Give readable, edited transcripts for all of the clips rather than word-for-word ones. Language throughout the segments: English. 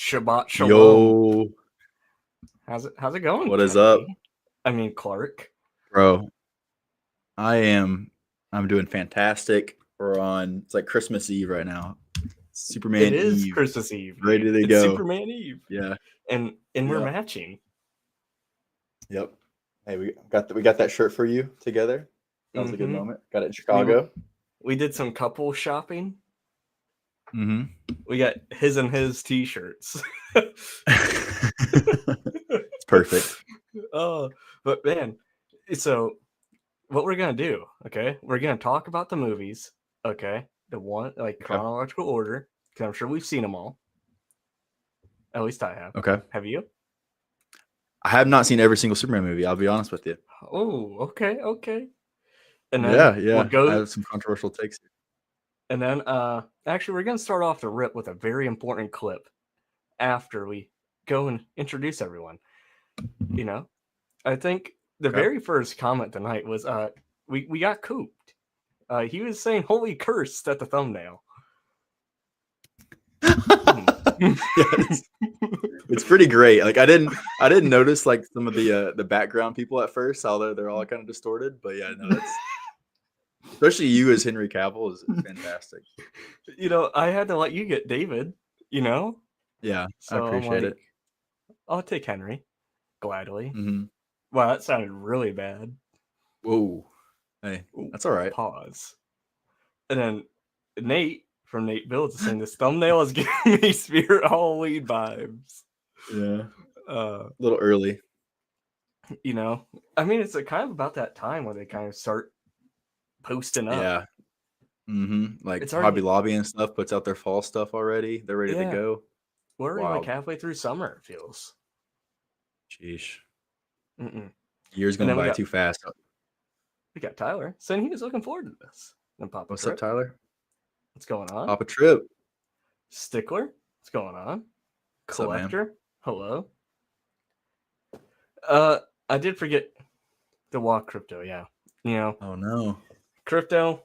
Shabbat Shalom. Yo, How's it going, what is up, Kennedy? I mean Clark. bro? I'm doing fantastic. It's like Christmas Eve right now. It Superman is Eve, Christmas Eve, dude. ready to It's go. Superman Eve. Yeah, And we're yeah, matching. yep. Hey, we got that shirt for you together. That was a good Mm-hmm. moment. Got it in We Chicago. we did some couple shopping. Mm-hmm. We got his and his t-shirts. It's perfect. Oh, but man, so what we're gonna do, okay? We're gonna talk about the movies, okay? The one like Okay. chronological order, because I'm sure we've seen them all. At least I have. Okay. Have you? I have not seen every single Superman movie. I'll be honest with you. Oh, okay. And then Yeah, we'll yeah. I go have some controversial takes here. and then actually we're gonna start off the rip with a very important clip after we go and introduce everyone. You know? I think the Okay. very first comment tonight was we got cooped. He was saying holy cursed at the thumbnail. Yes. It's pretty great. Like I didn't notice like some of the background people at first, although they're all kind of distorted. But yeah, no, that's especially you as Henry Cavill is fantastic. I had to let you get David, Yeah, I So I'm appreciate like, it. I'll take Henry gladly. Mm-hmm. Wow, that sounded really bad. Whoa, hey, Ooh, that's all right. pause. And then Nate from Nate Builds is saying this thumbnail is giving me Spirit Halloween vibes. Yeah, Uh, a little early. I mean, it's kind of about that time where they kind of start posting up. Yeah. Mm-hmm. Like It's Hobby already, Lobby and stuff puts out their fall stuff already. They're ready to yeah, go. we're already like Wild. halfway through summer, it feels. Sheesh. Mm-mm. Years And going then by too fast. we got Tyler saying he was looking forward to this. And Papa What's up, Trip, Tyler? what's going on? Papa Trip. Stickler, what's going on? What's up, man? Collector, hello. I did forget to walk crypto. Yeah, Oh no. crypto,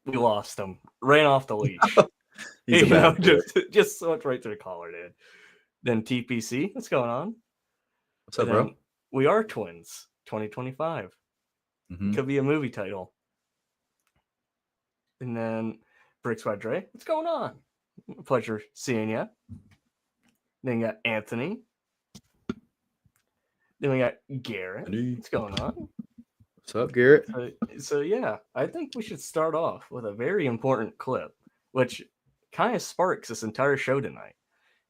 we lost him. Ran off the leash. He's a bad boy. just swept right through the collar, dude. Then TPC, what's going on? What's And up, bro? then We Are Twins, 2025. Mm-hmm. Could be a movie title. And then Bricks by Dre, what's going on? Pleasure seeing you. Then you got Anthony. Then we got Garrett. What's going on? What's up, Garrett? So yeah, I think we should start off with a very important clip, which kind of sparks this entire show tonight.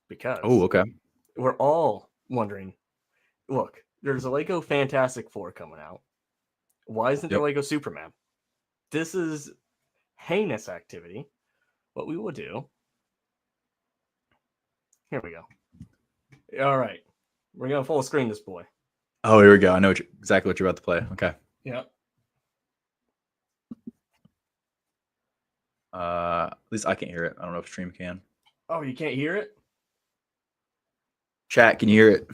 Because Okay. we're all wondering, look, there's a Lego Fantastic Four coming out. Why isn't there Lego Superman? This is heinous activity. What we will do. Here we go. All right. We're going to full screen this boy. Oh, here we go. I know exactly what you're about to play. Okay. Yeah. At least I can't hear it. I don't know if stream can. Oh, you can't hear it? Chat, can you hear it?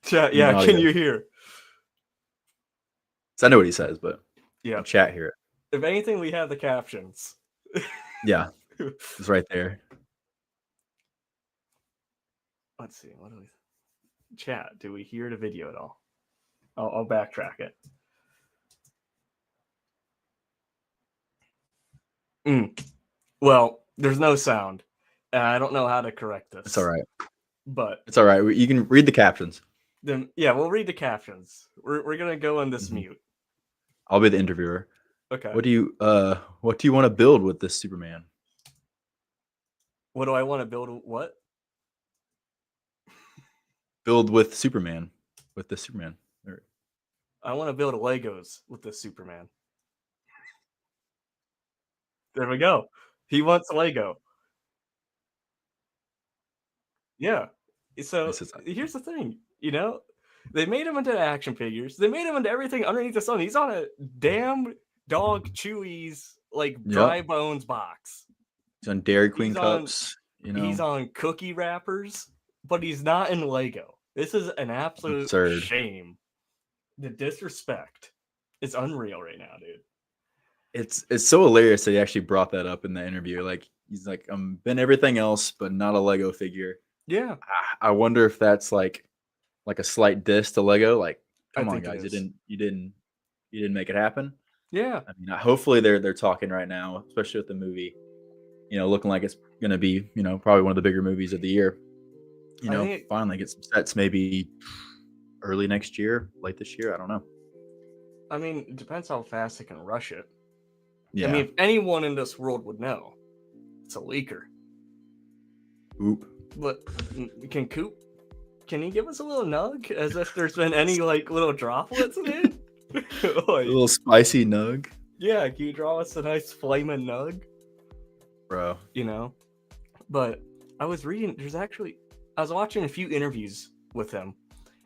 Chat, yeah, can you hear? So I know what he says, but yeah, chat hear it. If anything, we have the captions. Yeah, it's right there. Let's see. What do we? Chat. Do we hear the video at all? I'll backtrack it. Well, there's no sound. I don't know how to correct this. It's all right. But it's all right. You can read the captions. Then yeah, we'll read the captions. We're gonna go in this mute. I'll be the interviewer. Okay. What do you want to build with this Superman? What do I want to build? What? Build with Superman. With the Superman. I want to build Legos with the Superman. There we go. He wants Lego. Yeah. So here's the thing, they made him into action figures. They made him into everything underneath the sun. He's on a damn dog Chewy's dry bones box. He's on Dairy Queen cups. He's on cookie wrappers, but he's not in Lego. This is an absolute shame. The disrespect is unreal right now, dude. It's so hilarious that he actually brought that up in the interview. Like he's like, been everything else, but not a Lego figure. Yeah, I wonder if that's like a slight diss to Lego. Like, I come on, think it guys, is. you didn't make it happen. Yeah, I mean, hopefully they're talking right now, especially with the movie. Looking like it's gonna be probably one of the bigger movies of the year. I think. Finally get some sets maybe early next year, late this year. I don't know. I mean, it depends how fast they can rush it. I Yeah. mean, if anyone in this world would know, it's a leaker. Oop. But can Coop? Can he give us a little nug, as if there's been any like little droplets in it? A little spicy nug, yeah, can you draw us a nice flaming nug? bro. But I was reading. I was watching a few interviews with him.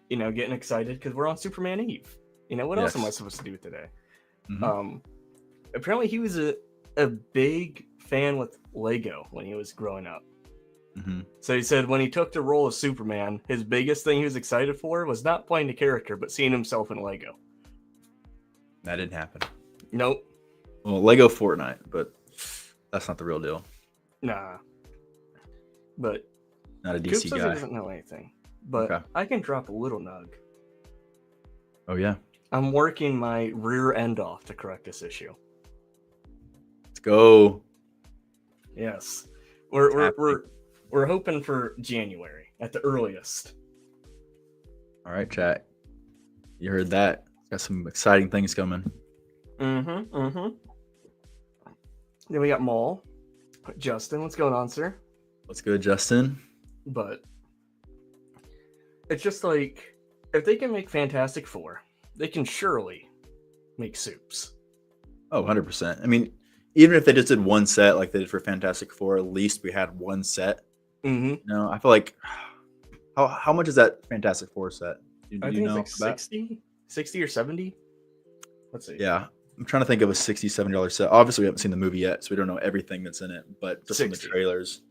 Getting excited because we're on Superman Eve. What else am I supposed to do today? Mm-hmm. Apparently he was a big fan with Lego when he was growing up. Mm-hmm. So he said when he took the role of Superman, his biggest thing he was excited for was not playing the character, but seeing himself in Lego. That didn't happen. Nope. Well, Lego Fortnite, but that's not the real deal. Nah. But not a DC Coop says guy. He doesn't know anything. But okay. I can drop a little nug. Oh yeah. I'm working my rear end off to correct this issue. Let's go. Yes. We're hoping for January at the earliest. All right, chat. You heard that. Got some exciting things coming. Mm-hmm. Then we got Maul. Justin, what's going on, sir? What's good, Justin? But it's just like, if they can make Fantastic Four, they can surely make Soups. Oh, 100%. I mean, even if they just did one set like they did for Fantastic Four, at least we had one set. Mm-hmm. I feel like, how much is that Fantastic Four set? I think it's like 60 or 70. Let's see. Yeah. I'm trying to think of a $60, $70 set. Obviously, we haven't seen the movie yet, so we don't know everything that's in it, but just from the trailers.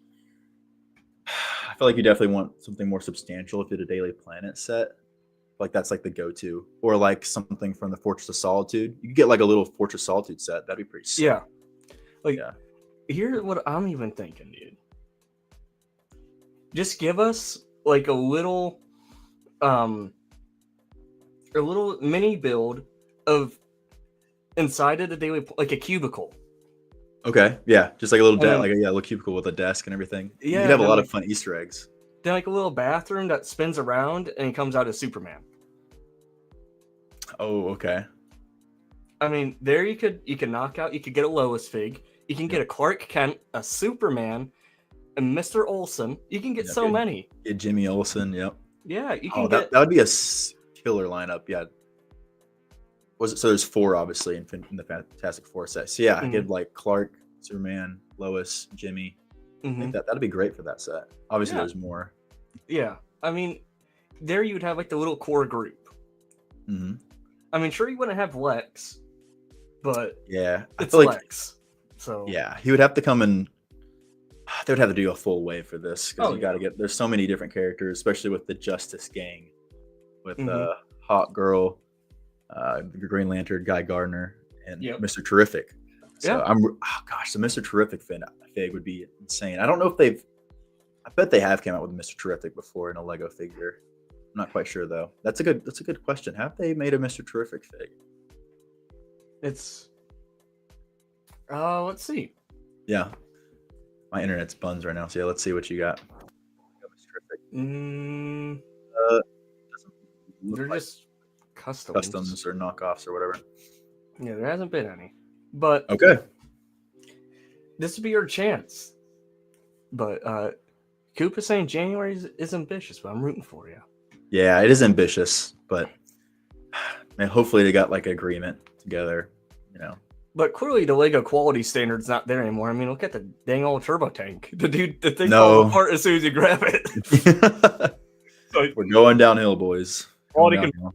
I feel like you definitely want something more substantial if you did a Daily Planet set. Like that's like the go-to, or like something from the Fortress of Solitude. You could get like a little Fortress of Solitude set. That'd be pretty sick. Yeah. Here's what I'm even thinking, dude. Just give us like a little mini build of inside of the daily, like a cubicle. Okay, yeah, just like a little little cubicle with a desk and everything. Yeah, you could have a lot of fun Easter eggs. Then like a little bathroom that spins around and he comes out as Superman. Oh, okay. I mean, there you could knock out. You could get a Lois Fig. You can get a Clark Kent, a Superman, and Mr. Olsen. You can get many. Get Jimmy Olsen. Yep. Yeah, you can that would be a killer lineup. Yeah. Was it so? There's 4 obviously in the Fantastic Four set. So yeah, I get like Clark, Superman, Lois, Jimmy. I think that'd be great for that set. Obviously, there's more. Yeah, I mean, there you would have like the little core group. Mm-hmm. I mean, sure you wouldn't have Lex, but yeah, it's Lex. So yeah, he would have to come in. They would have to do a full wave for this because you got to get. There's so many different characters, especially with the Justice Gang, with Hawk Girl, the Green Lantern, Guy Gardner, and Mr. Terrific. So the Mr. Terrific fig would be insane. I don't know if I bet they have came out with Mr. Terrific before in a Lego figure. I'm not quite sure though. That's a good question. Have they made a Mr. Terrific fig? It's let's see. Yeah. My internet's buns right now, so yeah, let's see what you got. They're just customs or knockoffs or whatever. Yeah, there hasn't been any. But okay, this would be your chance. But Coop is saying January is ambitious, but I'm rooting for you. Yeah, it is ambitious, but man, hopefully they got like an agreement together, But clearly the Lego quality standard's not there anymore. I mean, look at the dang old turbo tank. The thing falls apart as soon as you grab it. We're going downhill, boys. Quality control.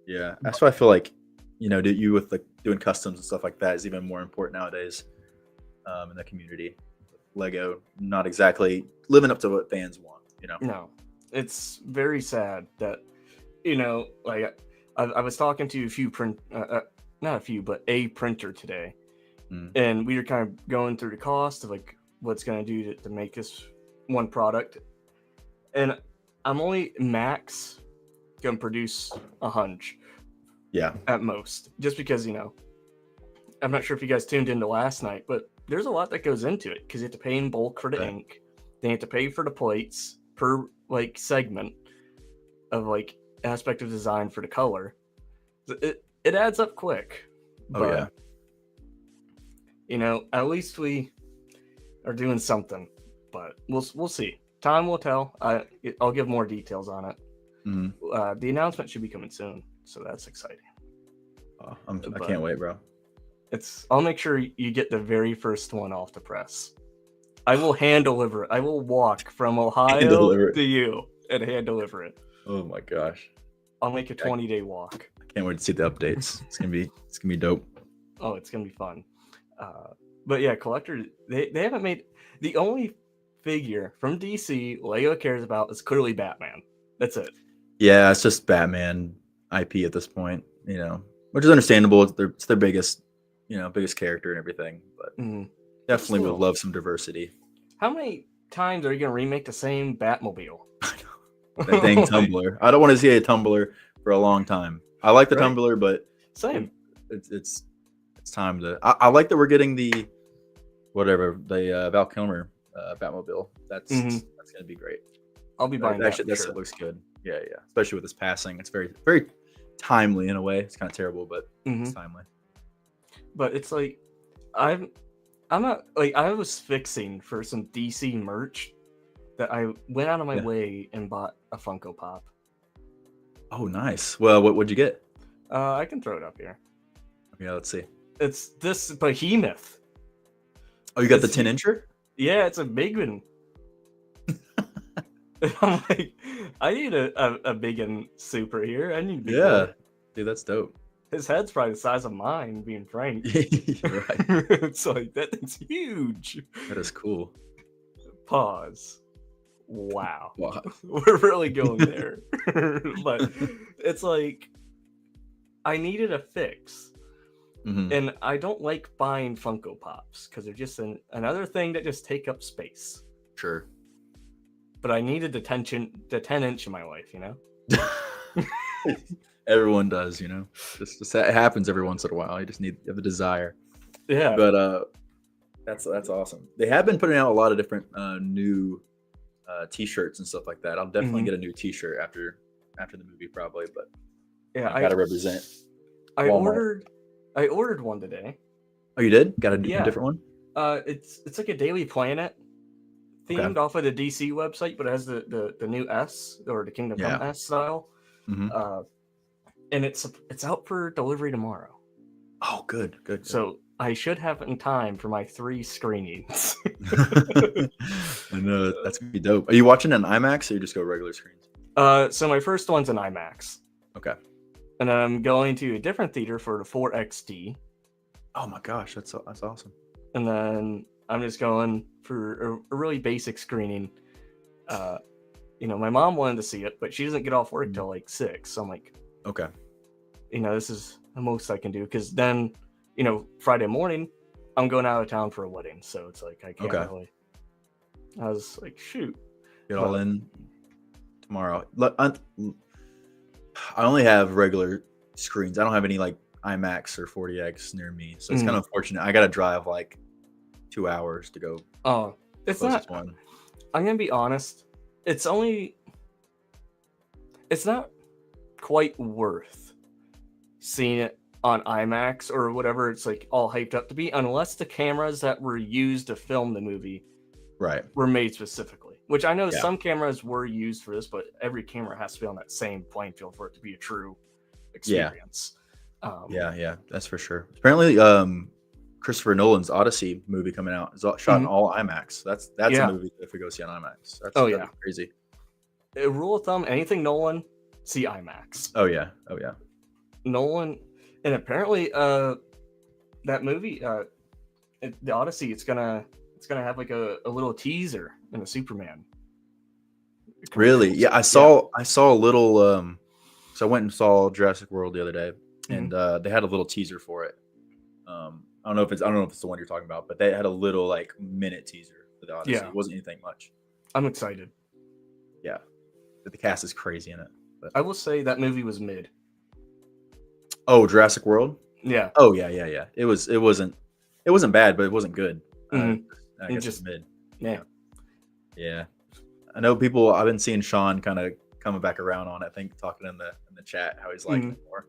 Yeah, that's why I feel like, you with like doing customs and stuff like that is even more important nowadays in the community. Lego not exactly living up to what fans want, No, it's very sad that, like I was talking to a few not a few, but a printer today. And we were kind of going through the cost of like what's going to do to make this one product, and I'm only max gonna produce 100. Yeah. At most, just because I'm not sure if you guys tuned into last night, but there's a lot that goes into it because you have to pay in bulk for the ink, then you have to pay for the plates per like segment of like aspect of design for the color. It adds up quick. But, at least we are doing something. But we'll see. Time will tell. I'll give more details on it. Mm-hmm. The announcement should be coming soon, so that's exciting. I can't wait, bro. I'll make sure you get the very first one off the press. I will hand deliver it. I will walk from Ohio to you and hand deliver it. Oh my gosh. I'll make a 20-day walk. I can't wait to see the updates. It's gonna be dope. Oh, it's gonna be fun. But yeah, collectors they haven't made the only figure from DC Lego cares about is clearly Batman. That's it. Yeah, it's just Batman IP at this point, which is understandable. It's their biggest character and everything, but definitely would love some diversity. How many times are you gonna remake the same Batmobile? I know. That dang Tumbler. I don't want to see a Tumbler for a long time. I like the Tumbler, but same. It's time to. I like that we're getting the Val Kilmer Batmobile. That's gonna be great. I'll be buying that. That looks good. Yeah. Especially with his passing, it's very, very timely in a way. It's kind of terrible, but it's timely. But it's like I'm not like I was fixing for some DC merch that I went out of my way and bought a Funko Pop. Oh, nice. Well, what'd you get? I can throw it up here. Yeah, let's see. It's this behemoth. Oh, you got the 10-incher? Yeah, it's a big one. I'm like, I need a big one super here. I need dude, that's dope. His head's probably the size of mine, being frank. You're right. It's like, that thing's huge. That is cool. Pause. Wow. We're really going there. But it's like, I needed a fix. And I don't like buying Funko Pops because they're just another thing that just take up space. Sure. But I needed the 10-inch in my life, Everyone does, Just it happens every once in a while. You just have a desire. Yeah. But that's awesome. They have been putting out a lot of different new T-shirts and stuff like that. I'll definitely get a new T-shirt after the movie, probably. But yeah, I gotta represent. I ordered one today. Oh, you did? Got a different one? It's like a Daily Planet themed off of the DC website, but it has the new S or the Kingdom Come S style. And it's out for delivery tomorrow. Oh, good. So I should have it in time for my 3 screenings. I know that's gonna be dope. Are you watching an IMAX or you just go regular screens? So my first one's an IMAX. Okay. And then I'm going to a different theater for the 4XD. Oh my gosh, that's awesome. And then I'm just going for a really basic screening. My mom wanted to see it, but she doesn't get off work till like 6. So I'm like, okay. This is the most I can do. Because then, Friday morning, I'm going out of town for a wedding. So it's like, I can't really. I was like, shoot. Get all in tomorrow. I only have regular screens. I don't have any like IMAX or 40X near me. So it's kind of unfortunate. I got to drive like 2 hours to go. Oh, it's not. One. I'm going to be honest. It's not quite worth seeing it on IMAX or whatever it's like all hyped up to be, unless the cameras that were used to film the movie were made specifically. Which I know some cameras were used for this, but every camera has to be on that same playing field for it to be a true experience. Yeah, that's for sure. Apparently, Christopher Nolan's Odyssey movie coming out is shot in all IMAX. That's a movie if we go see on IMAX. That's crazy. A rule of thumb: anything Nolan, see IMAX. Oh yeah. Nolan, and apparently, that movie, the Odyssey, it's gonna have like a little teaser in the Superman. Really? Yeah, I saw a little. So I went and saw Jurassic World the other day, and they had a little teaser for it. I don't know if it's the one you're talking about, but they had a little like minute teaser for the Odyssey. It wasn't anything much. I'm excited. Yeah, but the cast is crazy in it. But I will say that movie was mid. oh, Jurassic World. Yeah. Oh yeah. It wasn't bad, but it wasn't good. I guess it's Just mid. yeah. Yeah. I know people. I've been seeing Sean kind of coming back around on it. I think talking in the chat how he's liking it more,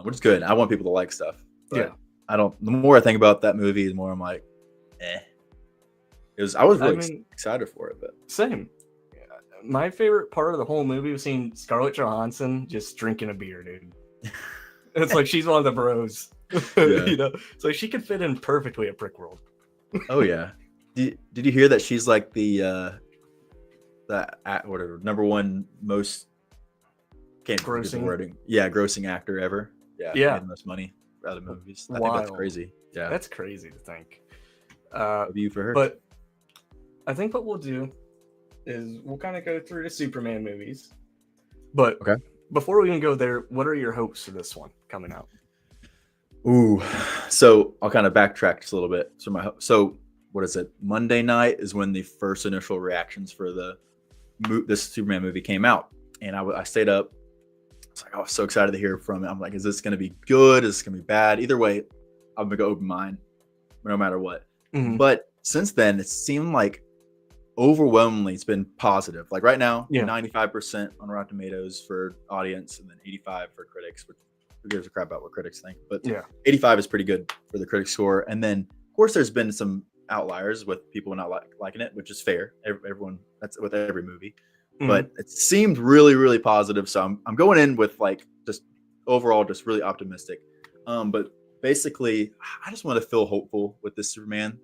which is good. I want people to like stuff. But Yeah. I don't. The more I think about that movie, the more I'm like, eh. I was really excited for it, but same. My favorite part of the whole movie was seeing Scarlett Johansson just drinking a beer, dude. It's like she's one of the bros, you know. So she could fit in perfectly at Brick World. Oh yeah. Did you hear that she's like the whatever number 1 most grossing actor ever? Yeah. Made the most money out of movies. I think that's crazy. Yeah, that's crazy to think. Review for her. But I think what we'll do is we'll kind of go through the Superman movies. But before we even go there, what are your hopes for this one coming out? Ooh, so I'll kind of backtrack just a little bit. So what is it? Monday night is when the first initial reactions for this Superman movie came out, and I stayed up. I was so excited to hear from it. I'm like, is this going to be good? Is this going to be bad? Either way, I'm going to go open mind, no matter what. But since then, it seemed like overwhelmingly it's been positive. Like right now, 95% on Rotten Tomatoes for audience, and then 85 for critics. Which who gives a crap about what critics think? But 85 is pretty good for the critic score. And then, of course, there's been some outliers with people not liking it, which is fair. Everyone, that's with every movie. But it seemed really, really positive. So I'm going in with like just overall just really optimistic. But basically, I just want to feel hopeful with this Superman.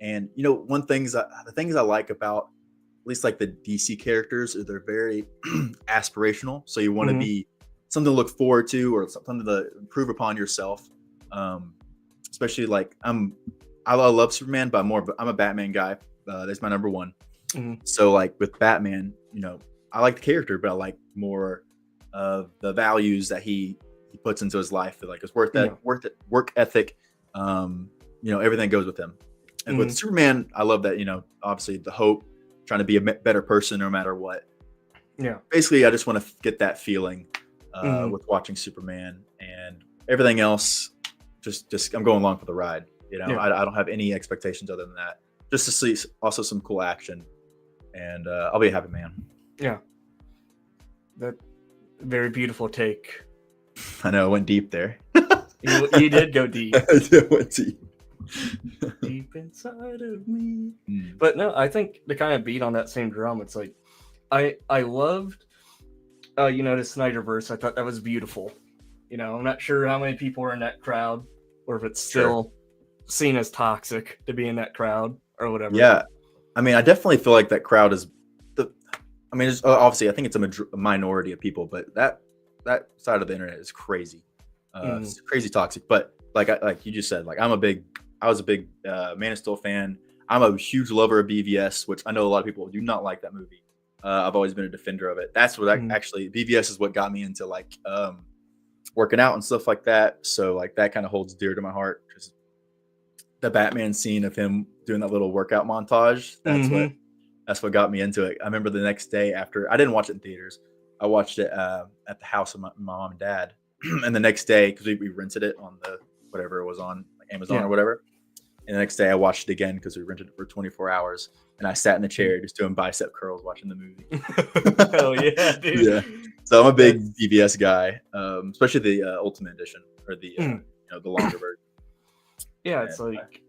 And you know, the things I like about at least like the DC characters is they're very aspirational. So you want to be something to look forward to or something to improve upon yourself. Especially like I love Superman, but I'm a Batman guy. That's my number 1. So like with Batman, you know, I like the character, but I like more of the values that he puts into his life. Like his work ethic, you know, everything goes with him. And with Superman, I love that, you know, obviously the hope, trying to be a better person no matter what. Yeah. Basically, I just want to get that feeling with watching Superman, and everything else. Just I'm going along for the ride. You know, I don't have any expectations other than that. Just to see also some cool action, and I'll be a happy man. Yeah. That very beautiful take. I know, I went deep there. You did go deep. I did went deep. Deep inside of me. But no, I think to kind of beat on that same drum, it's like I loved you know, the Snyderverse. I thought that was beautiful. You know, I'm not sure how many people were in that crowd, or if it's still seen as toxic to be in that crowd or whatever. Yeah, I mean, I definitely feel like that crowd is obviously I think it's a minority of people, but that side of the internet is crazy. It's crazy toxic. But like you just said, like I was a big Man of Steel fan. I'm a huge lover of BVS, which I know a lot of people do not like that movie. I've always been a defender of it. That's what actually BVS is what got me into like working out and stuff like that. So like that kind of holds dear to my heart. Just the Batman scene of him doing that little workout montage. That's what got me into it. I remember the next day after I didn't watch it in theaters. I watched it at the house of my mom and dad. And the next day, because we rented it on the whatever it was on, like Amazon or whatever. And the next day I watched it again because we rented it for 24 hours. And I sat in the chair just doing bicep curls watching the movie. Hell yeah, dude. Yeah. So I'm a big BVS guy, especially the Ultimate Edition or the you know, the longer version. Yeah, it's like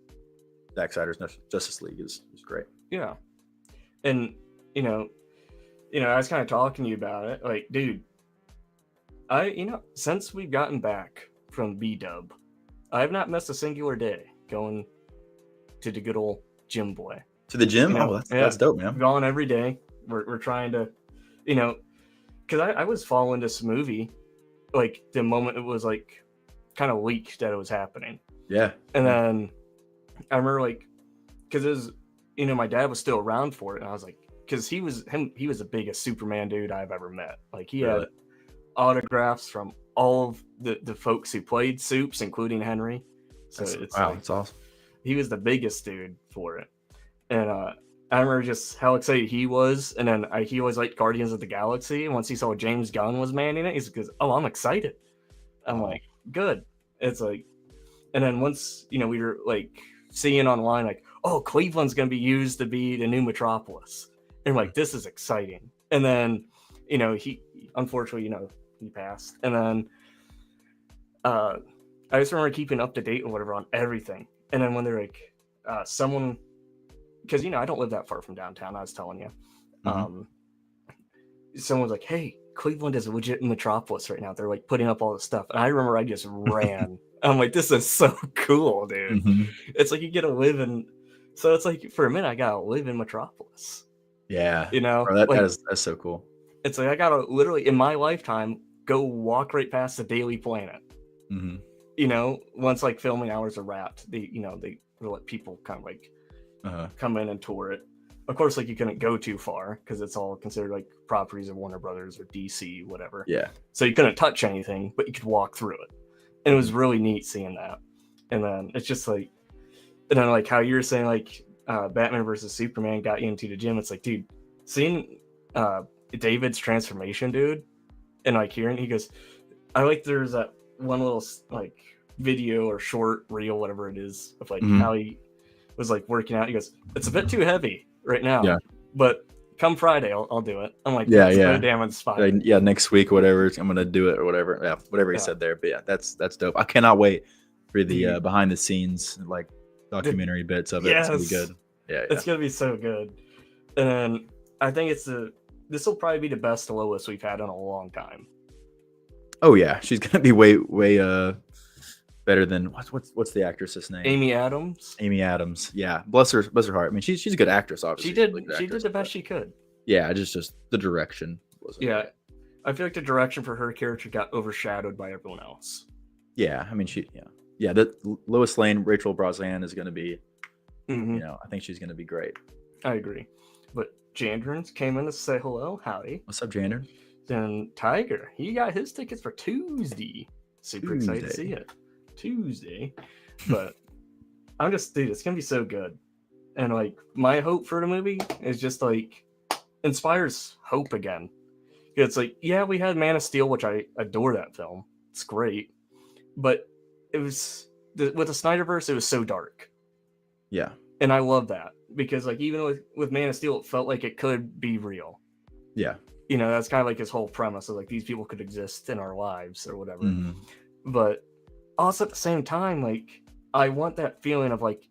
Zack Snyder's Justice League is great. Yeah. And you know, I was kind of talking to you about it. Like, dude, since we've gotten back from B-Dub, I have not missed a singular day going to the good old gym boy. To the gym? That's dope, man. I've gone every day. We're trying to, you know, because I was following this movie, like the moment it was like kind of leaked that it was happening. Yeah. And then I remember like, because it was, you know, my dad was still around for it, and I was like, because he was the biggest Superman dude I've ever met. Like he had autographs from all of the folks who played Supes, including Henry. So it's wow, that's awesome. He was the biggest dude for it. And I remember just how excited he was, and then he always liked Guardians of the Galaxy. And once he saw James Gunn was manning it, he's like, "Oh, I'm excited." I'm like, "Good." It's like, and then once we were like seeing online, like, "Oh, Cleveland's gonna be used to be the new Metropolis," and I'm like, "This is exciting." And then, he unfortunately, he passed, and then I just remember keeping up to date or whatever on everything. And then when they're like, someone, because I don't live that far from downtown, I was telling you, someone's like, "Hey, Cleveland is a legit metropolis right now. They're like putting up all this stuff." And I remember I just ran. I'm like, "This is so cool, dude." It's like you get to live in. So it's like for a minute I gotta live in Metropolis. Yeah, like, that's so cool. It's like I gotta literally in my lifetime go walk right past the Daily Planet. Once like filming hours are wrapped, they let people kind of like come in and tour it. Of course, like you couldn't go too far because it's all considered like properties of Warner Brothers or DC, whatever. Yeah. So you couldn't touch anything, but you could walk through it, and it was really neat seeing that. And then it's just like, and then like how you were saying like Batman versus Superman got you into the gym. It's like, dude, seeing David's transformation, dude, and like hearing he goes, I like there's that one little like video or short reel, whatever it is, of like how he was like working out. He goes, "It's a bit too heavy right now, but come Friday, I'll do it." I'm like, "That's so damn inspiring." Like, next week, whatever, I'm gonna do it or whatever. Yeah, whatever he said there. But yeah, that's dope. I cannot wait for the behind the scenes like documentary bits of it. It's gonna be good. Yeah, it's gonna be so good. And I think this will probably be the best Lois we've had in a long time. Oh yeah, she's gonna be way better than what's the actress's name? Amy Adams. Amy Adams. Yeah, bless her heart. I mean, she's a good actress. Obviously, she did the best she could. Yeah, just the direction wasn't. Yeah, I feel like the direction for her character got overshadowed by everyone else. Yeah, I mean that Lois Lane, Rachel Brosnahan is going to be. I think she's going to be great. I agree, but Jandrins came in to say hello, howdy. What's up, Jandrin? Then Tiger, he got his tickets for Tuesday. Super excited to see it. Tuesday. But I'm just, dude, it's gonna be so good. And like my hope for the movie is just like inspires hope again. It's like, yeah, we had Man of Steel, which I adore that film. It's great. But it was with the Snyderverse, it was so dark. Yeah. And I love that. Because like even with Man of Steel, it felt like it could be real. Yeah. That's kind of like his whole premise of like these people could exist in our lives or whatever. But also at the same time, like I want that feeling of like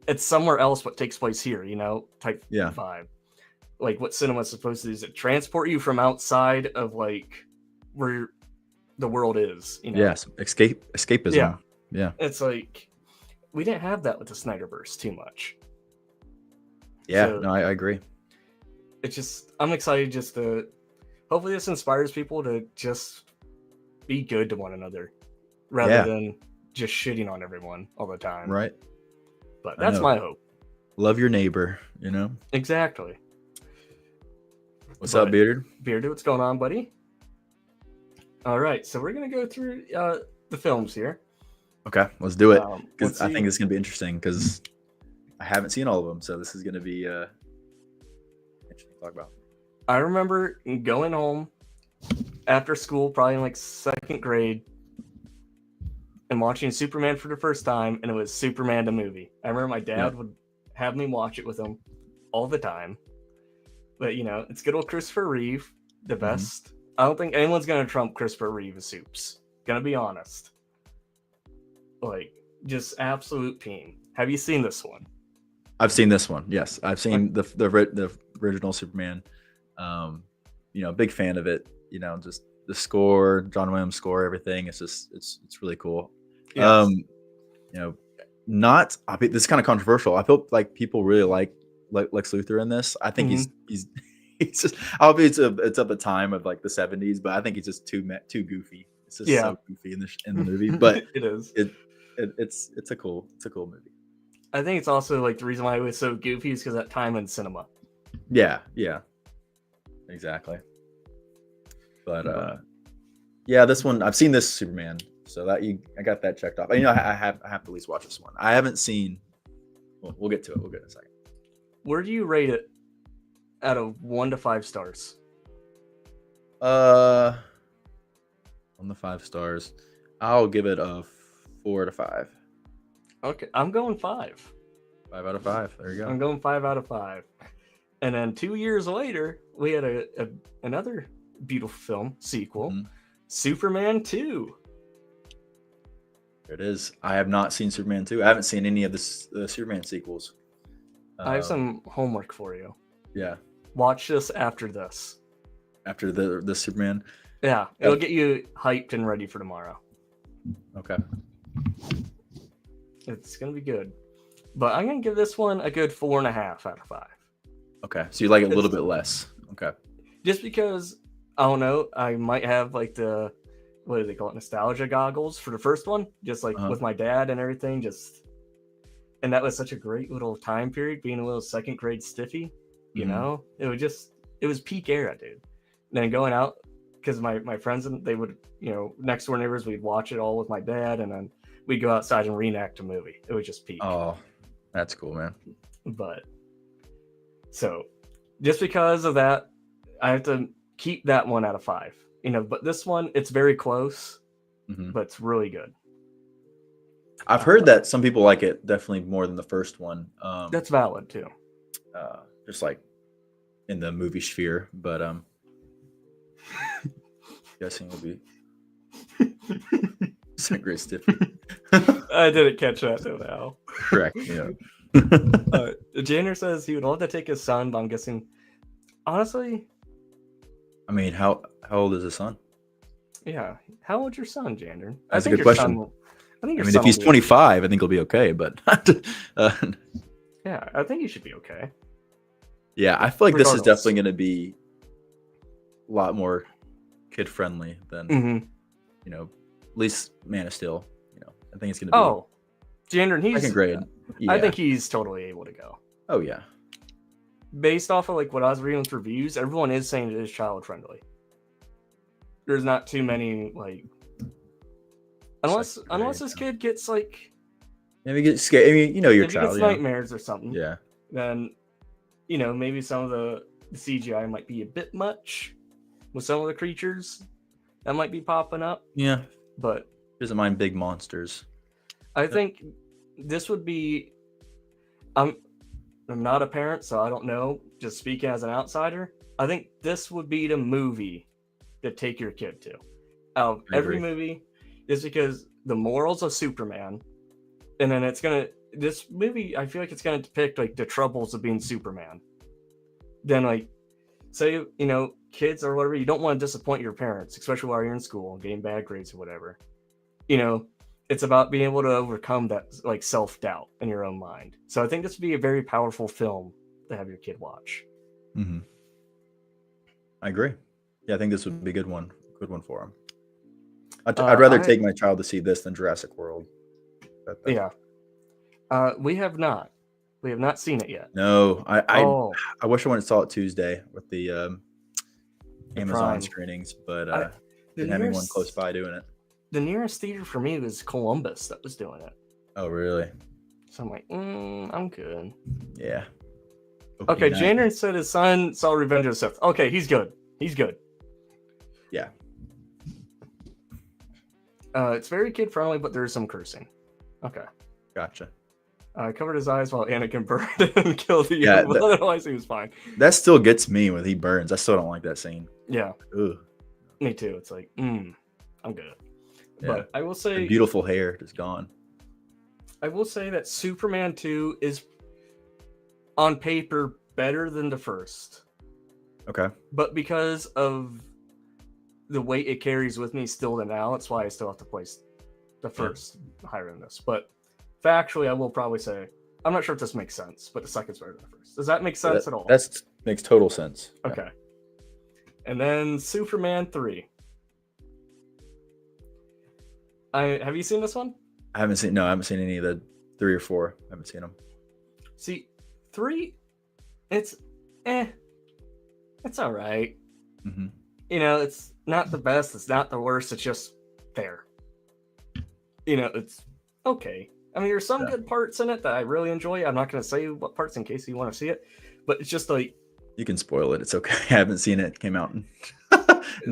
it's somewhere else but takes place here, type vibe. Like what cinema is supposed to do is it transport you from outside of like where the world is, Yes, escapism. Yeah. It's like we didn't have that with the Snyderverse too much. Yeah, so, no, I agree. It's just I'm excited just to hopefully this inspires people to just be good to one another rather than just shitting on everyone all the time. Right. But that's my hope. Love your neighbor, Exactly. What's up, Bearded? Bearded, what's going on, buddy? All right, so we're going to go through the films here. Okay, let's do it. Because I think it's going to be interesting because I haven't seen all of them. So this is going to be interesting to talk about. I remember going home after school, probably in like second grade, and watching Superman for the first time, and it was Superman the movie. I remember my dad would have me watch it with him all the time. But, it's good old Christopher Reeve, the best. I don't think anyone's going to trump Christopher Reeve as Supes. Gonna be honest. Like, just absolute team. Have you seen this one? I've seen this one, yes. I've seen the original Superman. Big fan of it. Just the score, John Williams' score, everything. It's just it's really cool. Yes. This is kind of controversial. I feel like people really like Lex Luthor in this. I think he's just obviously it's of a time of like the 70s, but I think he's just too goofy. It's just so goofy in the movie. But it is. It's a cool movie. I think it's also like the reason why it was so goofy is because that time in cinema. Yeah, exactly. But this one I've seen this Superman, so I got that checked off. I have to at least watch this one. I haven't seen. We'll get to it. We'll get in a second. where do you rate it out of 1 to 5 stars? On the 5 stars, I'll give it a 4 out of 5. Okay, I'm going 5. 5 out of 5. There you go. I'm going 5 out of 5. And then 2 years later, we had another beautiful film sequel, Superman 2. There it is. I have not seen Superman 2. I haven't seen any of the Superman sequels. I have some homework for you. Yeah. Watch this after this. After the Superman? Yeah, it'll get you hyped and ready for tomorrow. Okay. It's going to be good. But I'm going to give this one a good 4.5 out of 5. Okay, so you like it a little bit less. Okay. Just because, I don't know, I might have like the, what do they call it, nostalgia goggles for the first one. Just like with my dad and everything. And that was such a great little time period, being a little second grade stiffy. You know? It was peak era, dude. And then going out, because my friends, they would, next door neighbors, we'd watch it all with my dad. And then we'd go outside and reenact a movie. It was just peak. Oh, that's cool, man. But so just because of that, I have to keep that 1 out of 5. But this one, it's very close, but it's really good. I've heard that some people like it definitely more than the first one. That's valid too. Just like in the movie sphere, but guessing will be great stiff. I didn't catch that till now. Correct. Yeah. Janer says he would love to take his son, but I'm guessing, honestly. I mean, how old is his son? Yeah, how old's your son, Janer? That's a good question. I mean, if he's 25, I think he'll be okay. But yeah, I think he should be okay. Yeah, I feel like this is definitely going to be a lot more kid friendly than at least Man of Steel. I think it's going to be. Oh, Jander, he's second grade. Yeah. I think he's totally able to go. Oh yeah. Based off of like what I was reading with reviews, everyone is saying it is child friendly. There's not too many like, unless this kid gets like, maybe get scared. I mean, your if child he gets nightmares or something. Yeah. Then, maybe some of the CGI might be a bit much with some of the creatures that might be popping up. Yeah. But doesn't mind big monsters. I think this would be. I'm not a parent, so I don't know. Just speaking as an outsider, I think this would be the movie to take your kid to. Out of every movie, is because the morals of Superman, and then this movie, I feel like it's gonna depict like the troubles of being Superman. Then like, say kids or whatever, you don't want to disappoint your parents, especially while you're in school, getting bad grades or whatever. It's about being able to overcome that like self-doubt in your own mind. So I think this would be a very powerful film to have your kid watch. I agree. Yeah, I think this would be a good one for him. I'd rather take my child to see this than Jurassic World. Yeah. We have not seen it yet. No, I wish I went and saw it Tuesday with the Amazon Prime screenings, but didn't have anyone close by doing it. The nearest theater for me was Columbus that was doing it. Oh, really? So I'm like, I'm good. Yeah. Okay, Janer said his son saw Revenge of the Sith. Okay, he's good. He's good. Yeah. It's very kid friendly, but there's some cursing. Okay. Gotcha. Covered his eyes while Anakin burned and killed the young, but otherwise he was fine. That still gets me when he burns. I still don't like that scene. Yeah. Ugh. Me too. It's like, I'm good. Yeah. But I will say, the beautiful hair just gone. I will say that Superman 2 is on paper better than the first. Okay. But because of the weight it carries with me still to now, that's why I still have to place the first higher than this. But factually, I will probably say, I'm not sure if this makes sense, but the second's better than the first. Does that make sense at all? That makes total sense. Okay. Yeah. And then Superman 3. Have you seen this one? I haven't seen any of the 3 or 4. I haven't seen them. See, 3, it's all right. It's not the best, it's not the worst, it's just there. It's okay. I mean, there's some good parts in it that I really enjoy. I'm not going to say what parts in case you want to see it, but it's just like, you can spoil it. It's okay. I haven't seen it. It came out in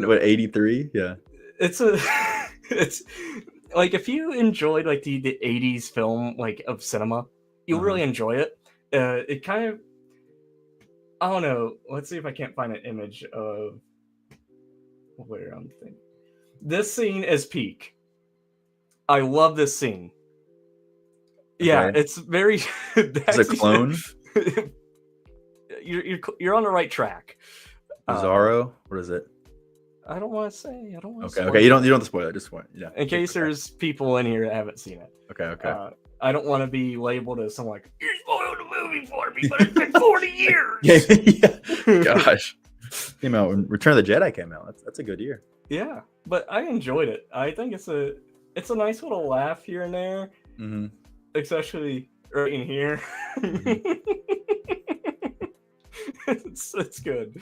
what, 83? Yeah. It's like if you enjoyed like the 80s film like of cinema, you'll really enjoy it. It kind of, I don't know. Let's see if I can't find an image of where I'm thinking. This scene is peak. I love this scene. Okay. Yeah, it's very. It's a clone. You're on the right track. Bizarro. What is it? I don't want to say. I don't want to. Okay. You don't have to spoil it. Just point. Yeah. In case there's people in here that haven't seen it. Okay. I don't want to be labeled as someone like, you spoiled the movie for me, but it's been 40 years. Yeah. Gosh. Came out when Return of the Jedi came out. That's a good year. Yeah, but I enjoyed it. I think it's a nice little laugh here and there, especially right in here. It's good.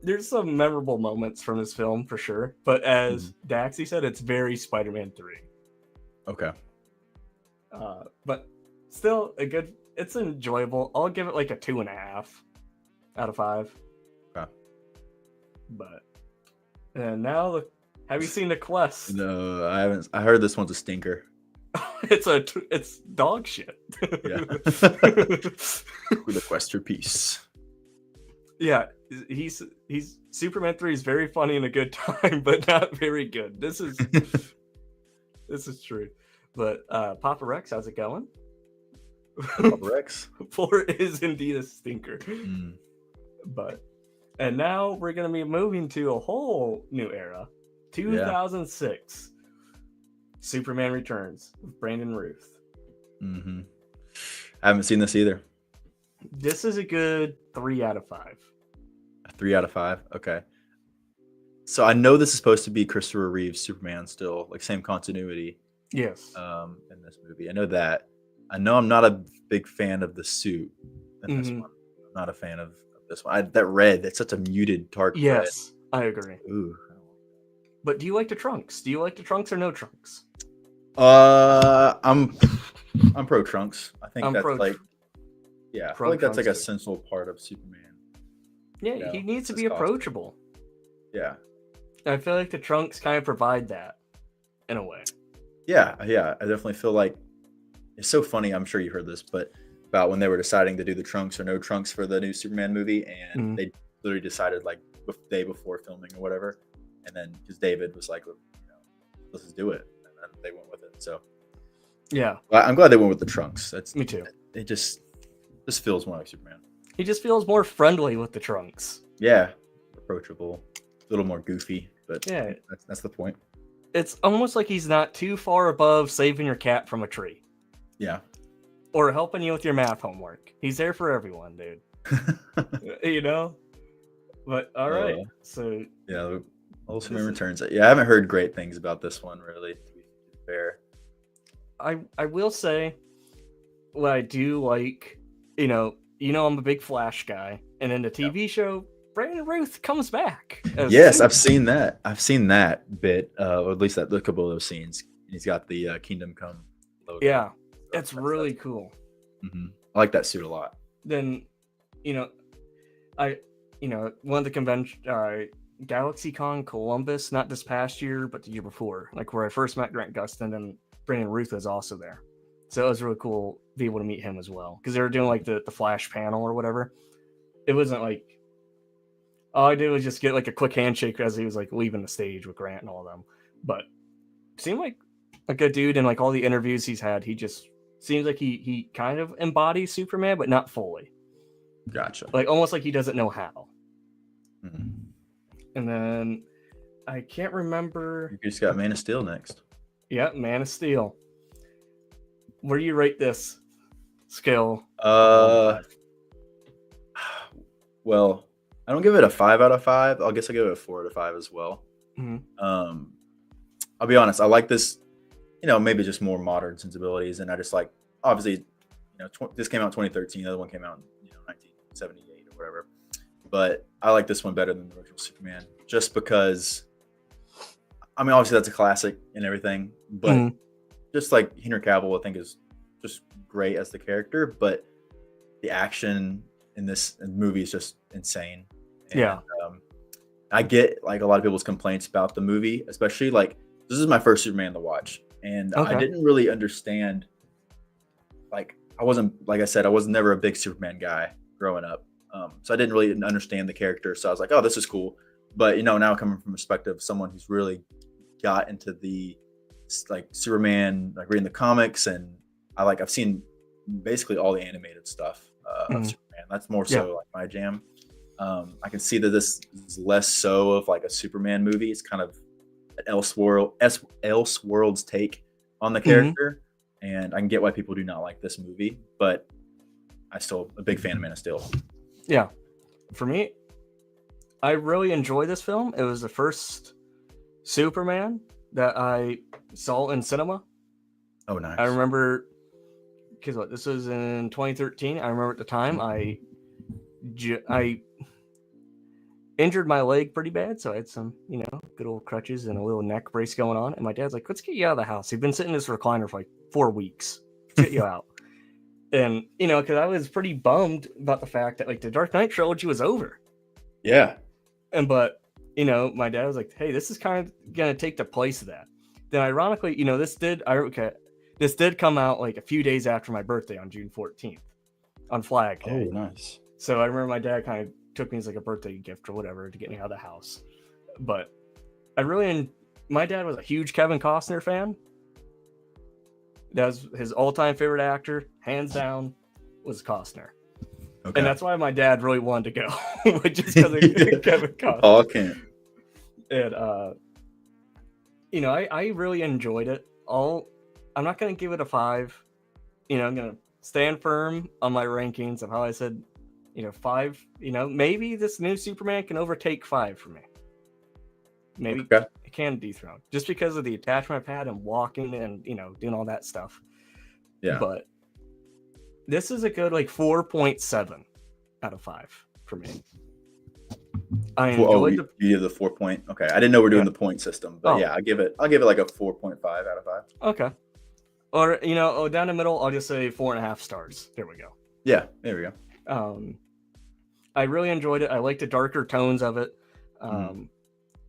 There's some memorable moments from this film for sure, but as Daxie said, it's very Spider-Man 3. Okay. But still it's enjoyable. I'll give it like a 2.5 out of 5. Okay. But and now have you seen The Quest? No, I haven't. I heard this one's a stinker. It's dog shit. Yeah. With a quest for peace. Yeah, he's Superman 3 is very funny and a good time, but not very good. This is true. But Papa Rex, how's it going? Papa Rex 4 is indeed a stinker. And now we're gonna be moving to a whole new era. 2006. Superman Returns with Brandon Routh. I haven't seen this either. This is a good 3 out of 5. 3 out of 5. Okay. So I know this is supposed to be Christopher Reeve's Superman still, like same continuity. Yes. In this movie. I know that. I know I'm not a big fan of the suit in this one. I'm not a fan of this one. That red, that's such a muted dark red. Yes, I agree. Ooh. But do you like the trunks? Do you like the trunks or no trunks? I'm pro trunks. I think that's like, yeah, I feel like that's like a central part of Superman. Yeah, you know, he needs to be approachable. Yeah. I feel like the trunks kind of provide that in a way. Yeah. I definitely feel like it's so funny. I'm sure you heard this, but about when they were deciding to do the trunks or no trunks for the new Superman movie, and they literally decided like the day before filming or whatever, and then because David was like, let's just do it, and then they went with it. So yeah, I'm glad they went with the trunks. That's me too. It just feels more like Superman. He just feels more friendly with the trunks. Yeah, approachable, a little more goofy, but yeah, that's the point. It's almost like he's not too far above saving your cat from a tree. Yeah. Or helping you with your math homework. He's there for everyone, dude. You know? But all right. So yeah, Superman Returns. Yeah, I haven't heard great things about this one, really, to be fair. I will say what I do like, you know, I'm a big Flash guy, and in the TV show, Brandon Routh comes back. Yes, I've seen that. I've seen that bit, or at least a couple of those scenes. He's got the Kingdom Come logo. Yeah, it's really cool. I like that suit a lot. Then, one of the convention, GalaxyCon Columbus, not this past year, but the year before, like where I first met Grant Gustin, and Brandon Routh was also there. So it was really cool to be able to meet him as well, because they were doing like the Flash panel or whatever. It wasn't like all I did was just get like a quick handshake as he was like leaving the stage with Grant and all of them. But seemed like a good dude, and like all the interviews he's had, he just seems like he kind of embodies Superman, but not fully. Gotcha. Like almost like he doesn't know how. And then I can't remember. You just got Man of Steel next. Yeah, Man of Steel. Where do you rate this scale? Well, I don't give it a 5 out of 5. I guess I give it a 4 out of 5 as well. I'll be honest. I like this, maybe just more modern sensibilities. And I just like, obviously, this came out in 2013. The other one came out in 1978 or whatever. But I like this one better than the original Superman, just because, I mean, obviously that's a classic and everything. But just like Henry Cavill, I think is just great as the character, but the action in this movie is just insane. And, Yeah. I get like a lot of people's complaints about the movie, especially like this is my first Superman to watch, and I didn't really understand. Like I wasn't, like I said, I was never a big Superman guy growing up, so I didn't really understand the character. So I was like, oh, this is cool. But now coming from the perspective of someone who's really got into the like Superman, like reading the comics, and I've seen basically all the animated stuff of Superman. That's more so like my jam. I can see that this is less so of like a Superman movie. It's kind of an Elseworlds take on the character, and I can get why people do not like this movie. But I'm still a big fan of Man of Steel. Yeah, for me, I really enjoy this film. It was the first Superman that I saw in cinema. Oh, nice. I remember, because this was in 2013. I remember at the time I injured my leg pretty bad, so I had some, good old crutches and a little neck brace going on. And my dad's like, let's get you out of the house. You've been sitting in this recliner for like 4 weeks. Let's get you out. And, because I was pretty bummed about the fact that like the Dark Knight trilogy was over. Yeah. But, my dad was like, hey, this is kind of going to take the place of that. Then ironically, this did come out like a few days after my birthday on June 14th on Flag Day. Oh, nice. So I remember my dad kind of took me as like a birthday gift or whatever to get me out of the house. But my dad was a huge Kevin Costner fan. That was his all-time favorite actor, hands down, was Costner. Okay. And that's why my dad really wanted to go, just because of Kevin Costner. Oh, can't. And I really enjoyed it. I'm not going to give it a 5. I'm going to stand firm on my rankings of how I said, 5. Maybe this new Superman can overtake 5 for me. Maybe it can dethrone just because of the attachment I've had and walking and doing all that stuff. Yeah. But this is a good 4.7 out of 5 for me. I enjoyed you give the 4 point. Okay, I didn't know we're doing the point system, but I'll give it like a 4.5 out of 5. Okay. Or down the middle, I'll just say 4.5 stars. There we go. Yeah, there we go. I really enjoyed it. I like the darker tones of it.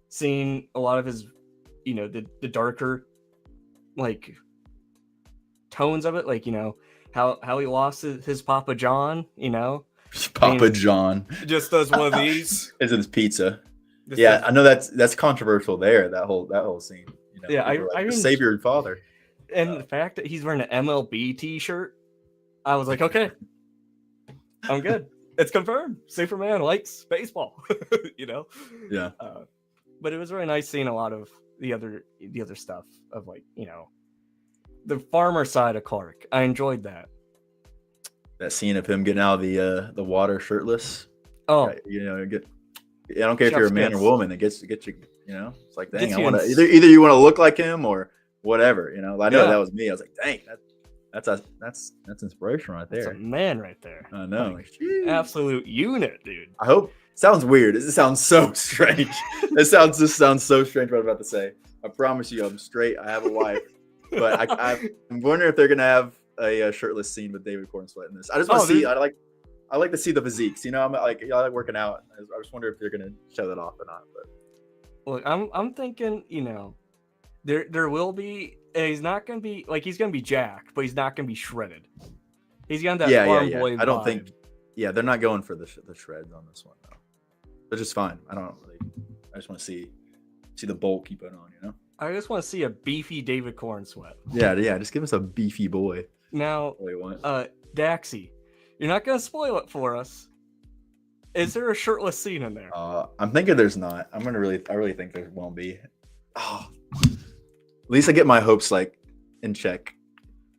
Seeing a lot of his, the darker, tones of it, how he lost his Papa John, Papa John just does one of these. Is it his pizza? I know that's controversial there. That whole scene. I mean, save your father. And the fact that he's wearing an MLB T-shirt, I was like, okay, I'm good. It's confirmed. Superman likes baseball. Yeah. But it was really nice seeing a lot of the other stuff of the farmer side of Clark. I enjoyed that. That scene of him getting out of the water shirtless. Oh, right, I don't care if you're a man or woman. It gets you. It's like, dang, I want to either you want to look like him or whatever. I know that was me. I was like, dang, that's inspiration right there. That's a man right there. I know, absolute unit, dude. I hope. Sounds weird. This sounds so strange. This sounds so strange. What I'm about to say. I promise you, I'm straight. I have a wife, but I'm wondering if they're gonna have a shirtless scene with David Cornsweet in this. I just want to see. I like to see the physiques. I'm like working out. I just wonder if they're gonna show that off or not. But look, I'm thinking. There will be. He's not gonna be he's gonna be jacked, but he's not gonna be shredded. He's gonna that farm boy. I don't think. Yeah, they're not going for the shreds on this one though. Which is fine. I just want to see the bulk he put on, I just want to see a beefy David Cornsweet. Yeah, just give us a beefy boy. Now, Daxie, you're not going to spoil it for us. Is there a shirtless scene in there? I'm thinking there's not. I really think there won't be. Oh, at least I get my hopes in check.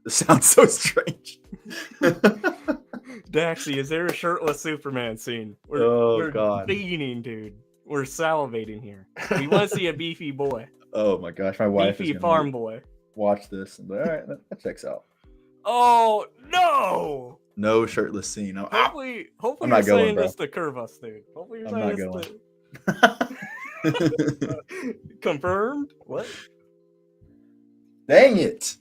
This sounds so strange. Daxie, is there a shirtless Superman scene? We're fiending, dude. We're salivating here. We want to see a beefy boy. Oh my gosh, my wife beefy farm boy. Watch this and be, all right, that checks out. Oh no! No shirtless scene. Hopefully you're saying this to curve us, dude. Hopefully you're saying this to confirmed. What? Dang it!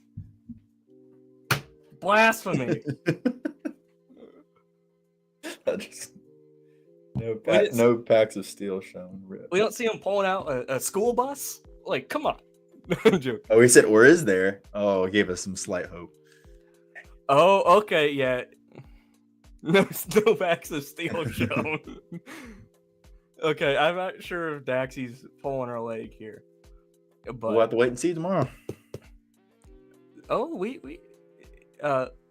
Blasphemy. No packs of steel shown. We don't see him pulling out a school bus. Like, come on. I'm joking. Oh, he said, or is there? Oh, he gave us some slight hope. Oh, okay, yeah. No packs of steel shown. Okay, I'm not sure if Daxie's pulling our leg here. But we'll have to wait and see tomorrow. Oh,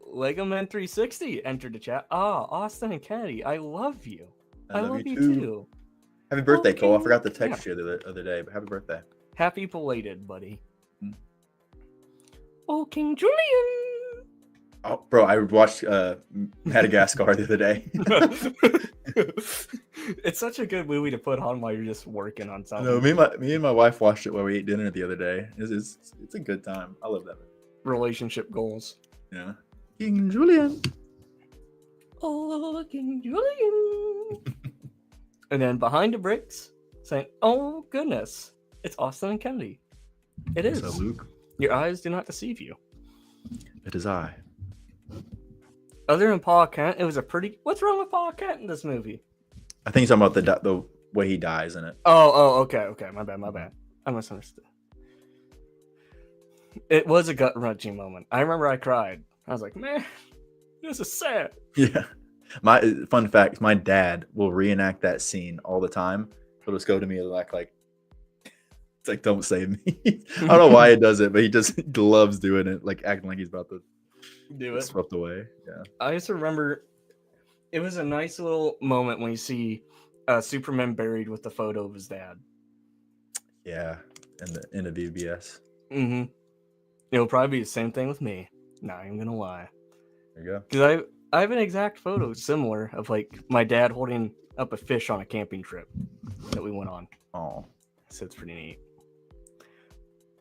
Lego Man 360 entered the chat. Austin and Kennedy, I love you. I love you too. Happy birthday, Cole. I forgot to text you the other day, but happy birthday. Happy belated, buddy. Oh, King Julian. Oh, bro, I watched Madagascar the other day. It's such a good movie to put on while you're just working on something. No, me and my wife watched it while we ate dinner the other day. It's a good time. I love that movie. Relationship goals. Yeah. King Julian. Oh, King Julian. And then behind the bricks, saying, "Oh goodness, it's Austin and Kennedy." It is. So, Luke, your eyes do not deceive you. It is I. Other than Paul Kent, it was a pretty. What's wrong with Paul Kent in this movie? I think he's talking about the way he dies in it. Oh, okay. My bad. I misunderstood. It was a gut-wrenching moment. I remember I cried. I was like, man, this is sad. Yeah. My fun fact, my dad will reenact that scene all the time. He'll just go to me and like it's like, don't save me. I don't know why he does it, but he just loves doing it, like acting like he's about to do it. Swept away. Yeah. I just remember it was a nice little moment when you see Superman buried with the photo of his dad. Yeah, in the VBS. Mm-hmm. It'll probably be the same thing with me. Not even gonna lie. There you go. Because I have an exact photo similar of like my dad holding up a fish on a camping trip that we went on. Oh, so it's pretty neat.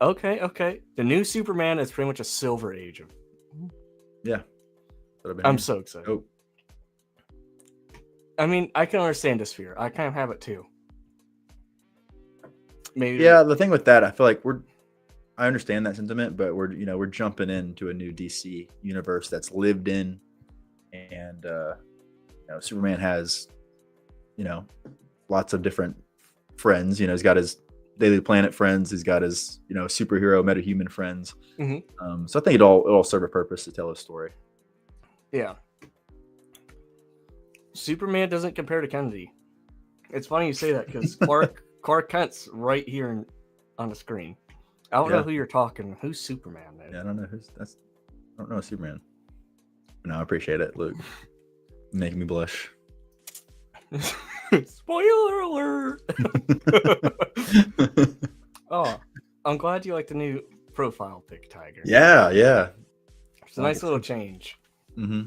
Okay. The new Superman is pretty much a Silver Age of. Yeah. I'm so excited. Oh. I mean, I can understand this fear. I kind of have it too. Maybe. Yeah, the thing with that, I feel like I understand that sentiment, but we're jumping into a new DC universe that's lived in, and Superman has, lots of different friends. He's got his Daily Planet friends. He's got his superhero metahuman friends. Mm-hmm. So I think it all serve a purpose to tell a story. Yeah. Superman doesn't compare to Kennedy. It's funny you say that because Clark Kent's right here on the screen. I don't know who you're talking. Who's Superman, man? Yeah, I don't know I don't know Superman. No, I appreciate it, Luke. Making me blush. Spoiler alert! Oh, I'm glad you like the new profile pic, Tiger. Yeah. It's a nice little change. Mm-hmm.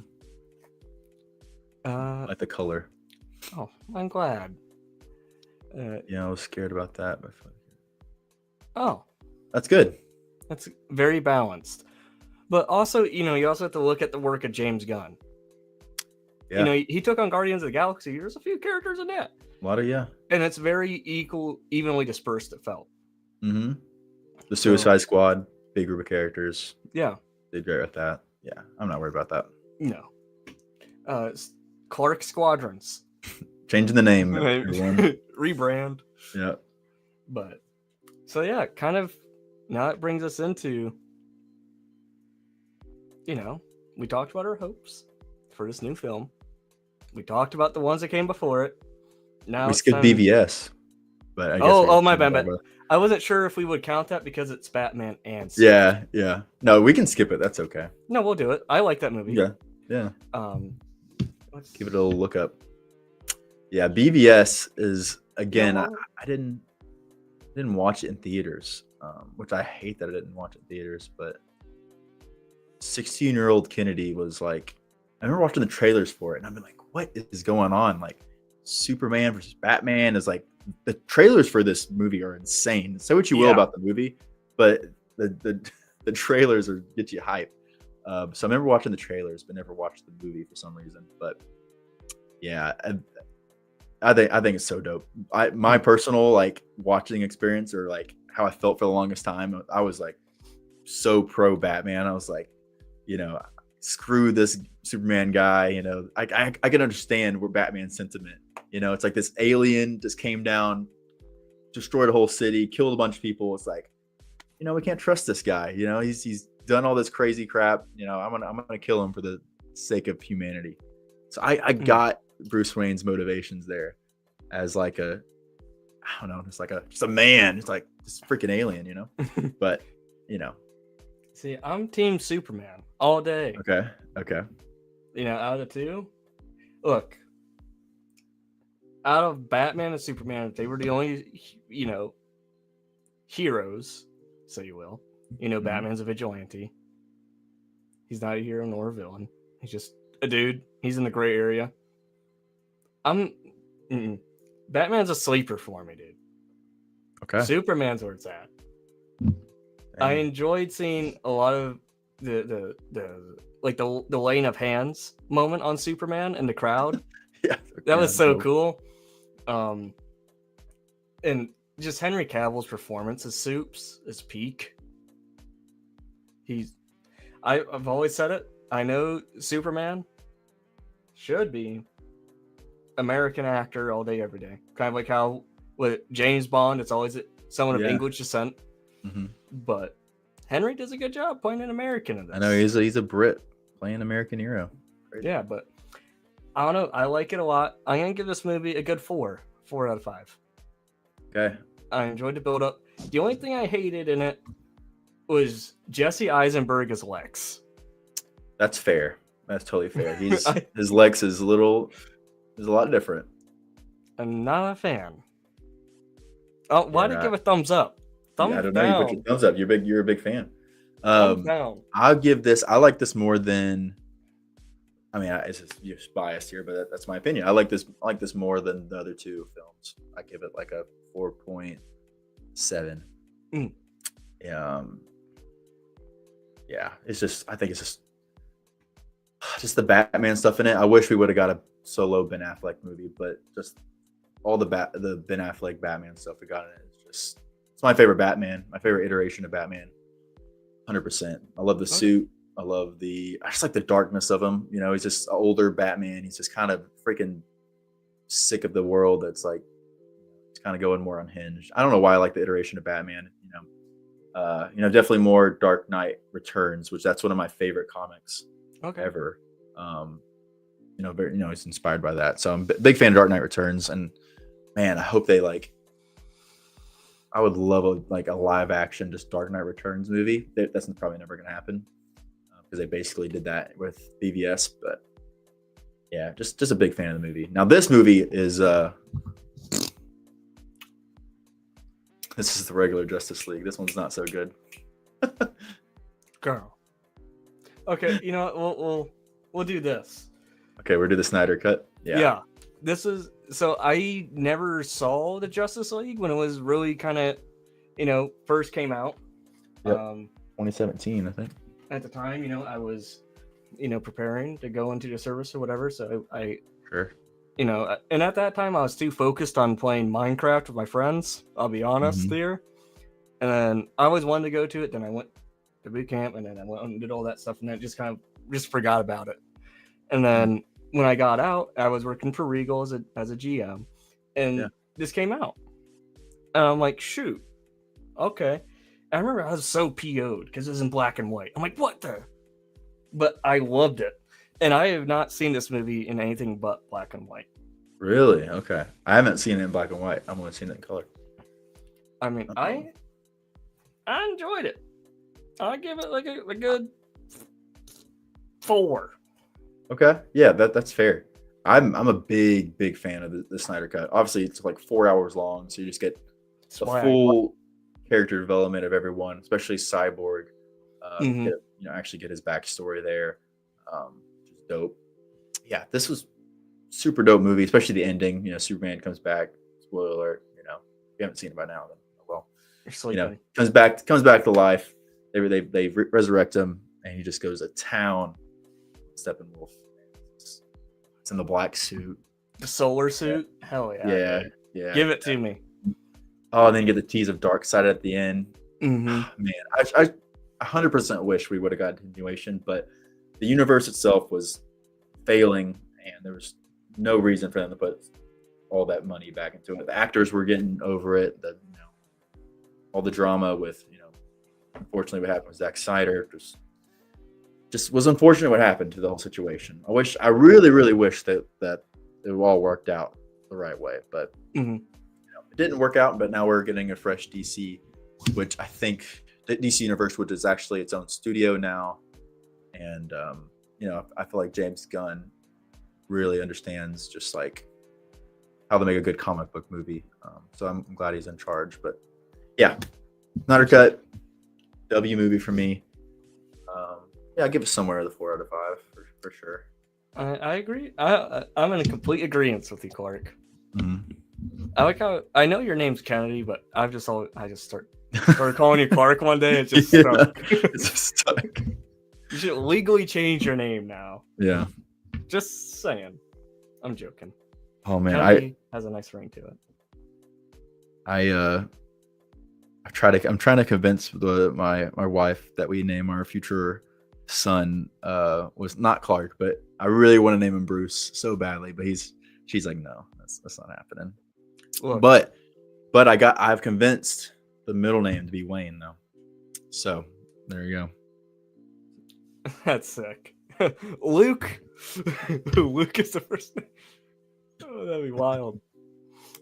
I like the color. Oh, I'm glad. I was scared about that. But oh, that's good. That's very balanced. But also, you also have to look at the work of James Gunn. Yeah. He took on Guardians of the Galaxy. There's a few characters in that. A lot of, yeah. And it's very evenly dispersed, it felt. Mm-hmm. The Suicide Squad, big group of characters. Yeah. Did great with that. Yeah, I'm not worried about that. No. Clark Squadrons. Changing the name. Rebrand. Yeah. But, so yeah, kind of, now it brings us into, we talked about our hopes for this new film. We talked about the ones that came before it. Now we skipped BVS. But I guess my bad. I wasn't sure if we would count that because it's Batman and Superman. Yeah. No, we can skip it. That's okay. No, we'll do it. I like that movie. Yeah. Let's give it a little look up. Yeah, BVS is again. I didn't watch it in theaters, which I hate that I didn't watch it in theaters. But 16-year-old Kennedy was like, I remember watching the trailers for it, and I've been like, what is going on? Like, Superman versus Batman is like, the trailers for this movie are insane. Say what you will about the movie, but the trailers get you hype. So I remember watching the trailers, but never watched the movie for some reason. But yeah, I think it's so dope. My personal watching experience, or how I felt for the longest time, I was like so pro Batman. I was like, screw this Superman guy. You know, I can understand where Batman's sentiment. You know, it's like this alien just came down, destroyed a whole city, killed a bunch of people. It's like, you know, we can't trust this guy. You know, he's done all this crazy crap. You know, I'm gonna kill him for the sake of humanity. So I got Bruce Wayne's motivations there as like I don't know, just a man. It's like this freaking alien, you know. But you know, see, I'm Team Superman all day. Okay. You know, out of the two, look, out of Batman and Superman, if they were the only, you know, heroes, so you will, you know, Batman's a vigilante. He's not a hero nor a villain. He's just a dude. He's in the gray area. Batman's a sleeper for me, dude. Okay. Superman's where it's at. Dang. I enjoyed seeing a lot of the laying of hands moment on Superman in the crowd. Yeah, that was so cool. And just Henry Cavill's performance as Supes is peak. I've always said it. I know Superman should be American actor all day, every day. Kind of like how with James Bond, it's always someone of English descent. But Henry does a good job playing an American in this. I know he's a Brit playing American hero. Great. Yeah, but I don't know. I like it a lot. I'm gonna give this movie a good 4 out of 5. Okay. I enjoyed the build up. The only thing I hated in it was Jesse Eisenberg as Lex. That's fair. That's totally fair. His Lex is a lot different. I'm not a fan. Oh, why did you give a thumbs up? I don't know. You put your thumbs up. You're a big fan. Thumbs down. I'll give this. I like this more than. I mean, it's just biased here, but that's my opinion. I like this more than the other two films. I give it like a 4.7. Yeah, it's just. I think it's just the Batman stuff in it. I wish we would have got a solo Ben Affleck movie, but just all the Ben Affleck Batman stuff we got in it is just. It's my favorite Batman. My favorite iteration of Batman. 100%. I love the suit. I just like the darkness of him. You know, he's just an older Batman. He's just kind of freaking sick of the world. That's like, it's kind of going more unhinged. I don't know why I like the iteration of Batman. Definitely more Dark Knight Returns, which that's one of my favorite comics ever. He's inspired by that. So I'm a big fan of Dark Knight Returns, and man, I hope they I would love a live action just Dark Knight Returns movie. That's probably never going to happen because they basically did that with BVS. But yeah, just a big fan of the movie. Now this movie is this is the regular Justice League. This one's not so good. Girl. Okay, you know what? We'll do this. Okay, we'll do the Snyder cut. Yeah. This is so I never saw the Justice League when it was really kind of, first came out. Yep. 2017, I think. At the time, I was, preparing to go into the service or whatever. So I sure. And at that time I was too focused on playing Minecraft with my friends. I'll be honest here. And then I always wanted to go to it. Then I went to boot camp, and then I went and did all that stuff, and then just forgot about it. And then when I got out, I was working for Regal as a GM, and this came out, and I'm like, shoot, okay. I remember I was so PO'd because it was in black and white. I'm like, what the? But I loved it, and I have not seen this movie in anything but black and white. Really? Okay. I haven't seen it in black and white. I've only seen it in color. I mean, I enjoyed it. I give it like a good 4. Okay, yeah, that's fair. I'm a big fan of the Snyder cut. Obviously, it's like 4 hours long, so you just get the full character development of everyone, especially Cyborg. Actually get his backstory there, which is dope. Yeah, this was super dope movie, especially the ending. Superman comes back. Spoiler alert. If you haven't seen it by now, then comes back to life. They resurrect him, and he just goes to town. Steppenwolf. It's in the black suit. The solar suit? Yeah. Hell yeah. Yeah. Give it to me. Oh, and then you get the tease of Darkseid at the end. Man, I 100% wish we would have got a continuation, but the universe itself was failing, and there was no reason for them to put all that money back into it. The actors were getting over it. All the drama with, unfortunately what happened with Zack Snyder just was unfortunate what happened to the whole situation. I really, really wish that it all worked out the right way, but it didn't work out. But now we're getting a fresh DC, which I think the DC universe, which is actually its own studio now. And, I feel like James Gunn really understands just like how to make a good comic book movie. So I'm glad he's in charge. But yeah, Snyder Cut, W movie for me. I give it somewhere the 4 out of 5 for sure. I agree. I'm in a complete agreement with you, Clark. Mm-hmm. I like how I know your name's Kennedy, but I just started calling you Clark one day. It's just stuck. It's just stuck. You should legally change your name now. Yeah. Just saying. I'm joking. Oh man, Kennedy has a nice ring to it. I'm trying to convince my wife that we name our future son was not Clark, but I really want to name him Bruce so badly, but she's like, no, that's not happening. Look. But I've convinced the middle name to be Wayne though. So there you go. That's sick. Luke. Luke is the first name. Oh, that'd be wild.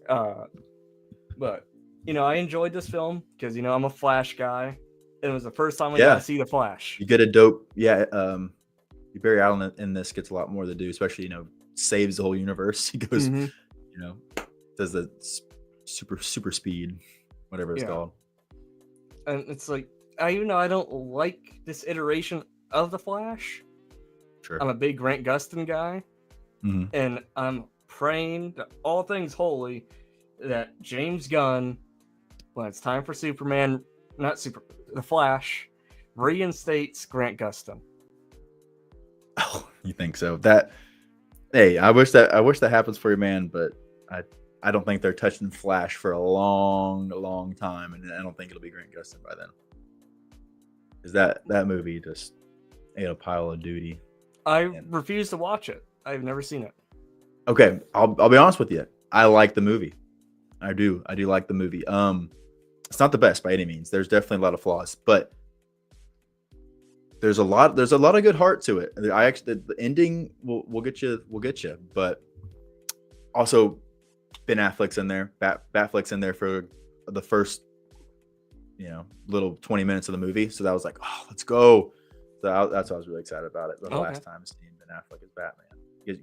But I enjoyed this film because I'm a Flash guy. And it was the first time I got to see the Flash. You get a dope, Barry Allen in this gets a lot more to do, especially saves the whole universe. He goes, does the super speed, whatever it's called. And it's like I don't like this iteration of the Flash. Sure. I'm a big Grant Gustin guy, and I'm praying to all things holy that James Gunn, when it's time for the Flash, reinstates Grant Gustin. Oh, you think so? I wish that happens for you, man. But I don't think they're touching Flash for a long time, and I don't think it'll be Grant Gustin by then. Is that movie just ate a pile of duty? I refuse to watch it. I've never seen it. Okay, I'll be honest with you. I like the movie. I do like the movie. It's not the best by any means. There's definitely a lot of flaws, but there's a lot of good heart to it. The ending will get you, but also Ben Affleck's in there. Batfleck's in there for the first little 20 minutes of the movie. So that was like, oh, let's go. So that's why I was really excited about it. The last time seeing Ben Affleck as Batman,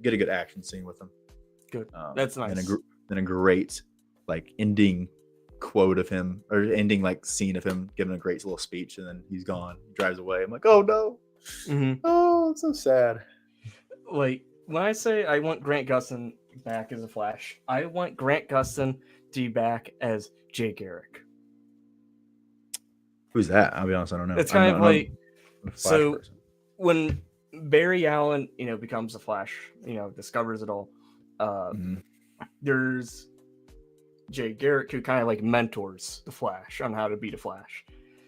get a good action scene with him. Good, that's nice. And a great ending quote of him, or ending scene of him giving a great little speech, and then he's gone. He drives away. I'm like, oh no, oh, it's so sad. Like when I say I want Grant Gustin back as a Flash, I want Grant Gustin to be back as Jay Garrick. Who's that? I'll be honest, I don't know. It's kind of like so person. When Barry Allen, becomes the Flash, discovers it all. There's Jay Garrick who kind of mentors the Flash on how to beat a Flash.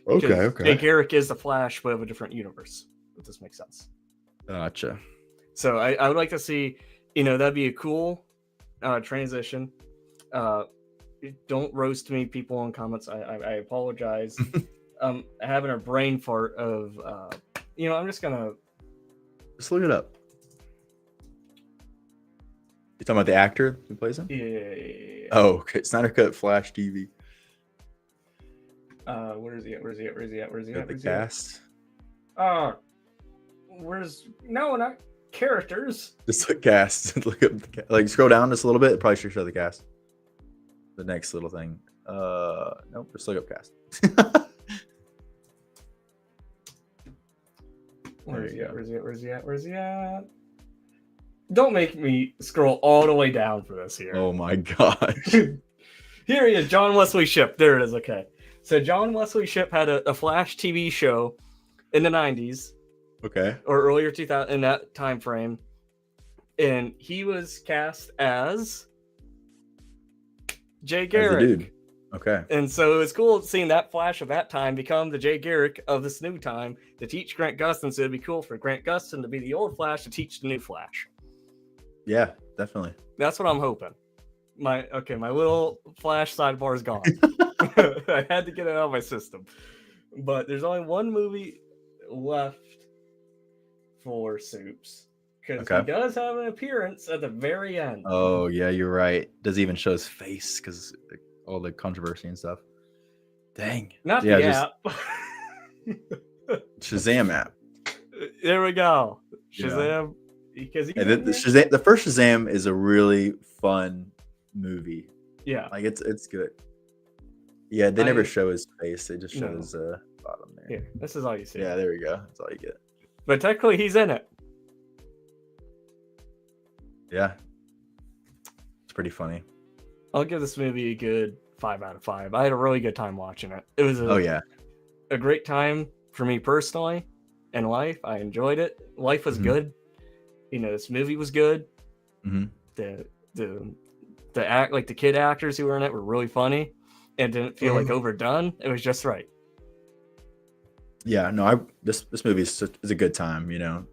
Okay. Jay Garrick is the Flash, but of a different universe. If this makes sense. Gotcha. So I would like to see, that'd be a cool transition. Don't roast me, people in comments. I apologize. Having a brain fart of, I'm just gonna look it up. You talking about the actor who plays him? Yeah. Oh, okay. Snyder Cut Flash TV. Where is he at? The cast. No, not characters. Just look cast. Look up scroll down just a little bit. It probably should show the cast. The next little thing. Nope. Just look up cast. Where's he at? Don't make me scroll all the way down for this here. Oh my gosh. Here he is, John Wesley Shipp. There it is. Okay. So John Wesley Shipp had a Flash TV show in the 90s. Okay. Or earlier 2000 in that time frame. And he was cast as Jay Garrick. As the dude. Okay. And so it was cool seeing that Flash of that time become the Jay Garrick of this new time to teach Grant Gustin. So it'd be cool for Grant Gustin to be the old Flash to teach the new Flash. Yeah, definitely. That's what I'm hoping. My little Flash sidebar is gone. I had to get it out of my system. But there's only one movie left for Soups. Because he does have an appearance at the very end. Oh, yeah, you're right. Doesn't even show his face because all the controversy and stuff. Dang. Not the app. Shazam app. There we go. Shazam. Yeah. Because the first Shazam is a really fun movie. Yeah. Like it's good. Yeah, they never show his face. They just show his bottom there. Here, this is all you see. Yeah, there we go. That's all you get. But technically he's in it. Yeah. It's pretty funny. I'll give this movie a good 5 out of 5. I had a really good time watching it. It was a great time for me personally in life. I enjoyed it. Life was good. You know, this movie was good. Mm-hmm. The kid actors who were in it were really funny and didn't feel like overdone. It was just right. Yeah, no, this movie is a good time, you know.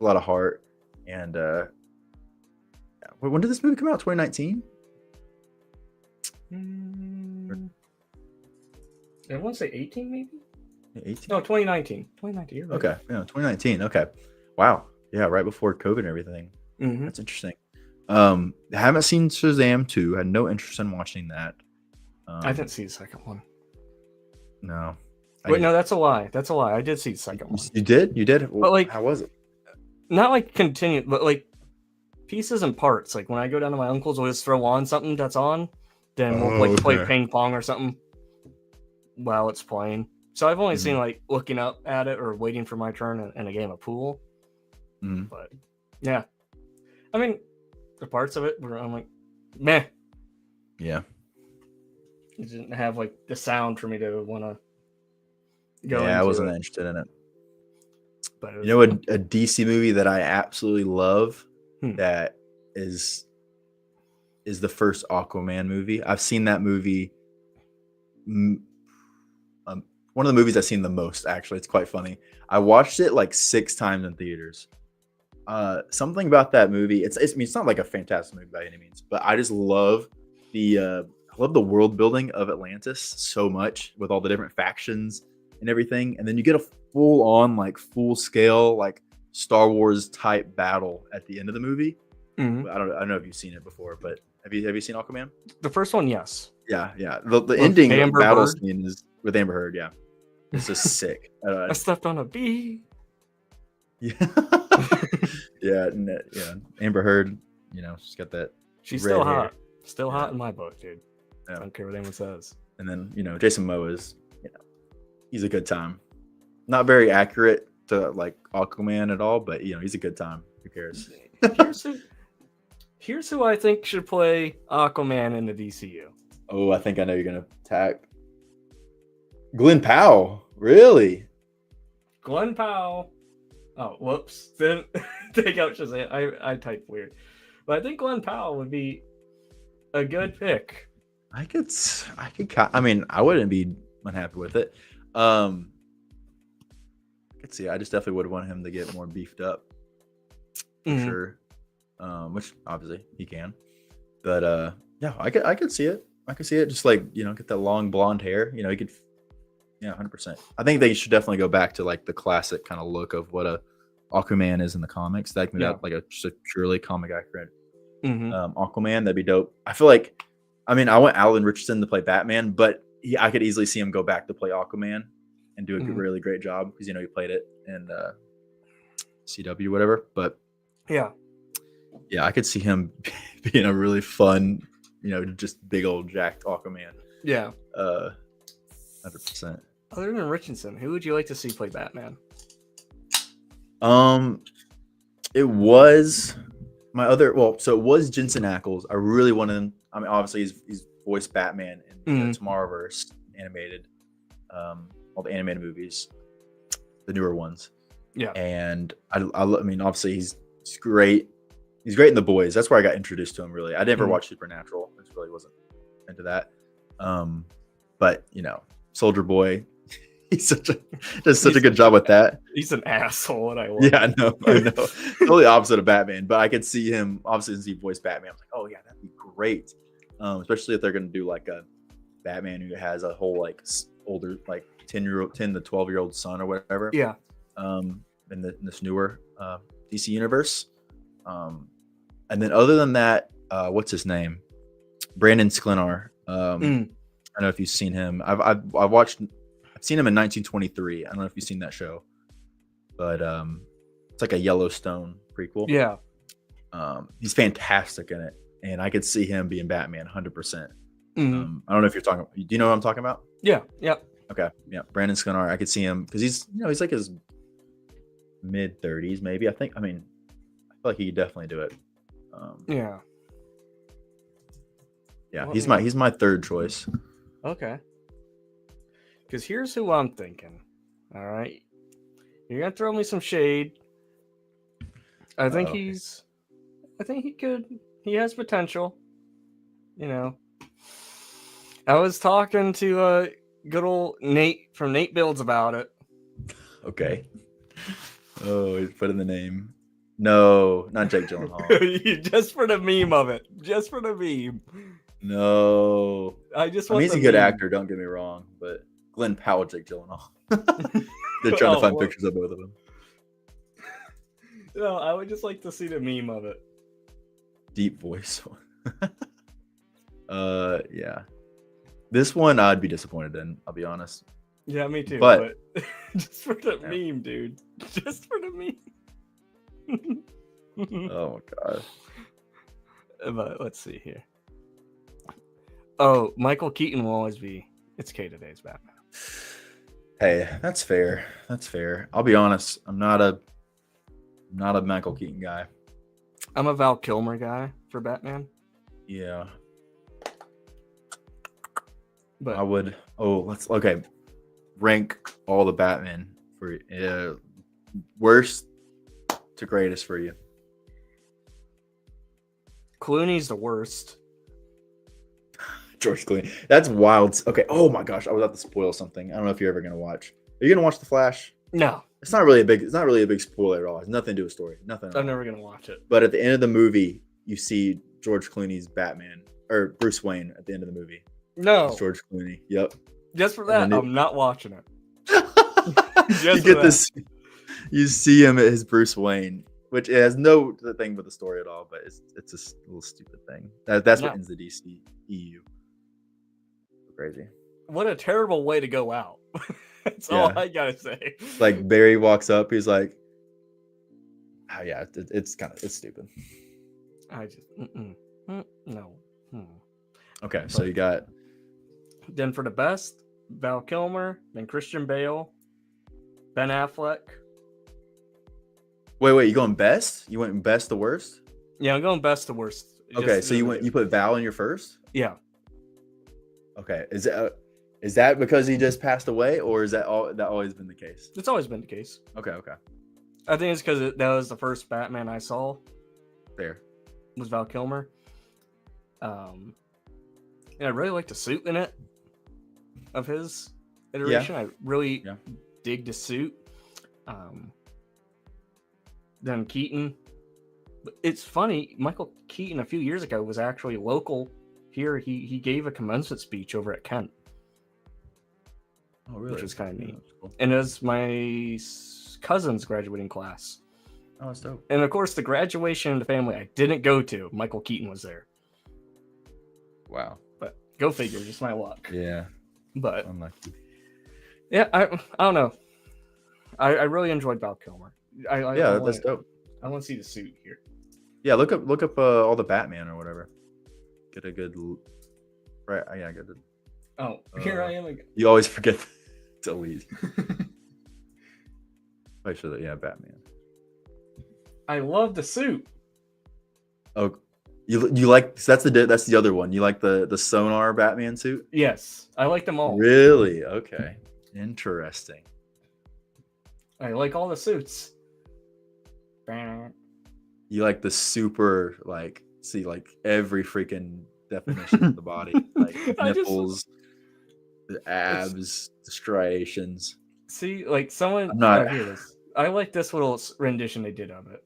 A lot of heart. And when did this movie come out? 2019? I want to say 18 maybe? 18? No, 2019. 2019. You're right. Okay. Yeah, 2019. Okay. Wow. Yeah, right before COVID and everything. Mm-hmm. That's interesting. I haven't seen Shazam 2. I had no interest in watching that. I didn't see the second one. No. Wait, no, that's a lie. That's a lie. I did see the second one. You did? You did? But like, how was it? Not like continued, but like pieces and parts. Like when I go down to my uncle's, we'll just throw on something that's on. Then we'll play ping pong or something while it's playing. So I've only seen like looking up at it or waiting for my turn in a game of pool. But yeah, I mean, the parts of it where I'm like, meh. Yeah. It didn't have like the sound for me to want to go. Yeah, I wasn't interested in it. But you know, a DC movie that I absolutely love that is the first Aquaman movie. I've seen that movie. One of the movies I've seen the most, actually. It's quite funny. I watched it like 6 times in theaters. Something about that movie. It's not like a fantastic movie by any means, but I just love the world building of Atlantis so much with all the different factions and everything. And then you get a full scale like Star Wars type battle at the end of the movie. I don't know if you've seen it before, but have you seen Aquaman? The first one, yes. Yeah. The ending battle scene is with Amber Heard. Yeah, it's just sick. I stepped on a bee. Yeah. yeah. Amber Heard, you know, she's got that. She's still hot. Still hot in my book, dude. Yeah. I don't care what anyone says. And then, you know, Jason Momoa is, you know, he's a good time. Not very accurate to like Aquaman at all, but you know, he's a good time. Who cares? Here's who I think should play Aquaman in the DCU. Oh, I think I know you're gonna attack Glenn Powell. Really? Glenn Powell. Oh, whoops. Then take out Shazam. I typed weird. But I think Glenn Powell would be a good pick. I mean, I wouldn't be unhappy with it. I could see. I just definitely would want him to get more beefed up. For sure. Which obviously he can. But yeah, I could see it. I could see it. Just like, you know, get that long blonde hair. You know, he could. Yeah, 100%. I think they should definitely go back to like the classic kind of look of what a Aquaman is in the comics. That can be like just a purely comic accurate Aquaman. That'd be dope. I feel like, I mean, I want Alan Richardson to play Batman, but I could easily see him go back to play Aquaman and do a really great job because, you know, he played it in CW, whatever. But yeah, I could see him being a really fun, you know, just big old jacked Aquaman. Yeah. 100%. Other than Richardson, who would you like to see play Batman? It was so it was Jensen Ackles. I really wanted him. I mean, obviously he's voiced Batman in the Tomorrowverse animated, all the animated movies, the newer ones. Yeah. And I mean, obviously he's great. He's great in The Boys. That's where I got introduced to him. Really, I never watched Supernatural. I just really wasn't into that. But Soldier Boy, he's does such a good job with that. He's an asshole, and I love. Yeah, I know. Totally opposite of Batman, but I could see him obviously since he voiced Batman. I'm like, oh yeah, that'd be great. Especially if they're gonna do like a Batman who has a whole like older like 10 to 12-year-old son or whatever. Yeah. In this newer DC universe. And then other than that, what's his name? Brandon Sklenar. I don't know if you've seen him. I've seen him in 1923. I don't know if you've seen that show, but it's like a Yellowstone prequel. Yeah. He's fantastic in it, and I could see him being Batman 100%. I don't know if you're talking. Do you know what I'm talking about? Yeah. Yeah. Okay. Yeah. Brandon Sklenar. I could see him because he's like his mid 30s, maybe. I feel like he could definitely do it. Yeah. Yeah. Well, he's my third choice. Okay. Because here's who I'm thinking. All right. You're gonna throw me some shade. I think he has potential. I was talking to good old Nate from Nate Builds about it. Okay. Oh, he's put in the name. No, not Jake Gyllenhaal. Just for the meme of it. Just for the meme. No. He's a good actor, don't get me wrong, but Glenn Powell, Jake Gyllenhaal. They're trying to find pictures of both of them. No, I would just like to see the meme of it. Deep voice. Yeah. This one I'd be disappointed in, I'll be honest. Yeah, me too. But just for the meme, dude. Just for the meme. Oh god. But let's see here. Oh, Michael Keaton will always be It's K Today's Batman. Hey, that's fair. That's fair. I'll be honest. I'm not a Michael Keaton guy. I'm a Val Kilmer guy for Batman. Yeah. But I would. Okay. Rank all the Batman for worst to greatest for you. Clooney's the worst. George Clooney. That's wild. Okay. Oh my gosh, I was about to spoil something. I don't know if you're ever gonna watch. Are you gonna watch The Flash? No. It's not really a big spoiler at all. It's nothing to do with story. Nothing. I'm never gonna watch it. But at the end of the movie, you see George Clooney's Batman or Bruce Wayne at the end of the movie. No. It's George Clooney. Yep. Just for that, I'm not watching it. You get this. You see him at his Bruce Wayne, which has no thing with the story at all, but it's a little stupid thing. That's what ends the DC EU. Crazy. What a terrible way to go out. That's all I gotta say. Like Barry walks up, he's like, "Oh yeah, it's stupid." I just no. Okay, so you got. Then for the best, Val Kilmer, then Christian Bale, Ben Affleck. Wait, you going best? You went best to worst? Yeah, I'm going best to worst. Okay, so you put Val in your first? Yeah. Okay, is that because he just passed away, or is that always been the case? It's always been the case. Okay. I think it's because that was the first Batman I saw. There was Val Kilmer. And I really like the suit in it of his iteration. I really dig the suit. Then Keaton. It's funny, Michael Keaton a few years ago was actually local here. He gave a commencement speech over at Kent. Oh, really? Which is kind of neat. Cool. And it was my cousin's graduating class. Oh, that's dope. And of course, the graduation of the family I didn't go to, Michael Keaton was there. Wow. But go figure, just my luck. Yeah. But unlucky. Yeah, I don't know. I really enjoyed Val Kilmer. That's dope. I want to see the suit here. Yeah, look up all the Batman or whatever. Get a good right. Yeah, good. Oh, here I am again. You always forget to leave. Make sure that Batman. I love the suit. Oh, you like that's the other one. You like the sonar Batman suit? Yes, I like them all. Really? Okay, interesting. I like all the suits. You like the super like every freaking definition of the body, like I just nipples, the abs, the striations. see, like someone. I'm not. Oh, here it is. I like this little rendition they did of it.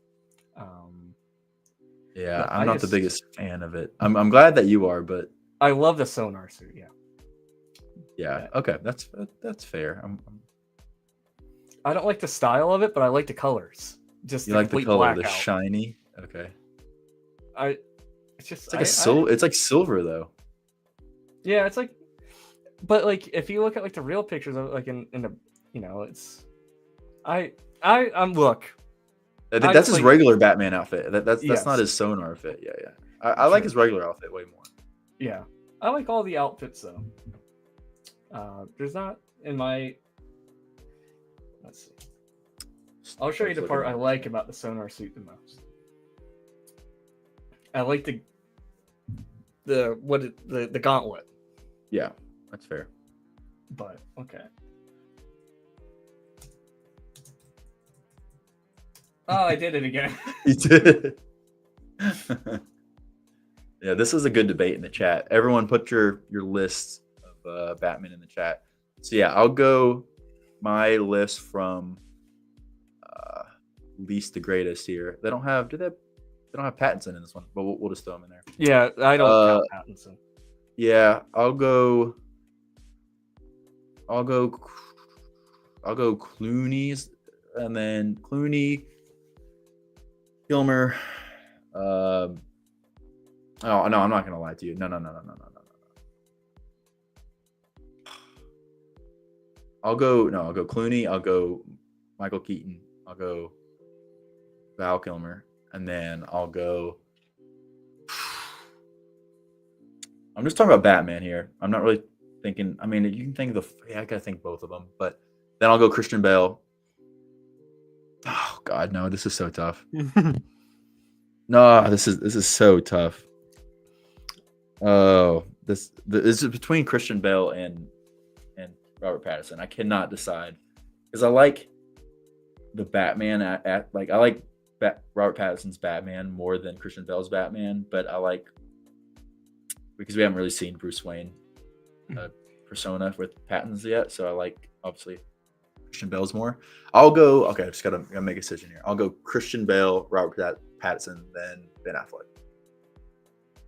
Yeah, But I'm I not the just biggest fan of it. I'm glad that you are, but I love the sonar suit. Yeah. yeah, okay, that's fair. I don't like the style of it, but I like the colors. Just You the like the complete color, the blackout. shiny. Okay, It's just it's like it's like silver though. Yeah, it's like, but like if you look at like the real pictures of it, like in the, it's, I'm look. That's his regular Batman outfit. That's Yes. not his sonar outfit. Yeah. I like his regular outfit way more. Yeah, I like all the outfits though. There's not in my. Let's see. I'll show you the part I like about the sonar suit the most. I like the gauntlet. Yeah, that's fair. But okay. Oh, I did it again. You did. Yeah, this is a good debate in the chat. Everyone put your lists of Batman in the chat. So yeah, I'll go my list from least to greatest here. They don't have Pattinson in this one, but we'll just throw him in there. Yeah, I don't count Pattinson. Yeah, I'll go Clooney's, and then Clooney, Kilmer. Oh no, I'm not gonna lie to you. No. I'll go Clooney. I'll go Michael Keaton. I'll go Val Kilmer, and then I'll go. I'm just talking about Batman here. I'm not really thinking. I mean, you can think of I gotta think both of them, but then I'll go Christian Bale. Oh God, no! This is so tough. No, this is so tough. Oh, this is between Christian Bale and Robert Pattinson. I cannot decide because I like the Batman I like Robert Pattinson's Batman more than Christian Bale's Batman, but I like because we haven't really seen Bruce Wayne persona with Pattinson yet, so I like obviously Christian Bale's more. I'll go. Okay, I just gotta make a decision here. I'll go Christian Bale, Robert Pattinson, then Ben Affleck.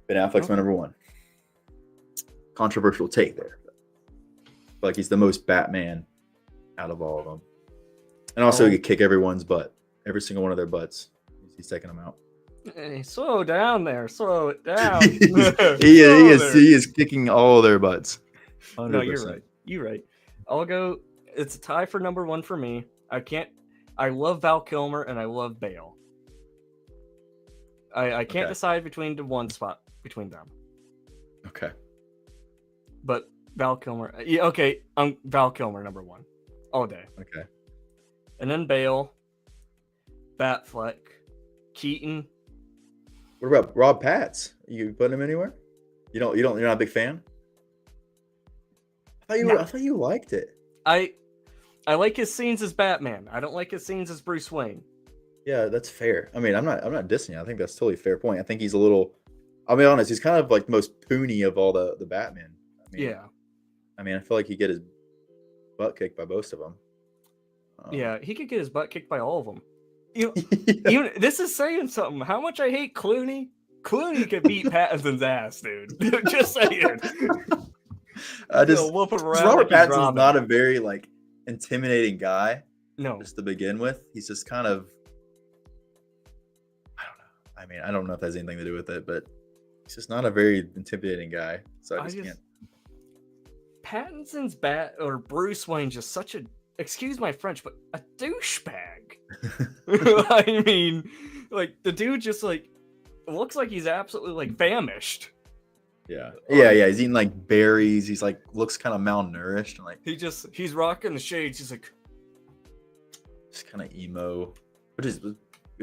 Ben Affleck's my number one. Controversial take there. But like he's the most Batman out of all of them. And also he could kick everyone's butt. Every single one of their butts. He's taking them out. Hey, slow down there. Slow it down. he is kicking all their butts. 100%. No, you're right. You're right. I'll go. It's a tie for number one for me. I love Val Kilmer and I love Bale. I can't decide between the one spot between them. Okay. But Val Kilmer. Yeah, okay. I'm Val Kilmer number one. All day. Okay. And then Bale, Batfleck, Keaton. What about Rob Patz? You putting him anywhere? You're not a big fan? I thought you liked it. I like his scenes as Batman. I don't like his scenes as Bruce Wayne. Yeah, that's fair. I mean, I'm not dissing you. I think that's totally a fair point. I think he's a little. I'll be honest. He's kind of like the most poony of all the Batman. I mean, I feel like he get his butt kicked by most of them. Yeah, he could get his butt kicked by all of them. Even this is saying something. How much I hate Clooney. Clooney could beat Pattinson's ass, dude. Just saying. Robert Pattinson's not a very like intimidating guy. No, just to begin with, he's just kind of. I don't know. I mean, I don't know if that has anything to do with it, but he's just not a very intimidating guy. So I just can't. Pattinson's Bruce Wayne just such a, excuse my French, but a douchebag. I mean, like the dude just like looks like he's absolutely like famished. Yeah. He's eating like berries. He's like looks kind of malnourished and like he's rocking the shades. He's like just kind of emo, which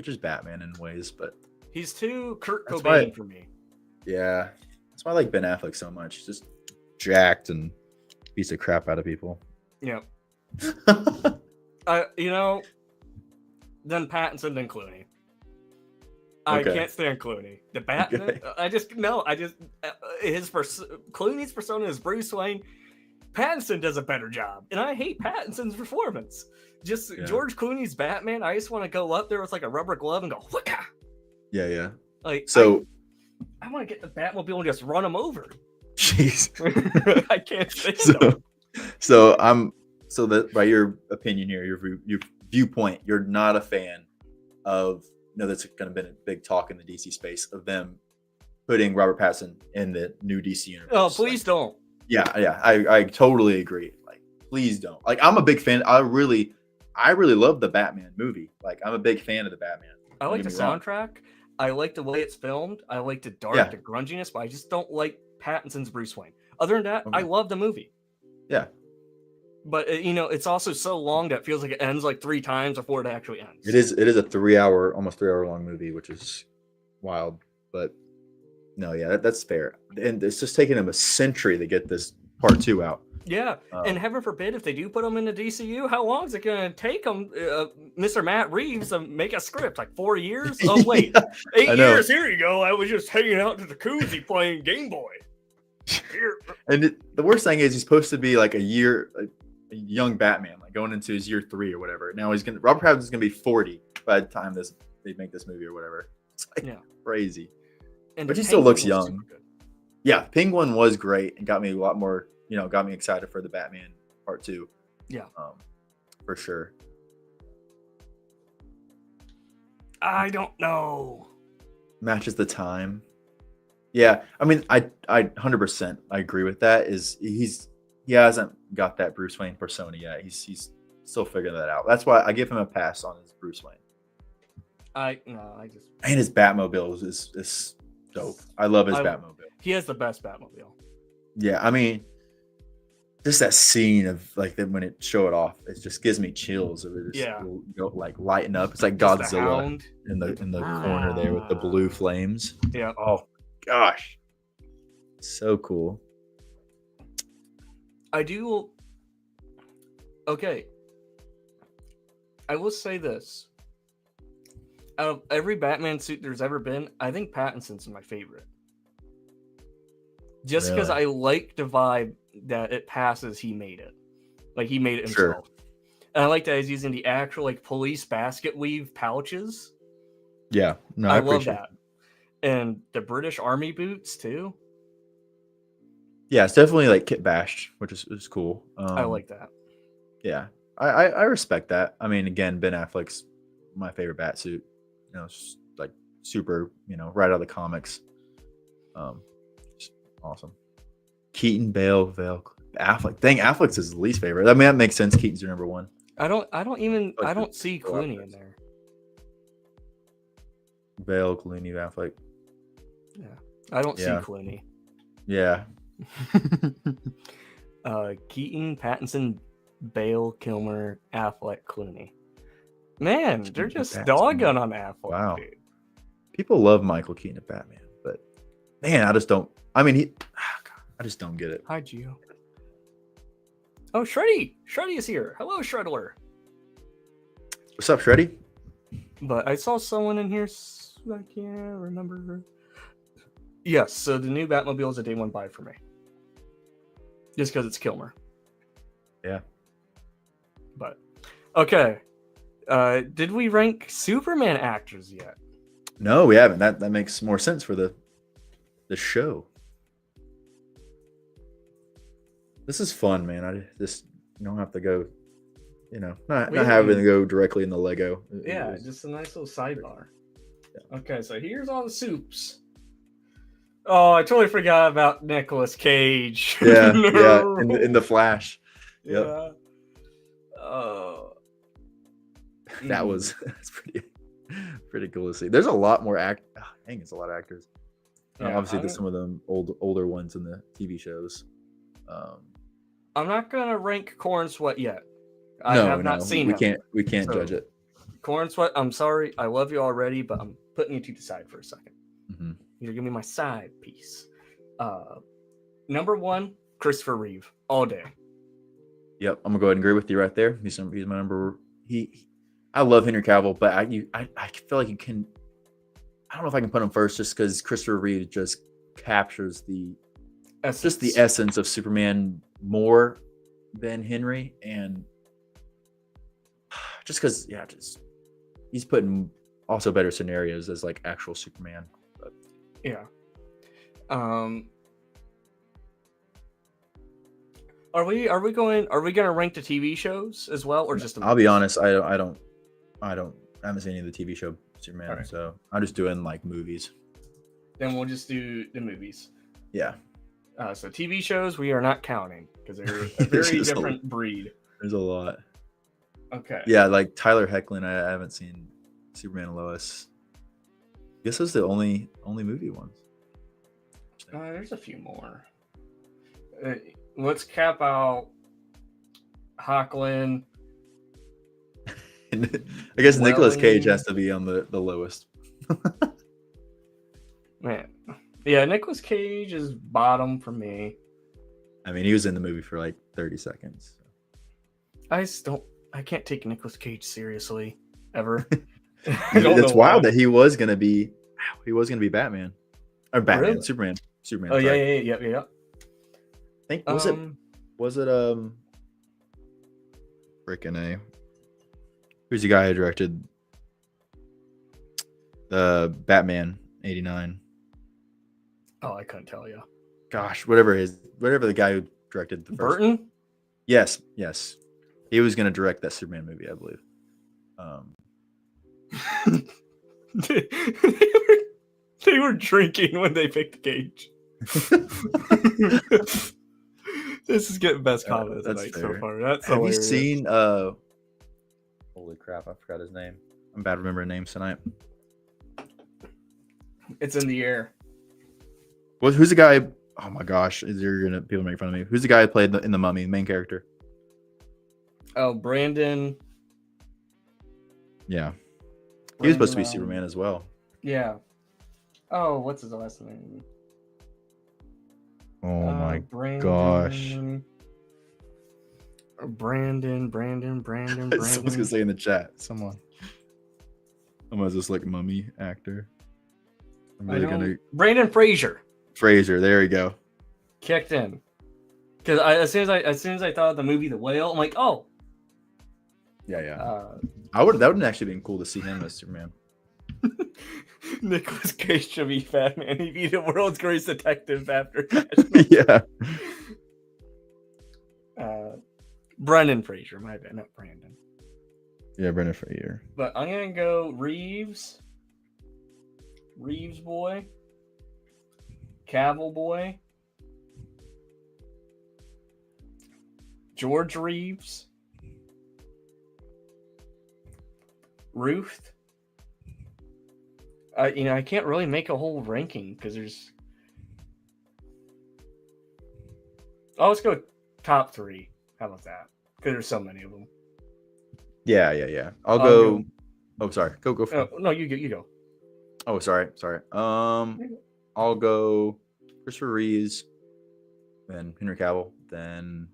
is Batman in ways, but he's too Kurt Cobain for me. Yeah, that's why I like Ben Affleck so much. He's just jacked and beats the crap out of people. Yeah. Then Pattinson, then Clooney. I can't stand Clooney. The Batman. Okay. Clooney's persona is Bruce Wayne. Pattinson does a better job, and I hate Pattinson's performance. George Clooney's Batman, I just want to go up there with like a rubber glove and go, whooka! Yeah. Like, so I want to get the Batmobile and just run him over. Jeez. I can't stand him. So that by your opinion here, your viewpoint, you're not a fan of, that's going to be a big talk in the DC space of them putting Robert Pattinson in the new DC universe. Oh, please don't. Yeah, I totally agree. Like, please don't. Like, I'm a big fan. I really love the Batman movie. Like, I'm a big fan of the Batman. I like the soundtrack. I like the way it's filmed. I like the dark, the grunginess, but I just don't like Pattinson's Bruce Wayne. Other than that, I love the movie. Yeah. But it's also so long that it feels like it ends like 3 times before it actually ends. It is a almost 3 hour long movie, which is wild. But no, yeah, that's fair. And it's just taking them a century to get this part 2 out. Yeah, and heaven forbid if they do put them in the DCU, how long is it going to take them, Mr. Matt Reeves, to make a script? Like 4 years? Oh wait, 8 years. Here you go. I was just hanging out in the jacuzzi playing Game Boy. And the worst thing is he's supposed to be like a young Batman, like going into his year 3 or whatever. Now Robert Pattinson's gonna be 40 by the time they make this movie or whatever. It's like crazy. But he still looks young. Yeah, Penguin was great and got me a lot more. Got me excited for the Batman part 2. Yeah, for sure. I don't know. Matches the time. Yeah, I mean, I 100% I agree with that. He hasn't got that Bruce Wayne persona yet. He's still figuring that out. That's why I give him a pass on his Bruce Wayne. And his Batmobile is dope. I love his Batmobile. He has the best Batmobile. Yeah, I mean, just that scene of like when it show it off, it just gives me chills. It just like lighten up. It's like Godzilla in the corner there with the blue flames. Yeah. Oh gosh, so cool. Okay. I will say this. Out of every Batman suit there's ever been, I think Pattinson's my favorite. Just because I like the vibe that it passes, he made it. Like, he made it himself. Sure. And I like that he's using the actual, like, police basket weave pouches. Yeah. No, I love that. And the British Army boots, too. Yeah, it's definitely, like, kit bashed, which is cool. I like that. Yeah. I respect that. I mean, again, Ben Affleck's my favorite bat suit. It's like super, right out of the comics. Awesome. Keaton, Bale, Affleck. Dang, Affleck's his least favorite. I mean, that makes sense. Keaton's your number 1. I don't see Clooney in there. Bale, Clooney, Affleck. Yeah, I don't see Clooney. Yeah. Keaton, Pattinson, Bale, Kilmer, Affleck, Clooney. Man, they're just dogging on Affleck. Wow. Dude. People love Michael Keaton at Batman, but man, I just don't. I mean, I just don't get it. Hi, Gio. Oh, Shreddy! Shreddy is here. Hello, Shreddler. What's up, Shreddy? But I saw someone in here. I can't remember. Yes, so the new Batmobile is a day 1 buy for me. Just because it's Kilmer. Yeah. But okay. Did we rank Superman actors yet? No, we haven't. That makes more sense for the show. This is fun, man. I just don't have to go, not having to go directly in the Lego. Yeah, just a nice little sidebar. Yeah. Okay, so here's all the soups. Oh, I totally forgot about Nicolas Cage. Yeah, no. Yeah, in the Flash. Yep. Yeah. Oh. That's pretty cool to see. There's a lot more it's a lot of actors. Yeah, obviously, there's some of them older ones in the TV shows. I'm not gonna rank Corn Sweat yet. I have not seen him. We can't judge it. Corn Sweat, I'm sorry. I love you already, but I'm putting you to the side for a second. Mm-hmm. You're giving me my side piece. Number 1, Christopher Reeve, all day. Yep, I'm gonna go ahead and agree with you right there. He's my number. I love Henry Cavill, but I feel like you can. I don't know if I can put him first, just because Christopher Reeve just captures the just the essence of Superman more than Henry, and just because, he's putting also better scenarios as like actual Superman. But. Yeah. Are we gonna rank the TV shows as well, or just the movies? I'll be honest, I haven't seen any of the TV show Superman, right. So I'm just doing like movies. Then we'll just do the movies. Yeah. So TV shows we are not counting because they're a very different breed. There's a lot. Okay. Yeah, like Tyler Hoechlin, I haven't seen Superman and Lois. I guess those are the only movie ones. There's a few more. Let's cap out Hoechlin. I guess Nicolas Cage has to be on the lowest. Man. Yeah, Nicolas Cage is bottom for me. I mean, he was in the movie for like 30 seconds. I can't take Nicolas Cage seriously ever. It's wild that he was gonna be Batman. Or Batman, really? Superman. Oh, sorry. Yeah. I think was it freaking A. Who's the guy who directed the Batman 89? Oh, I couldn't tell you. Gosh, whatever the guy who directed the first Burton? Yes. He was going to direct that Superman movie, I believe. They were drinking when they picked Cage. This is getting best comments tonight so far. That's Have hilarious. You seen holy crap, I forgot his name. I'm bad remembering names tonight. It's in the air. Who's the guy? Oh my gosh, people make fun of me. Who's the guy who played in the Mummy, main character? Oh, Brandon. Yeah. He was supposed to be Superman as well. Yeah. Oh, what's his last name? Oh my gosh. Brandon. Someone's gonna say in the chat. Someone's just like Mummy actor. Brandon Fraser. There we go. Kicked in. Because as soon as I thought of the movie The Whale, I'm like, oh. Yeah. That would actually been cool to see him as Superman. Nicolas Cage should be Batman. He'd be the world's greatest detective after that. Yeah. Brendan Fraser, my bad, not Brandon. Yeah, Brendan Fraser. But I'm gonna go Reeves boy, Cavill boy, George Reeves, Ruth. I can't really make a whole ranking because there's. Oh, let's go top 3. How about that? Because there's so many of them. Yeah. I'll go. Oh, sorry. Go for it. No, you go. Oh, sorry. I'll go Christopher Reeves, then Henry Cavill, then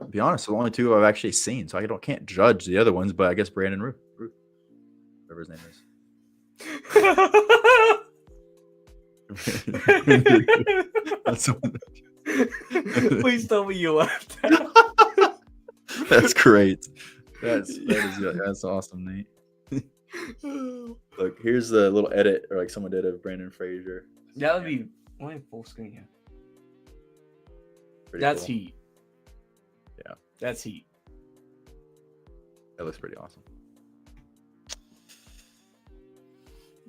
be honest, the only 2 I've actually seen, so I can't judge the other ones, but I guess Brandon Ruth, whatever his name is. Please tell me you laughed. That's great. That's awesome, Nate. Look, here's the little edit, or like someone did of Brandon Fraser. That would be full screen. Yeah. That's cool. Heat. Yeah, that's heat. That looks pretty awesome.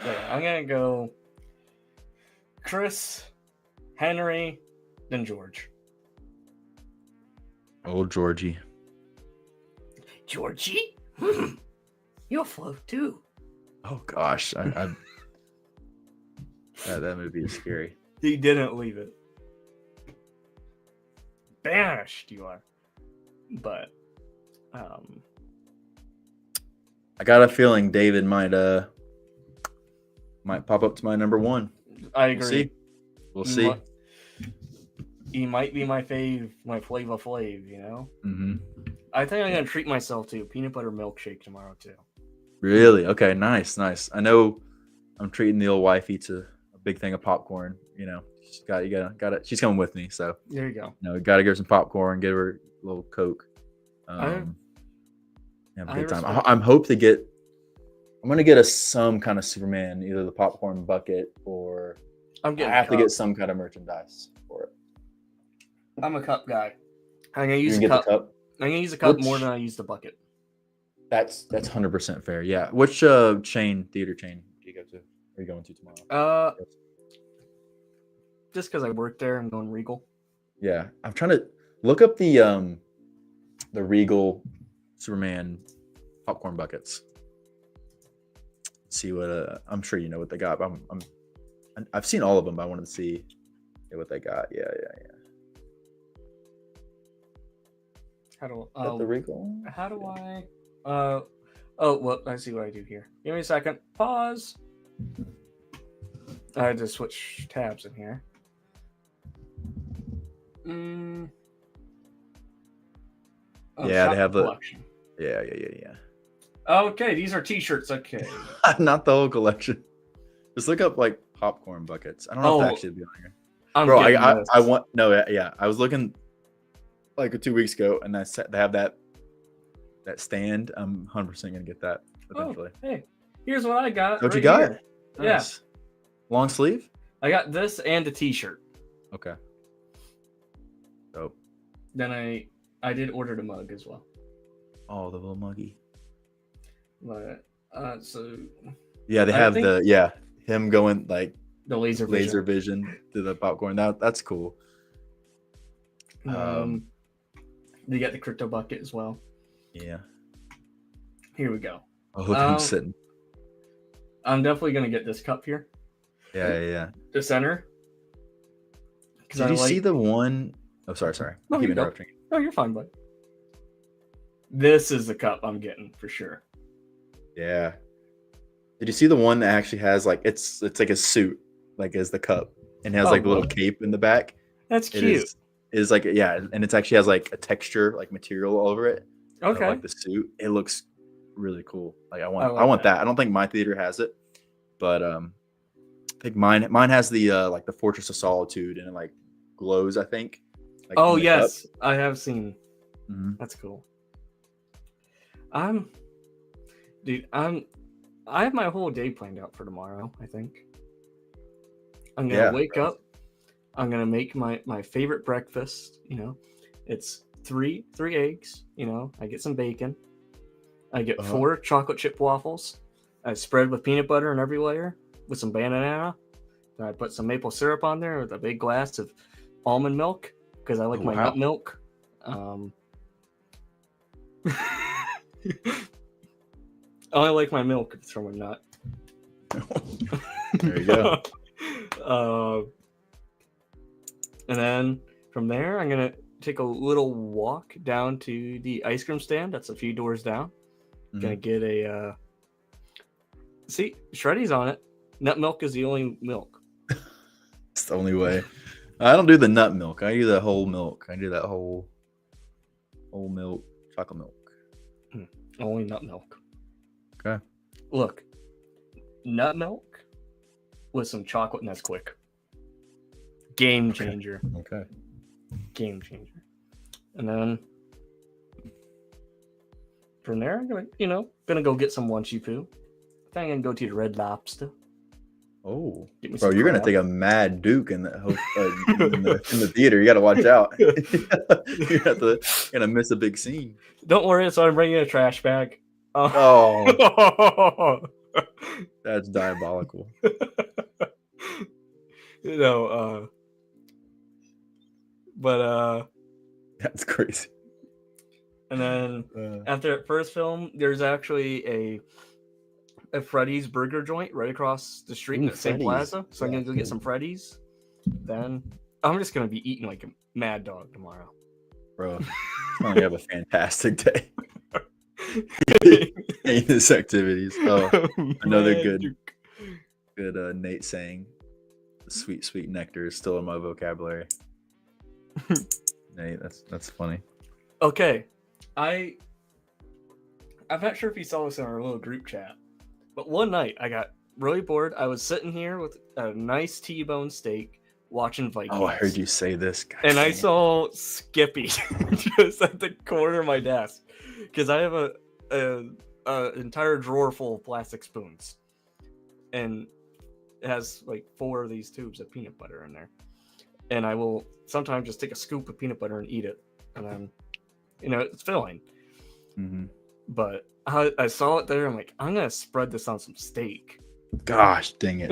Yeah, I'm gonna go Chris, Henry, then George. Old Georgie. Georgie? You'll float too. Oh gosh, that movie is scary. He didn't leave it. Banished you are. But I got a feeling David might pop up to my number 1. I agree. We'll see. He might be my fave, my Flava Flav, you know? Mm-hmm. I think I'm going to treat myself to a peanut butter milkshake tomorrow, too. Really? Okay, nice. I know I'm treating the old wifey to a big thing of popcorn. You know, she's got it. She's coming with me, so there you go. You know, got to give her some popcorn, give her a little Coke. Have a good time. I'm gonna get some kind of Superman, either the popcorn bucket or I have to get some kind of merchandise for it. I'm a cup guy. I'm gonna use a cup. I'm gonna use a cup more than I use the bucket. That's 100% fair. Yeah. Which theater chain do you go to? Are you going to tomorrow? Just because I work there, I'm going Regal. Yeah, I'm trying to look up the Regal Superman popcorn buckets. See what I'm sure you know what they got. But I've seen all of them, but I wanted to see what they got. Yeah. How do the Regal? How do I? Oh, well, I see what I do here. Give me a second. Pause. I had to switch tabs in here. Yeah, they have collection. Yeah. Okay, these are T-shirts. Okay, not the whole collection. Just look up like popcorn buckets. I don't know if they actually be on here. I was looking like 2 weeks ago, and they have that stand. I'm 100% gonna get that eventually. Oh, hey, here's what I got. What you got? Here. Nice. Yeah, long sleeve. I got this and a T-shirt. Okay. Dope. Then I did order the mug as well. Oh, the little muggy. But so. Yeah, they have him going like the laser vision to the popcorn. That's cool. You got the crypto bucket as well. Yeah. Here we go. Oh, look at him sitting. I'm definitely gonna get this cup here. Yeah. The center. Did you see the one? Oh, sorry. No, keep interrupting. No, you're fine, bud. This is the cup I'm getting for sure. Yeah. Did you see the one that actually has like it's like a suit, like as the cup, and has like a little cape in the back? That's cute. It is like and it actually has like a texture, like material all over it. Okay. Like the suit, it looks really cool. Like I want that. I don't think my theater has it, but I think mine has the like the Fortress of Solitude, and it like glows. I think. Like yes, cup. I have seen. Mm-hmm. That's cool. I have my whole day planned out for tomorrow. I think I'm gonna wake up. I'm gonna make my favorite breakfast. You know, it's three eggs. You know, I get some bacon. I get 4 chocolate chip waffles. I spread with peanut butter in every layer with some banana. Then I put some maple syrup on there with a big glass of almond milk because I like my nut milk. I only like my milk if it's from a nut. There you go. And then from there, I'm going to take a little walk down to the ice cream stand. That's a few doors down. Mm-hmm. Going to get a... See, Shreddy's on it. Nut milk is the only milk. It's the only way. I don't do the nut milk. I do the whole milk. I do that whole milk, chocolate milk. Only nut milk. Okay. Look, nut milk with some chocolate Nesquik. Game changer. Okay. Game changer. And then from there, I'm gonna go get some lunchy food. I think I'm gonna go to the Red Lobster. Oh, bro, you're gonna take a mad Duke in the theater. You got to watch out. You're gonna miss a big scene. Don't worry, so I'm bringing a trash bag. Oh, that's diabolical. But that's crazy. And then after that first film, there's actually a Freddy's burger joint right across the street in the same plaza. So I'm gonna go get some Freddy's. Then I'm just gonna be eating like a mad dog tomorrow. Bro, you have a fantastic day. Heinous activities. Oh, another good Nate saying. Sweet nectar is still in my vocabulary. Nate, that's funny. Okay, I'm not sure if you saw this in our little group chat, but one night I got really bored. I was sitting here with a nice T-bone steak watching Vikings. Oh, I heard you say this. God, and I saw Skippy just at the corner of my desk because I have a entire drawer full of plastic spoons, and it has like 4 of these tubes of peanut butter in there. And I will sometimes just take a scoop of peanut butter and eat it, and then it's filling. Mm-hmm. But I saw it there. I'm like, I'm gonna spread this on some steak. Gosh, dang it,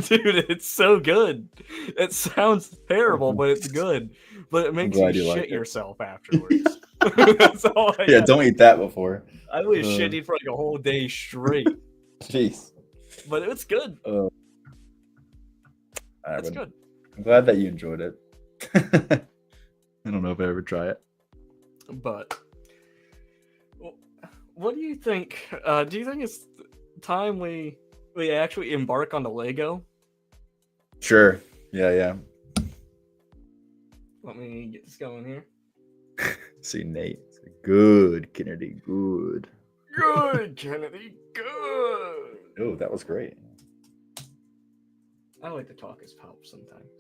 dude! It's so good. It sounds terrible, but it's good. But it makes you shit yourself afterwards. That's all. Don't eat that before. I was shitting for like a whole day straight. Jeez. But it's good. It's good. I'm glad that you enjoyed it. I don't know if I ever try it. But what do you think? Do you think it's time we actually embark on the Lego? Sure. Yeah. Let me get this going here. See, Nate. Good, Kennedy. Good. Good, Kennedy. Good. Oh, that was great. I like to talk as help sometimes.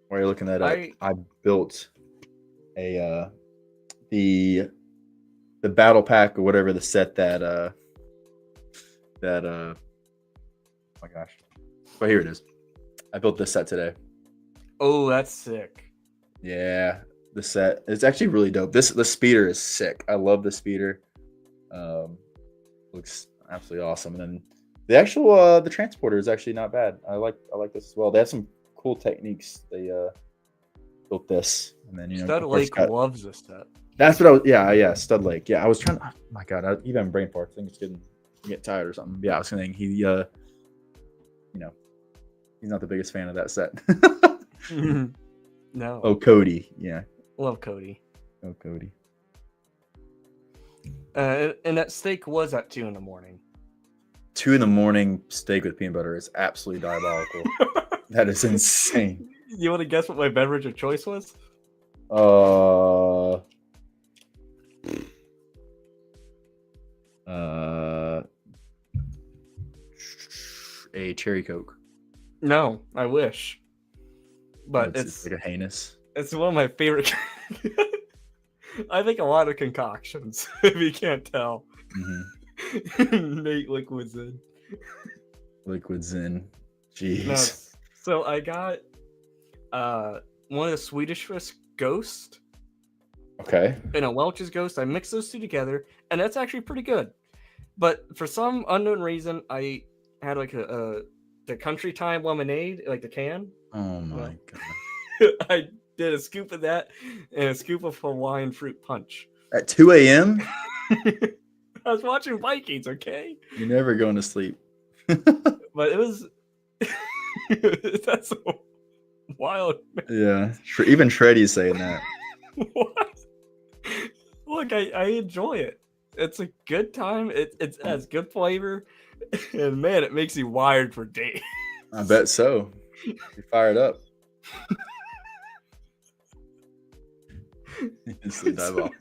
While you're looking that up, I built the battle pack or whatever, the set that oh my gosh. Well, here it is. I built this set today. Oh, that's sick. Yeah, the set. It's actually really dope. The speeder is sick. I love the speeder. Looks absolutely awesome. And then the actual the transporter is actually not bad. I like this as well. They have some cool techniques. They built this, and then Stud Lake loves this set. That's what I was. Yeah. Stud Lake. Yeah, I was trying. Oh my god, I even brain fart. I think it's get tired or something. Yeah, I was saying he he's not the biggest fan of that set. No. Oh, Cody. Yeah. Love Cody. Oh, Cody. And that steak was at 2 a.m. 2 a.m. steak with peanut butter is absolutely diabolical. That is insane. You want to guess what my beverage of choice was? A cherry Coke. No, I wish. But it's like a heinous. It's one of my favorite. I make a lot of concoctions, if you can't tell. Mm-hmm. Nate Liquid Zen. Liquid Zen. Jeez. No, so I got one of the Swedish Fish Ghost. Okay. And a Welch's Ghost. I mixed those two together, and that's actually pretty good. But for some unknown reason, I had like the Country Time lemonade, like the can. Oh my god! I did a scoop of that and a scoop of Hawaiian fruit punch at 2 a.m. I was watching Vikings. Okay, you're never going to sleep. But it was that's so wild. Yeah, even Shreddy's saying that. What? Look, I enjoy it. It's a good time. It has good flavor, and man, it makes you wired for days. I bet so. You're fired up. Instantly dive off.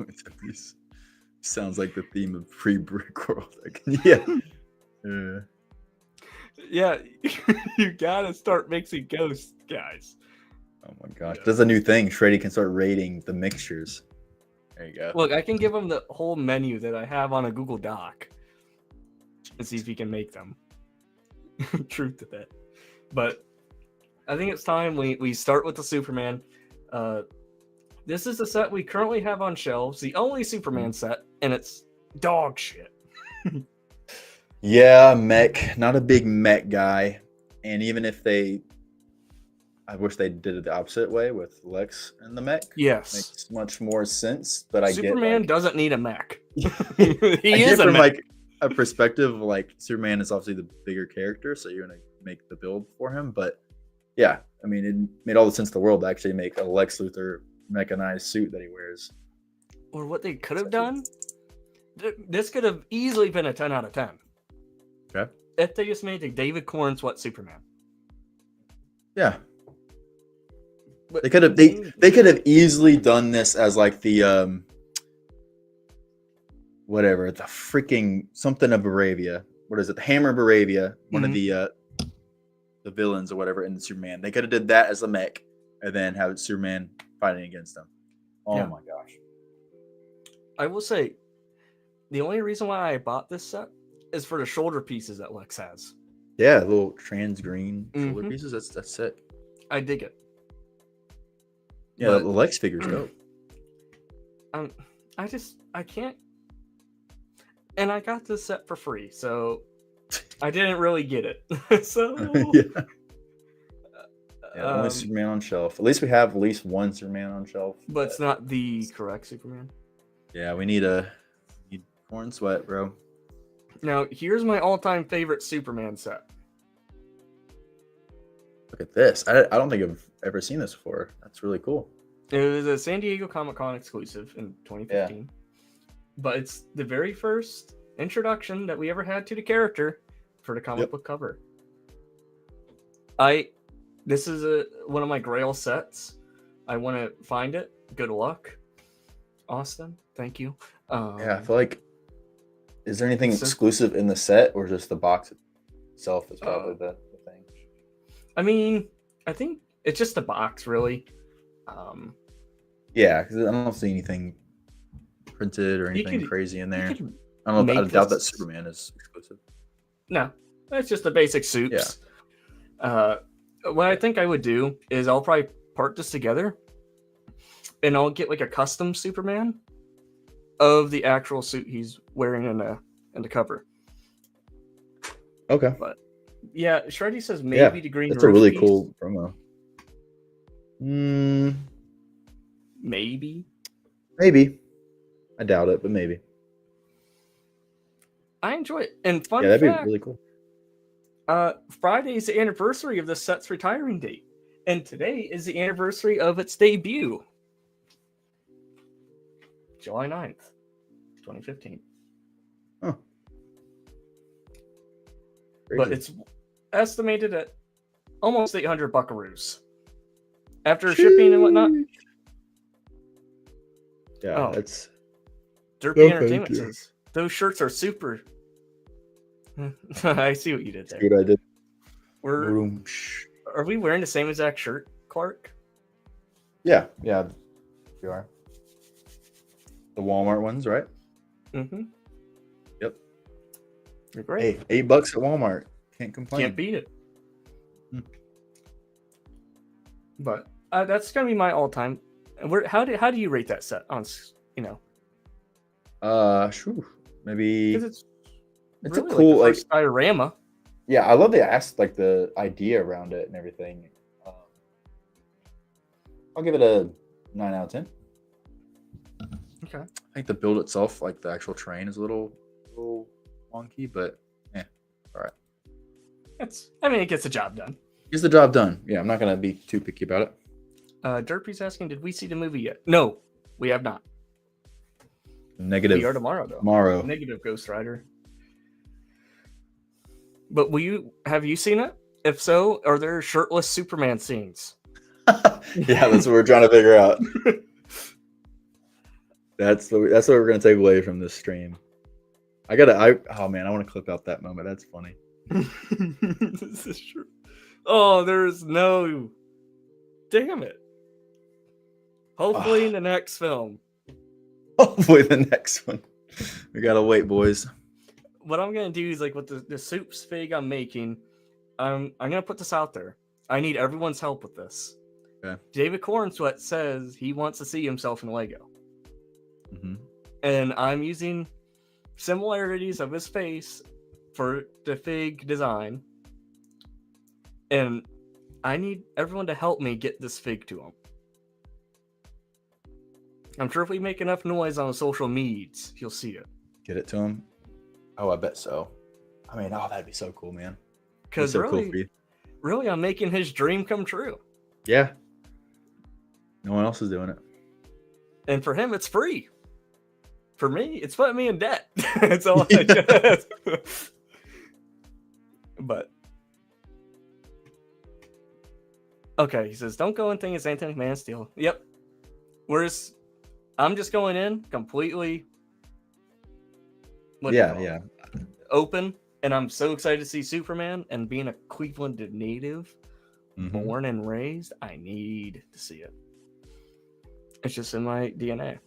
Sounds like the theme of pre-brick world. Yeah, you gotta start mixing ghosts, guys. Oh my gosh, that's a new thing. Shreddy can start rating the mixtures. There you go. Look, I can give him the whole menu that I have on a Google Doc and see if he can make them. Truth to that. But I think it's time we start with the Superman. This is the set we currently have on shelves, the only Superman set, and it's dog shit. Yeah, mech. Not a big mech guy. And even if I wish they did it the opposite way with Lex and the mech. Yes. Makes much more sense. But Superman doesn't need a mech. He is a mech. Like a perspective of like Superman is obviously the bigger character, so you're gonna make the build for him. But yeah, I mean, it made all the sense in the world to actually make a Lex Luthor mechanized suit that he wears. Or what they could have done, this could have easily been a 10 out of 10. Okay. If they just made the David Cornsweat Superman. Yeah. But they could have easily done this as like the whatever, the freaking something of Arabia. what is it? The Hammer of Baravia, one of the villains or whatever in Superman. They could have did that as a mech, and then have Superman fighting against them. Oh my gosh! I will say, the only reason why I bought this set is for the shoulder pieces that Lex has. Yeah, little trans green shoulder pieces. That's sick. I dig it. Yeah, the Lex figure's dope. I can't. And I got this set for free, so I didn't really get it. So only Superman on shelf. At least we have at least one Superman on shelf. But it's not the correct Superman. Yeah, we need corn sweat, bro. Now, here's my all-time favorite Superman set. Look at this. I don't think I've ever seen this before. That's really cool. It was a San Diego Comic-Con exclusive in 2015. Yeah. But it's the very first introduction that we ever had to the character for the comic book cover. This is one of my grail sets. I want to find it. Good luck, Austin. Thank you. I feel like, is there anything exclusive in the set, or just the box itself is probably the thing? I mean, I think it's just the box, really. Yeah, because I don't see anything printed or anything crazy in there. I don't know. I doubt that Superman is exclusive. No, it's just the basic soups. Yeah. What I think I would do is I'll probably part this together, and I'll get like a custom Superman of the actual suit he's wearing in the cover. Okay. But yeah, Shreddy says maybe the green. That's a really cool promo. Maybe. I doubt it, but maybe. I enjoy it. And fun fact, that'd be really cool. Friday is the anniversary of the set's retiring date, and today is the anniversary of its debut. July 9th, 2015. Huh. But it's estimated at almost 800 buckaroos. After shipping and whatnot. Yeah, that's... Derpy Entertainment says, those shirts are super... I see what you did there. Good, I did. Are we wearing the same exact shirt, Clark? Yeah, you are. The Walmart ones, right? Mm-hmm. Yep. You're great. Hey, $8 at Walmart. Can't complain. Can't beat it. But that's gonna be my all-time. How do you rate that set on? Maybe because it's really a cool like diorama. Yeah, I love the idea around it and everything. I'll give it a 9 out of 10. Okay. I think the build itself, like the actual train, is a little wonky, but all right. It gets the job done. Gets the job done. Yeah, I'm not gonna be too picky about it. Derpy's asking, did we see the movie yet? No, we have not. Negative. We are tomorrow, though. Tomorrow. Negative, Ghost Rider. But have you seen it? If so, are there shirtless Superman scenes? Yeah, that's what we're trying to figure out. That's what we're gonna take away from this stream. I want to clip out that moment. That's funny. This is true. Oh, there's no. Damn it. Hopefully in the next film. Hopefully the next one. We gotta wait, boys. What I'm gonna do is like with the soups fig I'm making, I'm gonna put this out there. I need everyone's help with this. Okay. David Cornsweat says he wants to see himself in Lego. Mm-hmm. And I'm using similarities of his face for the fig design. And I need everyone to help me get this fig to him. I'm sure if we make enough noise on the social medias, he'll see it. Get it to him? Oh, I bet so. I mean, that'd be so cool, man. Because really, I'm making his dream come true. Yeah. No one else is doing it. And for him, it's free. For me, it's putting me in debt. That's all I just. But. Okay, he says, don't go and think it's anything Man of Steel. Yep. Whereas I'm just going in completely. Yeah. Open. And I'm so excited to see Superman, and being a Cleveland native, born and raised, I need to see it. It's just in my DNA.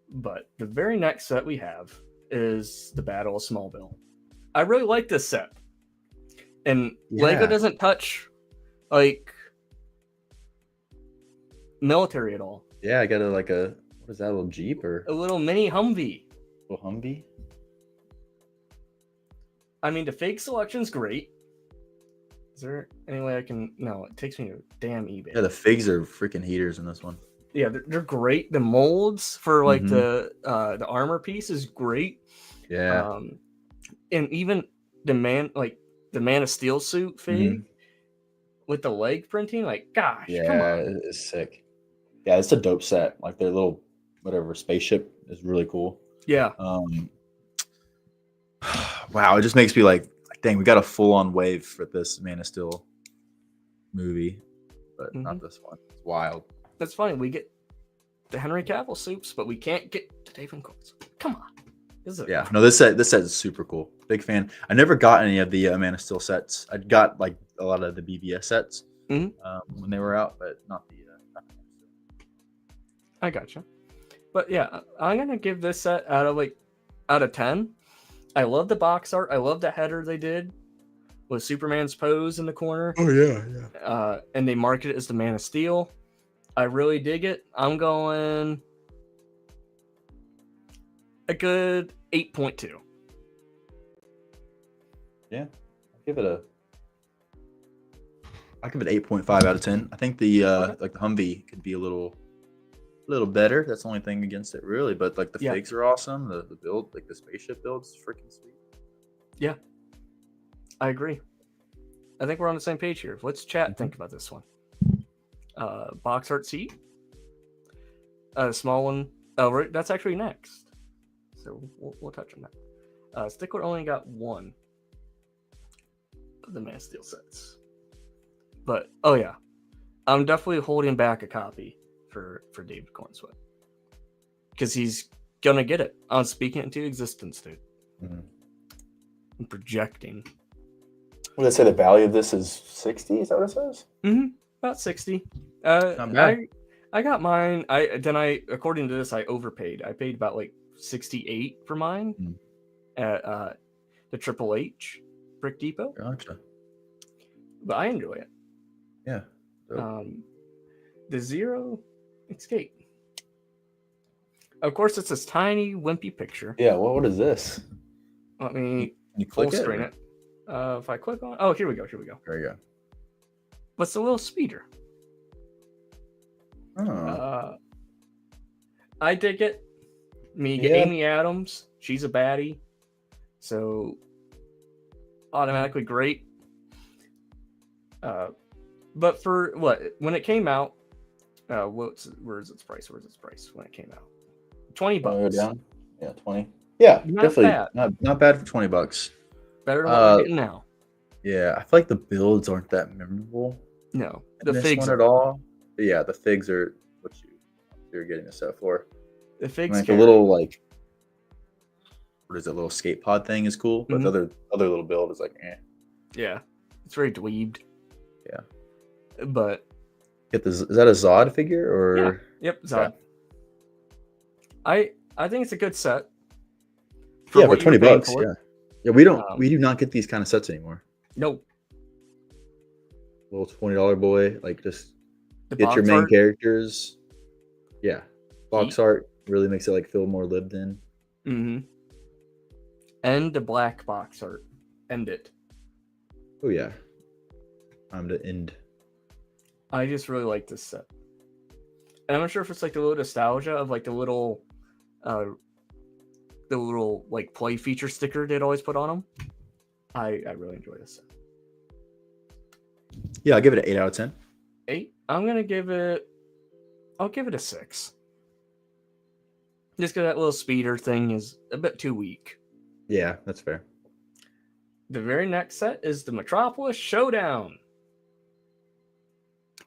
But the very next set we have is the Battle of Smallville. I really like this set. And Lego doesn't touch like military at all. Yeah, I got what is that, a little Jeep or a little mini Humvee? A little Humvee? I mean, the fake selection's great. Is there any way I can? No, it takes me to damn eBay. Yeah, the figs are freaking heaters in this one. Yeah, they're great. The molds for like the armor piece is great. Yeah. And even the Man of Steel suit fig with the leg printing, like, gosh, come on. It's sick. Yeah, it's a dope set. Like their little whatever spaceship is really cool. Yeah. Wow, it just makes me like, dang, we got a full-on wave for this Man of Steel movie, but not this one. It's wild. That's funny. We get the Henry Cavill suits, but we can't get to David Coles. Come on. This set is super cool. Big fan. I never got any of the Man of Steel sets. I got like a lot of the BVS sets when they were out, but not the. I gotcha. But yeah, I'm gonna give this set out of 10. I love the box art. I love the header they did with Superman's pose in the corner. Oh yeah. And they market it as the Man of Steel. I really dig it. I'm going a good 8.2. Yeah, I'll give it 8.5 out of 10. I think the like the Humvee could be a little better. That's the only thing against it, really. But like the figs are awesome. The build, like the spaceship build's freaking sweet. Yeah, I agree. I think we're on the same page here. Let's chat. Think about this one. Box art seat. Small one. Oh, that's actually next. So we'll touch on that. Stickler only got one of the Man of Steel sets. But, oh yeah. I'm definitely holding back a copy for David Cornsweet. Because he's going to get it. I'm speaking it into existence, dude. I'm projecting. What did I say? The value of this is 60? Is that what it says? About 60. I got mine. According to this, I overpaid. I paid about like 68 for mine at the Triple H Brick Depot. Gotcha. But I enjoy it. Yeah. The Zero Escape. Of course, it's this tiny, wimpy picture. Yeah. What is this? Let me full screen it. If I click on, here we go. There you go. What's the little speeder? Oh. I dig it. Amy Adams, she's a baddie, so automatically great. But for when it came out, where's its price when it came out? $20. Go down? Yeah, 20. Yeah, definitely bad. Not bad for $20. Better than what we're getting now. Yeah, I feel like the builds aren't that memorable. No, the figs at all. But yeah, the figs are what you're getting a set for. The figs, like a little like, what is it? Little skate pod thing is cool, but the other little build is like, eh. Yeah, it's very dweebed. Yeah, but is that a Zod figure or? Yeah. Yep, Zod. Yeah. I think it's a good set. For $20. Yeah, we do not get these kind of sets anymore. Nope. Little $20 boy, like just get your main characters. Yeah, box art really makes it like feel more lived in. And the black box art. End it. Oh yeah. I'm the end. I just really like this set. And I'm not sure if it's like the little nostalgia of like the little like play feature sticker they'd always put on them. I really enjoy this set. Yeah, I'll give it an 8 out of 10. 8? I'll give it a 6. Just because that little speeder thing is a bit too weak. Yeah, that's fair. The very next set is the Metropolis Showdown.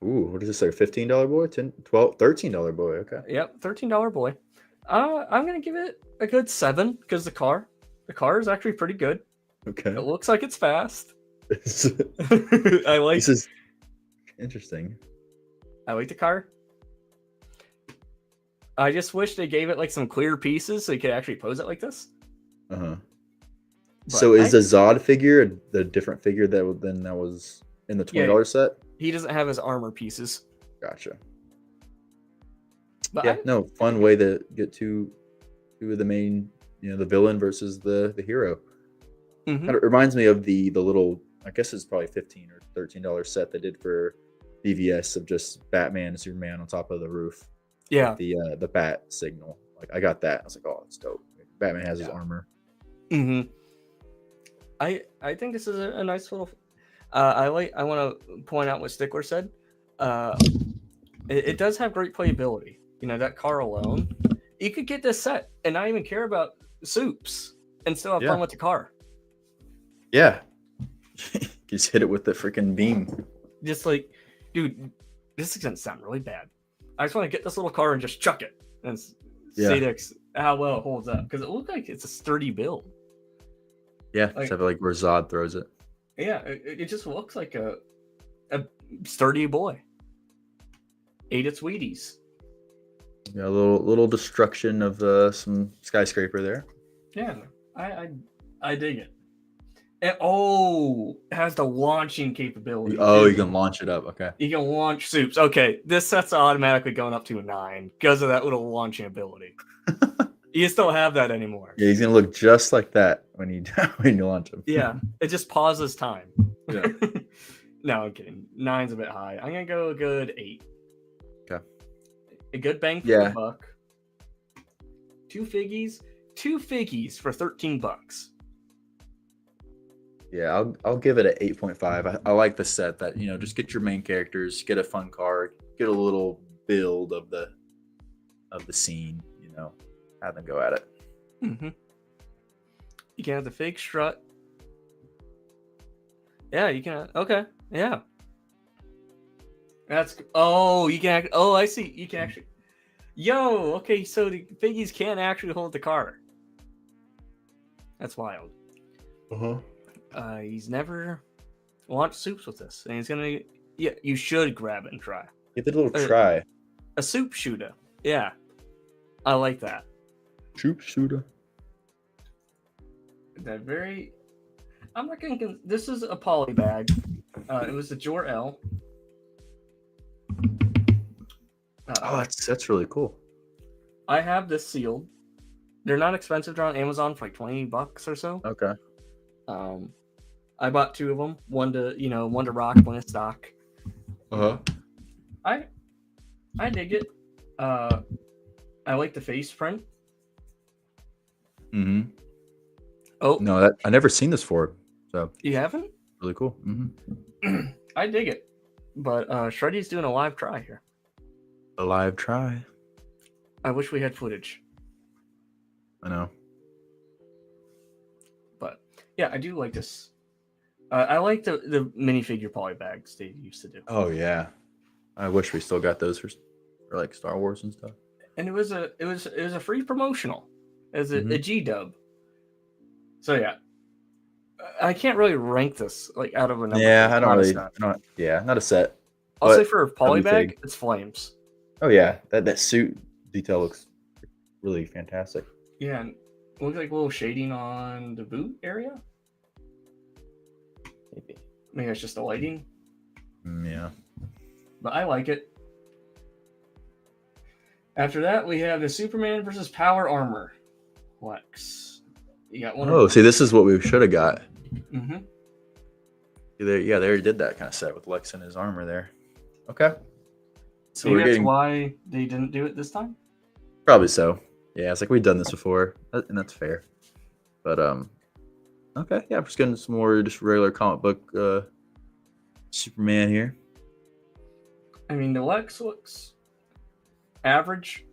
Ooh, what is this? Like a $15 boy? $13 boy. Okay. Yep, $13 boy. I'm gonna give it a good 7 because the car is actually pretty good. Okay. It looks like it's fast. This This is interesting. I like the car. I just wish they gave it like some clear pieces so you could actually pose it like this. Uh-huh. So is the Zod figure the different figure that was in the $20 set? He doesn't have his armor pieces. Gotcha. But fun way to get two of the main, the villain versus the hero. Mm-hmm. Kind of reminds me of the little, I guess it's probably $15 or $13 set they did for BVS of just Batman and Superman on top of the roof. Yeah. The bat signal. Like I got that. I was like, oh, it's dope. Batman has his armor. Mm-hmm. I think this is a nice little. I want to point out what Stickler said. It does have great playability. That car alone, you could get this set and not even care about soups and still have fun with the car. Yeah. Just hit it with the freaking beam. Just like, dude, this is gonna sound really bad. I just want to get this little car and just chuck it and see how well it holds up, because it looks like it's a sturdy build. Yeah, except like where Zod throws it. Yeah, it just looks like a sturdy boy. Ate its Wheaties. Yeah, a little destruction of some skyscraper there. Yeah, I dig it. And, it has the launching capability. Oh, you can launch it up. Okay. You can launch soups. Okay, this set's automatically going up to a 9 because of that little launching ability. You just don't have that anymore. Yeah, he's gonna look just like that when you launch him. Yeah, it just pauses time. Yeah. No, I'm kidding. 9's a bit high. I'm gonna go a good 8. Okay. A good bang for the buck. Two figgies for $13. Yeah, I'll give it an 8.5. I like the set that, just get your main characters, get a fun car, get a little build of the scene, have them go at it. Mm-hmm. You can have the fake strut. Yeah, you can. Okay, yeah. You can. I see. You can actually. Okay. So the figgies can actually hold the car. That's wild. He's never launched soups with this, and he's gonna. Yeah, you should grab it and try. Give it a little try. A soup shooter. Yeah, I like that. Soup shooter. That very. I'm not gonna. This is a poly bag. It was the Jor-El. That's really cool. I have this sealed. They're not expensive. They're on Amazon for like $20 or so. Okay. I bought 2 of them. One to rock, one to stock. I dig it. I like the face print. Mm-hmm. Oh no, I never seen this for. So you haven't? Really cool. Mm-hmm. I dig it, but Shreddy's doing a live try here. A live try. I wish we had footage. I know. But yeah, I do like this. I like the minifigure poly bags they used to do. Oh yeah, I wish we still got those for like Star Wars and stuff. And it was a free promotional as a G-dub. So yeah, I can't really rank this like out of a number. Yeah, I don't really. Not a set. I'll say for a poly bag, it's flames. Oh yeah, that suit detail looks really fantastic. Yeah, and it looks like a little shading on the boot area. Maybe it's just the lighting. Yeah. But I like it. After that, we have the Superman versus Power Armor. Lex. You got one. Oh, see, this is what we should have got. Mm-hmm. They already did that kind of set with Lex and his armor there. Okay. So that's why they didn't do it this time? Probably so. Yeah, it's like we've done this before, and that's fair. But okay, yeah, I'm just getting some more just regular comic book Superman here. I mean, the Lex looks average.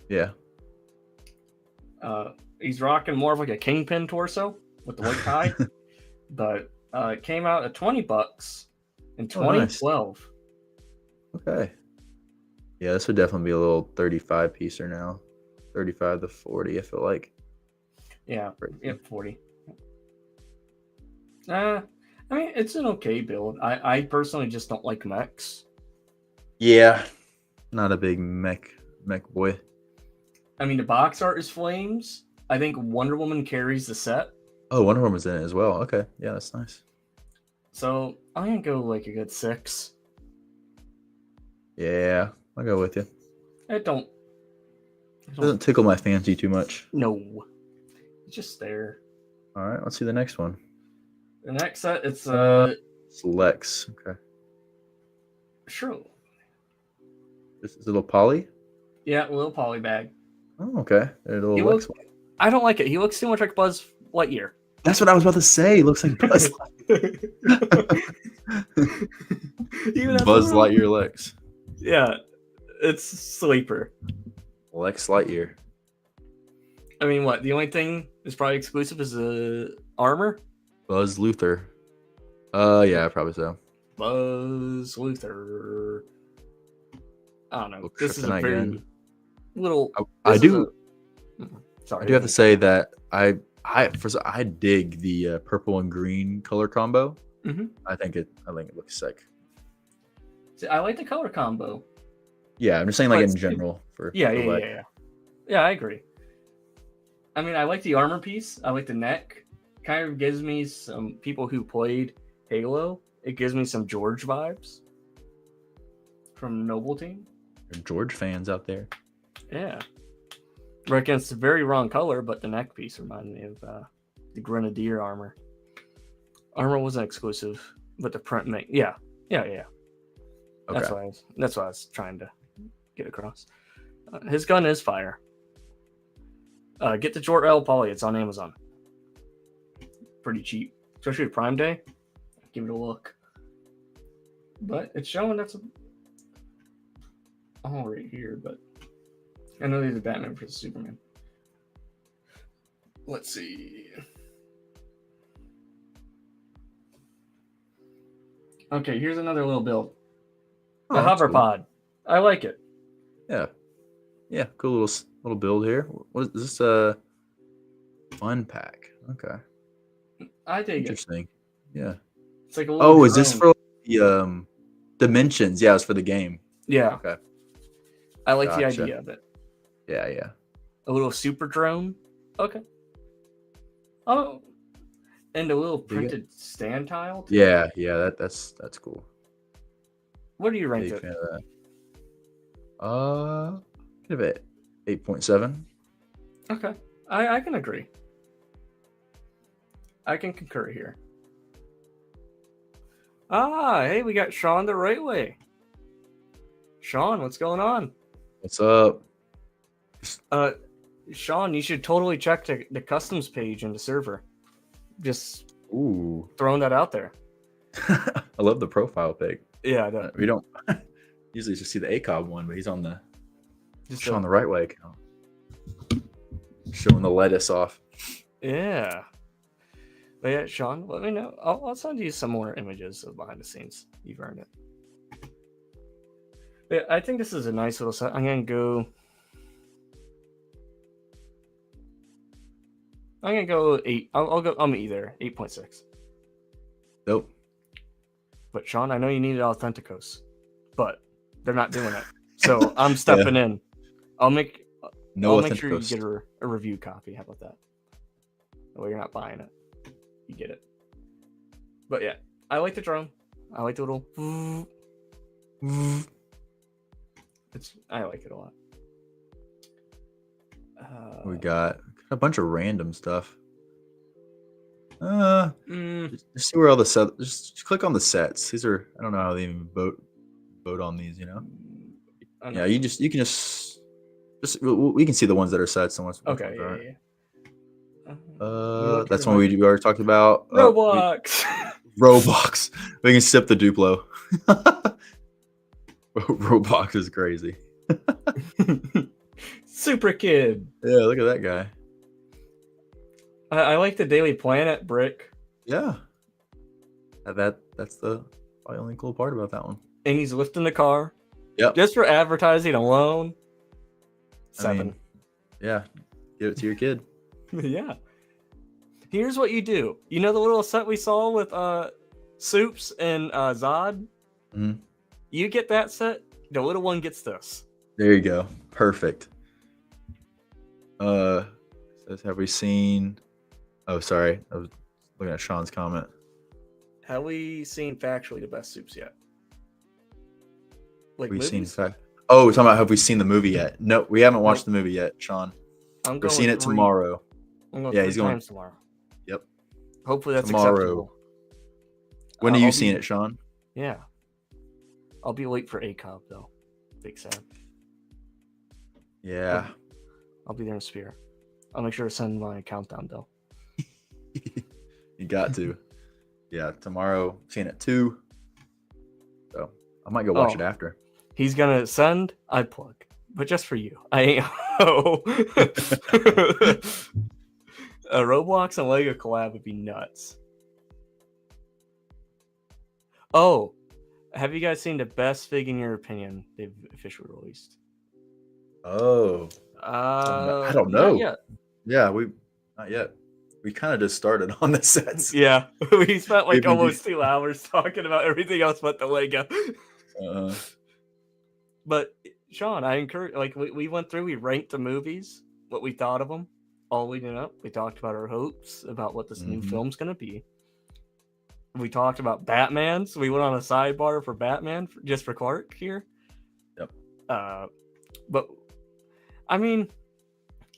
Yeah. He's rocking more of like a Kingpin torso with the white tie, but it came out at $20 in 2012. Nice. Okay. Yeah, this would definitely be a little 35 piecer now. 35 to 40, I feel like. Yeah, 40. I mean, it's an okay build. I personally just don't like mechs. Yeah, not a big mech boy. I mean, the box art is flames. I think Wonder Woman carries the set. Oh, Wonder Woman's in it as well. Okay, yeah, that's nice. So I'm gonna go like a good 6. Yeah, I'll go with you. It don't Doesn't tickle my fancy too much. No, it's just there. All right, let's see the next one. The next set, it's It's Lex. Okay. sure. This is a little Polly. Yeah, little poly bag. Oh, okay. There's a little Lex one. I don't like it. He looks too much like Buzz Lightyear. That's what I was about to say. He looks like Buzz Lightyear. Buzz Lightyear Lex. Yeah, it's sleeper. Lex Lightyear. I mean, what? The only thing that's probably exclusive is the armor. Buzz Luthor. Yeah, probably so. Buzz Luthor. I don't know. Little This is a Kryptonite very gun. little. I do. Sorry, I do have to say that I dig the purple and green color combo. Mm-hmm. I think it looks sick. See, I like the color combo. Yeah, I'm just saying, like in general. Yeah. I agree. I mean, I like the armor piece. I like the neck. Kind of gives me some people who played Halo. It gives me some George vibes from Noble Team. George fans out there. Yeah. Reckon it's a very wrong color, but the neck piece reminded me of the Grenadier armor. Armor wasn't exclusive, but the print make yeah. Okay. That's what I was trying to get across. His gun is fire. Get the Jor-El Poly. It's on Amazon. Pretty cheap, especially with Prime Day. Give it a look. But it's showing that's all right here, but I know these are Batman versus Superman. Let's see. Okay, here's another little build. The hover pod. I like it. Yeah. Yeah, cool little build here. What is this? Fun pack. Okay. I dig Interesting. Yeah. It's like a little drone. Is this for the dimensions? Yeah, it's for the game. Yeah. Okay. I like the idea of it. Yeah. A little super drone. Okay. Oh. And a little printed stand tile. Too. Yeah, that's cool. What do you rank it? Give it 8.7. Okay. I can agree. I can concur here. Hey, we got Sean the right way. Sean, what's going on? What's up? Sean, you should totally check the customs page in the server. Just throwing that out there. I love the profile pic. Yeah, we don't usually just see the ACOB one, but he's on the on the right way account, showing the lettuce off. Yeah. But yeah, Sean, let me know. I'll send you some more images of behind the scenes. You've earned it. But yeah, I think this is a nice little set. I'm gonna go 8. I'll meet you there. 8.6. Nope. But Sean, I know you needed Authenticos, but they're not doing it. So I'm stepping in. I'll make sure you get a review copy. How about that? Well, you're not buying it. You get it. But yeah, I like the drone. I like the little. I like it a lot. We got a bunch of random stuff. Just see where all the sets. Just click on the sets. These are, I don't know how they even vote on these. You know. Yeah, you can just we can see the ones that are sets and ones. Okay. Yeah. That's one we already talked about. Roblox. Roblox. We can sip the Duplo. Roblox is crazy. Super kid. Yeah, look at that guy. I like the Daily Planet brick. Yeah. That's the only cool part about that one. And he's lifting the car. Yep. Just for advertising alone. 7. Yeah. Give it to your kid. Yeah. Here's what you do. You know the little set we saw with Soups and Zod? Mm-hmm. You get that set, the little one gets this. There you go. Perfect. Says, have we seen... Oh, sorry. I was looking at Sean's comment. Have we seen factually the best Soups yet? Like, we've movies? seen Oh, we're talking about have we seen the movie yet? No, we haven't watched the movie yet, Sean. We're seeing it tomorrow. I'm going he's going tomorrow. Yep. Hopefully that's acceptable. When are you seeing it, Sean? Yeah. I'll be late for ACOB, though. Big sad. Yeah. I'll be there in spirit. I'll make sure to send my countdown, though. You got to. Yeah, tomorrow, seeing it 2. So I might go watch it after. He's going to send, I plug. But just for you. I ain't. A Roblox and Lego collab would be nuts. Oh, have you guys seen the best fig in your opinion they've officially released? Oh, I don't know. Not yet. Yeah, not yet. We kind of just started on the sets. Yeah, we spent like almost 2 hours talking about everything else but the Lego. But Sean, I encourage. Like we went through, we ranked the movies, what we thought of them, all leading up. We talked about our hopes about what this new film's gonna be. We talked about Batman, so we went on a sidebar for Batman just for Clark here. Yep. But I mean,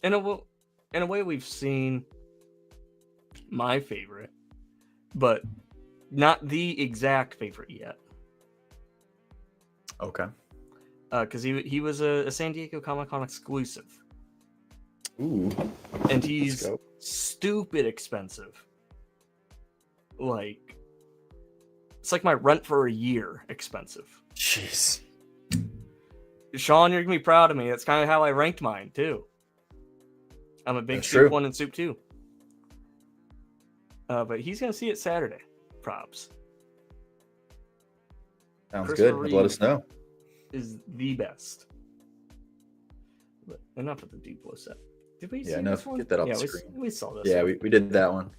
in a way, we've seen my favorite, but not the exact favorite yet. Okay. Because he was a San Diego Comic-Con exclusive. Ooh. And he's stupid expensive. Like, it's like my rent for a year expensive. Jeez. Sean, you're gonna be proud of me. That's kind of how I ranked mine too. I'm a big Soup 1 and Soup 2. But he's gonna see it Saturday. Props. Sounds good. Let us know. Is the best. But enough of the Duplo set. Did we see this one? Get that off the screen. We saw this. Yeah, we did that one.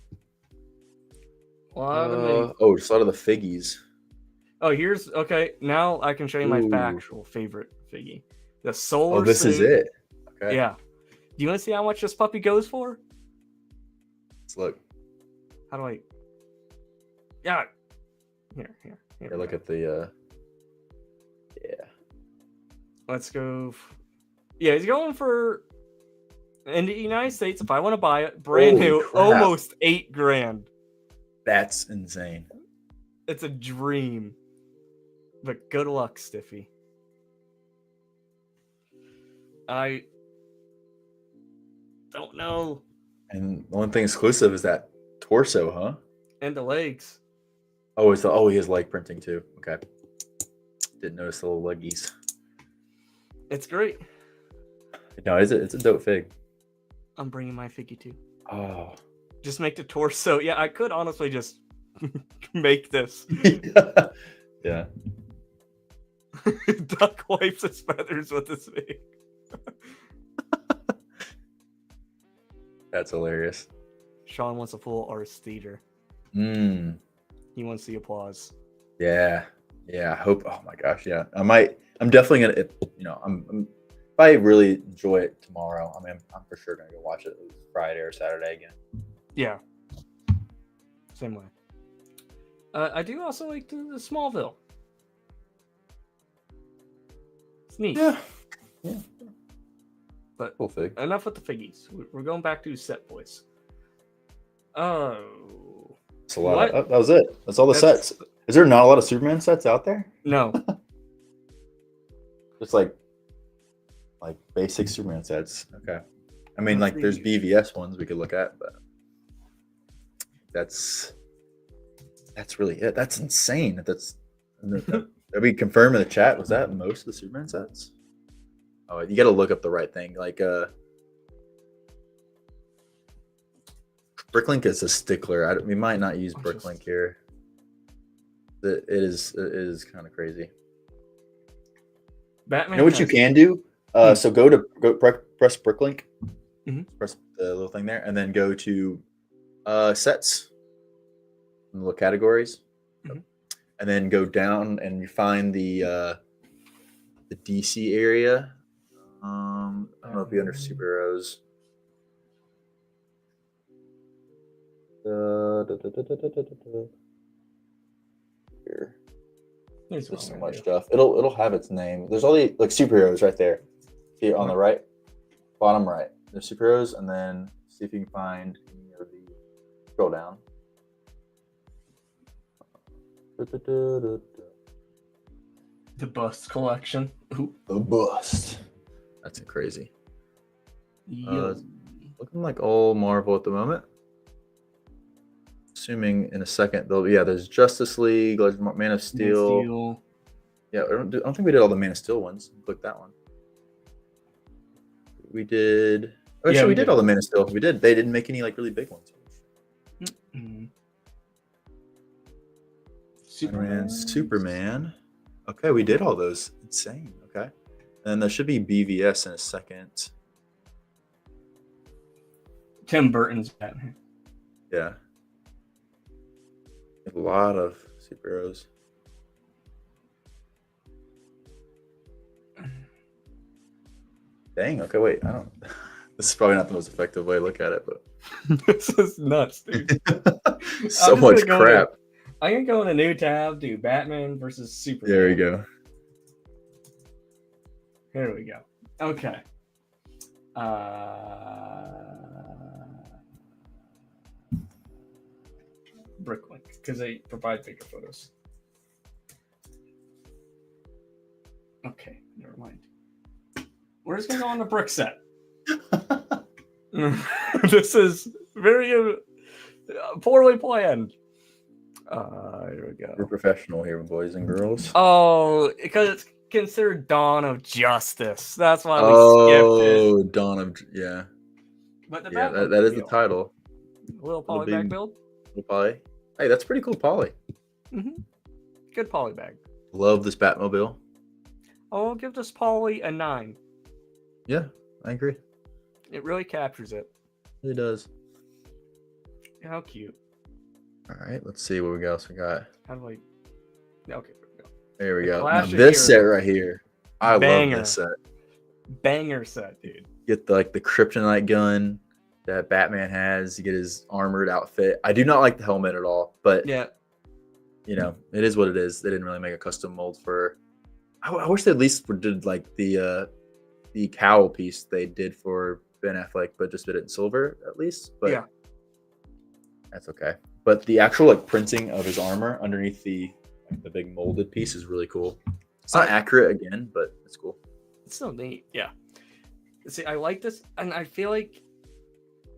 Just a lot of the figgies. Oh, okay. Now I can show you my factual favorite figgy. The solar. Oh, this is it. Okay. Yeah. Do you want to see how much this puppy goes for? Let's look. How do I? Yeah. Here. Look at the. Yeah. Let's go. Yeah, he's going for. In the United States, if I want to buy it, brand new, almost $8,000. That's insane. It's a dream. But good luck, Stiffy. I don't know. And the one thing exclusive is that torso, huh? And the legs. Oh, he has leg printing too. Okay. Didn't notice the little leggies. It's great. No, it's a dope fig. I'm bringing my figgy too. Oh. Just make the torso. Yeah, I could honestly just make this. Yeah. Duck wipes his feathers with his fig. That's hilarious. Sean wants a full arse theater. He wants the applause. Yeah. I hope. Oh my gosh. Yeah. I'm definitely gonna. If I really enjoy it tomorrow, I'm for sure gonna go watch it Friday or Saturday again. Yeah. Same way. I do also like the Smallville. It's neat. Yeah. But cool fig. Enough with the figgies. We're going back to set boys. Oh. That's a lot. That was it. That's all the sets. Is there not a lot of Superman sets out there? No. Just like basic Superman sets. Okay. I mean, like there's BVS ones we could look at, but that's really it. That's insane. That we confirm in the chat. Was that most of the Superman sets? Oh, you got to look up the right thing. Like Bricklink is a stickler. We might not use Bricklink here. It is kind of crazy. Batman. You know what you can do? So go press Bricklink, press the little thing there, and then go to Sets, little categories, and then go down and you find the DC area. I don't know if you're under superheroes. Here. There's so much stuff. It'll have its name. There's all the like superheroes right there. Here on the right, bottom right. There's superheroes, and then see if you can find any of the scroll down. The bust collection. Ooh. The bust. That's crazy. Looking like all Marvel at the moment. Assuming in a second, there's Justice League, Man of Steel. Yeah, I don't think we did all the Man of Steel ones. Click that one. We did. Oh, actually, we did all the Man of Steel. We did. They didn't make any like really big ones. Superman. Okay, we did all those. Insane. Okay, and there should be BVS in a second. Tim Burton's Batman. Yeah. A lot of superheroes. Dang. Okay, wait. I don't. This is probably not the most effective way to look at it, but this is nuts, dude. So much crap. I'm gonna go in a new tab. Do Batman versus Superman. There we go. Here we go. Okay. Bricklink, because they provide bigger photos. Okay, never mind. We're just gonna go on the brick set. This is very poorly planned. Here we go. We're professional here, boys and girls. Oh, because it's considered Dawn of Justice. That's why we skipped it. Oh, Dawn of But the that is the title. Little poly bag build. Little poly. Hey, that's pretty cool poly. Good poly bag. Love this Batmobile. I'll give this poly a 9. Yeah, I agree. It really captures it. It does. How cute. All right, let's see what else we got. How do I? Okay, there we go. Now this set right here, I love this set. Banger set, dude. Get the kryptonite gun that Batman has. You get his armored outfit. I do not like the helmet at all, but yeah, you know, it is what it is. They didn't really make a custom mold for. I wish they at least did like the cowl piece they did for Ben Affleck, but just did it in silver at least. But yeah, that's okay. But the actual like printing of his armor underneath the big molded piece is really cool. It's not accurate again, but it's cool. It's so neat. Yeah. See, I like this, and I feel like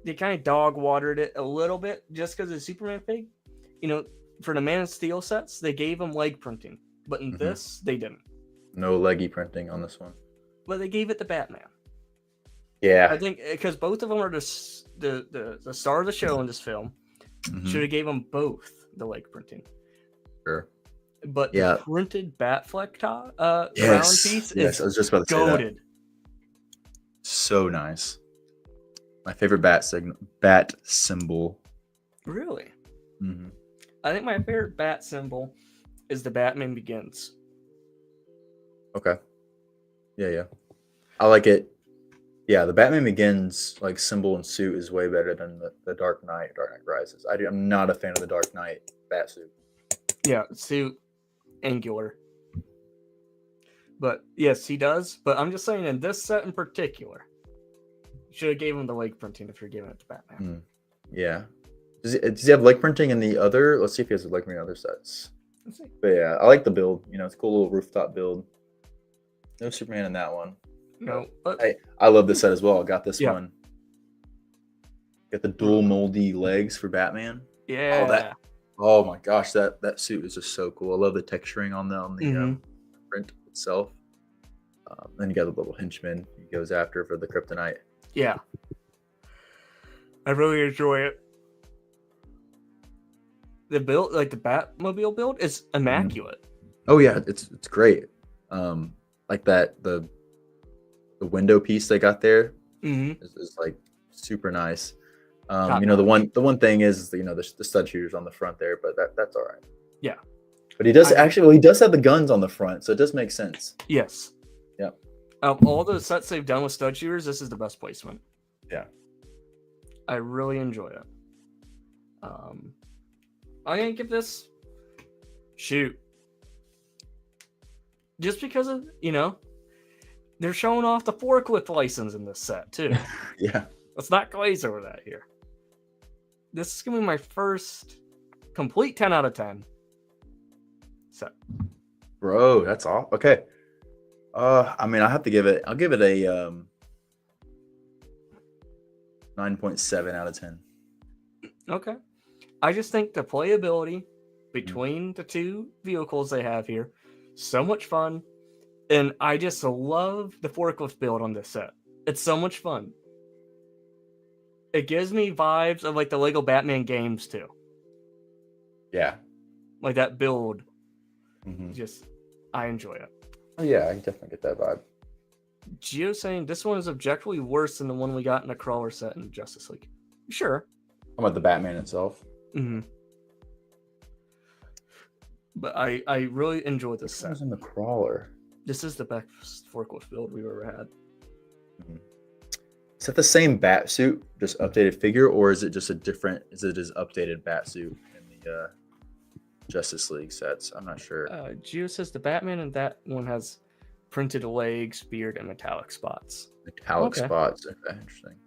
they kind of dog watered it a little bit just because of Superman fig. You know, for the Man of Steel sets, they gave him leg printing, but in this, they didn't. No leggy printing on this one. But they gave it to Batman. Yeah, I think because both of them are the star of the show in this film. Should have gave them both the leg printing. Sure. But the printed Batfleck ground piece is I was just about to say that. So nice. My favorite bat symbol. Really? I think my favorite bat symbol is the Batman Begins. Okay. Yeah. I like it. Yeah, the Batman Begins like symbol and suit is way better than the Dark Knight Rises. I'm not a fan of the Dark Knight bat suit. Yeah, suit angular. But yes, he does. But I'm just saying in this set in particular, should have gave him the leg printing if you're giving it to Batman. Yeah. Does he have leg printing in the other? Let's see if he has leg printing in other sets. Let's see. But yeah, I like the build. You know, it's a cool little rooftop build. No Superman in that one. No, but I love this set as well. I got this one. Got the dual moldy legs for Batman. Yeah. Oh my gosh, that suit is just so cool. I love the texturing on the print itself. Then you got the little henchman he goes after for the kryptonite. Yeah, I really enjoy it. The build, like the Batmobile build, is immaculate. Oh yeah, it's great. Like that the window piece they got there is like super nice. The one thing is, the stud shooters on the front there, but that's all right. Yeah. But he does he does have the guns on the front, so it does make sense. Yes. Yeah. Of all the sets they've done with stud shooters, this is the best placement. Yeah. I really enjoy it. I'm gonna give this just because of they're showing off the forklift license in this set too. Yeah. Let's not glaze over that here. This is gonna be my first complete 10 out of 10 set. Bro, that's all. Okay. I mean, I'll give it a 9.7 out of 10. Okay. I just think the playability between the two vehicles they have here, so much fun. And I just love the forklift build on this set. It's so much fun. It gives me vibes of like the Lego Batman games too. Yeah. Like that build. Mm-hmm. I enjoy it. Oh yeah, I definitely get that vibe. Gio saying this one is objectively worse than the one we got in the crawler set in Justice League. Sure. How about the Batman itself? Mm-hmm. But I really enjoy this set. Who's in the crawler? This is the best forklift build we've ever had. Mm-hmm. Is that the same bat suit, just updated figure, or is it just is it his updated bat suit in the Justice League sets? I'm not sure. Gio says the Batman and that one has printed legs, beard, and metallic spots. Metallic spots. Okay, interesting.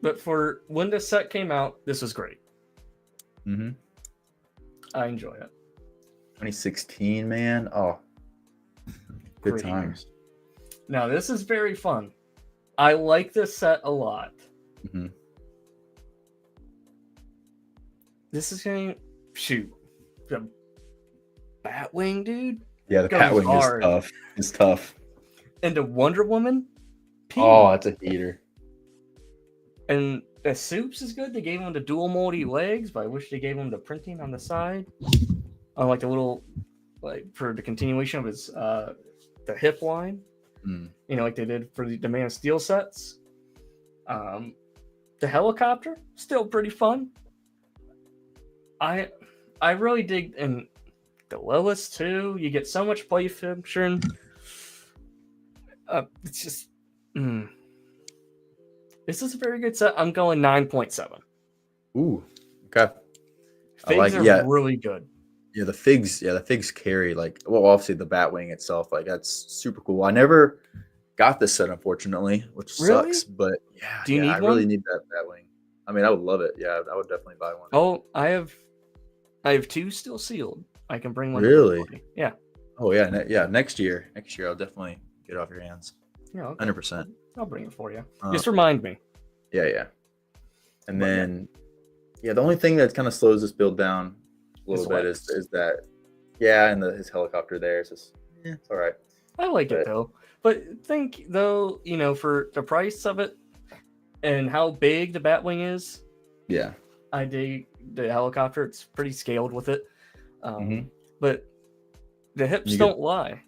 But for when this set came out, this was great. Mm-hmm. I enjoy it. 2016, man. Oh, good Great times. Now, this is very fun. I like this set a lot. Mm-hmm. This is going to the Batwing, dude. Yeah, the Batwing is tough. It's tough. And the Wonder Woman. Oh, that's a heater. And the Soups is good. They gave him the dual moldy legs, but I wish they gave him the printing on the side. On like the little, like for the continuation of his the hip line. Like they did for the Man of Steel sets. The helicopter, still pretty fun. I really dig, and the Lois too. You get so much play fiction. It's just this is a very good set. I'm going 9.7. Ooh, okay. Figs are really good. Yeah, the figs carry obviously the Batwing itself, that's super cool. I never got this set, unfortunately, which sucks. But yeah, do you need one? I really need that Batwing. I mean, I would love it. Yeah, I would definitely buy one. Oh, I have two still sealed. I can bring one. Really? Yeah. Oh yeah, Next year, I'll definitely get it off your hands. Yeah, okay. 100%. I'll bring it for you. Just remind me. Yeah. And then, the only thing that kind of slows this build down a little bit is that, and his helicopter there. It's just, it's all right. I like it though. But think though, for the price of it and how big the Batwing is. Yeah. I dig the helicopter. It's pretty scaled with it. But the hips don't lie,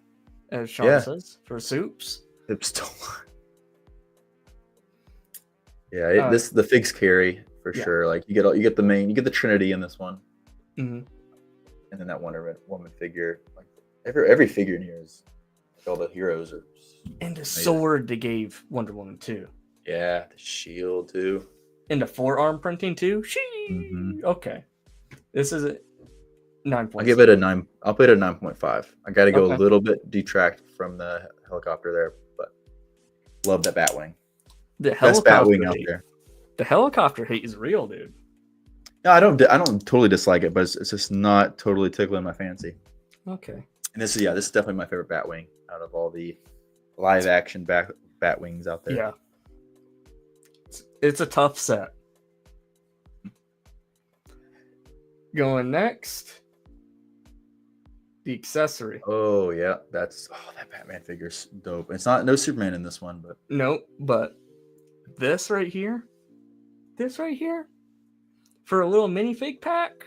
as Sean says, for Soups. Hips don't lie. Yeah, the figs carry for sure. Like you get the Trinity in this one. And then that Wonder Woman figure. Like every figure in here is all the heroes are. And the sword they gave Wonder Woman too. Yeah, the shield too. And the forearm printing too. Okay. This is a 9. I'll give it a 9. I'll put it a 9.5. I got to go a little bit detract from the helicopter there, but love that Batwing. The helicopter Batwing out there. The helicopter hate is real, dude. No, I don't totally dislike it, but it's just not totally tickling my fancy. Okay. And this is definitely my favorite Batwing out of all the live action Batwings out there. Yeah. It's a tough set. Going next, the accessory. Oh yeah, that Batman figure's dope. It's no Superman in this one, but nope. But this right here, for a little minifig pack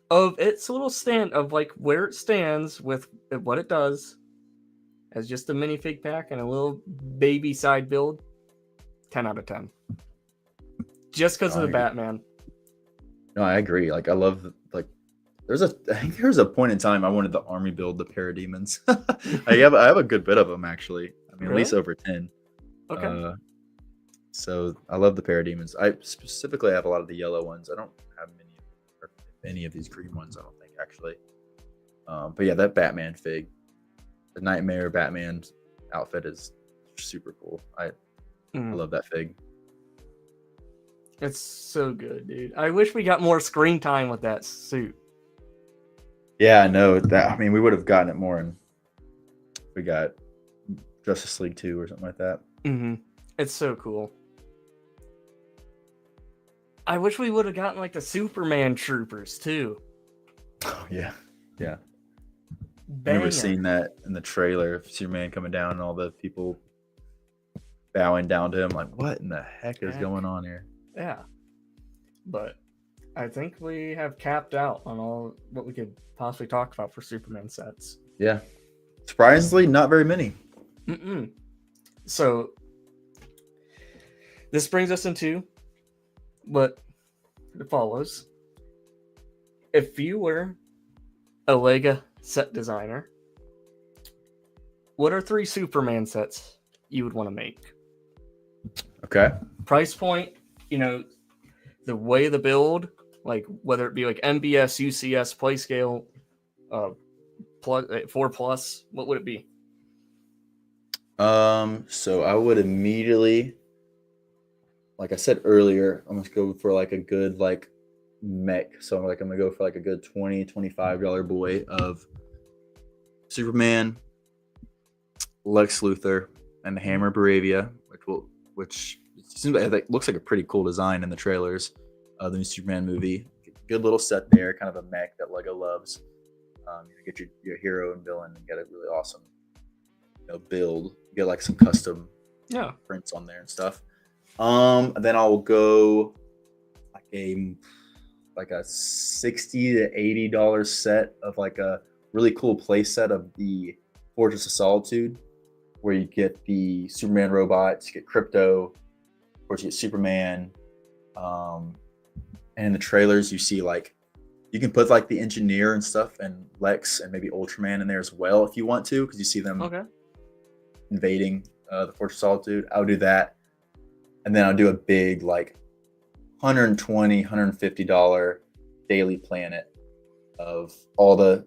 of its little stand of like where it stands with what it does, as just a minifig pack and a little baby side build. 10 out of 10. Just because of the Batman. No, I agree. Like, I love, like, I think there was a point in time I wanted the army build the parademons. I have a good bit of them, actually. I mean, really? At least over 10. Okay. So I love the parademons. I specifically have a lot of the yellow ones. I don't have any of these green ones, I don't think, actually. But yeah, that Batman fig, the Nightmare Batman outfit is super cool. I love that fig. It's so good, dude. I wish we got more screen time with that suit. Yeah, I know that. I mean, we would have gotten it more in. We got Justice League 2 or something like that. It's so cool. I wish we would have gotten like the Superman troopers too. Oh yeah. I remember seeing that in the trailer of Superman coming down and all the people bowing down to him. Like, what in the heck is going on here? Yeah. But I think we have capped out on all what we could possibly talk about for Superman sets. Yeah. Surprisingly, not very many. So this brings us into what follows. If you were a Lego set designer, what are 3 Superman sets you would want to make? Okay. Price point, the way the build, like whether it be like MBS, UCS, play scale, 4+, what would it be? So I would immediately, like I said earlier, I'm gonna go for like a good like mech. So I'm gonna go for like a good $20-$25 boy of Superman, Lex Luthor, and the Hammer Bravia, which seems like looks like a pretty cool design in the trailers of the new Superman movie. Good little set there, kind of a mech that Lego loves. You get your hero and villain and get a really awesome build. You get like some custom prints on there and stuff. Then I'll go like a $60 to $80 set of like a really cool play set of the Fortress of Solitude, where you get the Superman robots, you get Crypto, of course you get Superman. And in the trailers you see like you can put like the Engineer and stuff and Lex and maybe Ultraman in there as well if you want to, because you see them invading the Fortress of Solitude. I'll do that. And then I'll do a big like $120, $150 daily planet of all the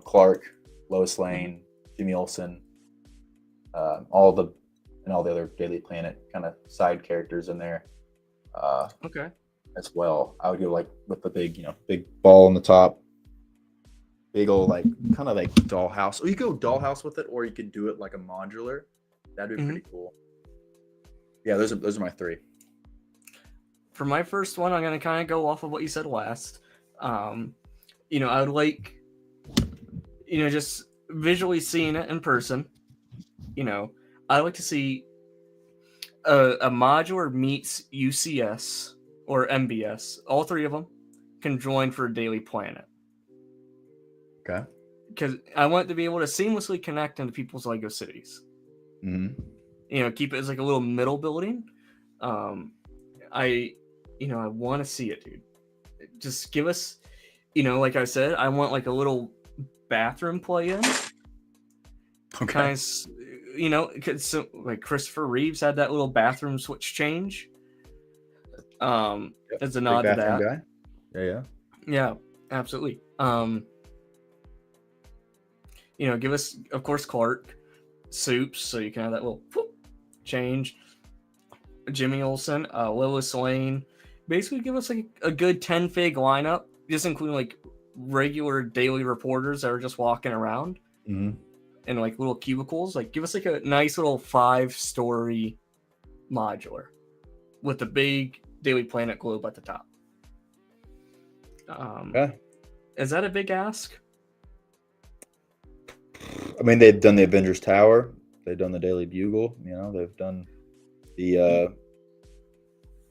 Clark, Lois Lane, Jimmy Olsen, all the other Daily Planet kind of side characters in there. As well. I would go like with the big ball on the top. Big old like kind of like dollhouse. Or you could go dollhouse with it, or you could do it like a modular. That'd be pretty cool. Yeah, those are my 3. For my first one, I'm gonna kind of go off of what you said last. I would like, just visually seeing it in person. I'd like to see a modular meets UCS or MBS. All 3 of them can join for a Daily Planet. Okay. Because I want to be able to seamlessly connect into people's Lego cities. Keep it as like a little middle building. I want to see it, dude. Just give us, like I said, I want like a little bathroom play-in. Okay. Kind of, so like Christopher Reeves had that little bathroom switch change. As a nod to that. Guy. Yeah, absolutely. Give us, of course, Clark, Soups, so you can have that little change. Jimmy Olsen, Lois Lane. Basically, give us like a good 10 fig lineup, just including like regular daily reporters that are just walking around in like little cubicles. Like, give us like a nice little 5-story modular with the big Daily Planet globe at the top. Is that a big ask? I mean, they've done the Avengers Tower. They've done the Daily Bugle. They've done the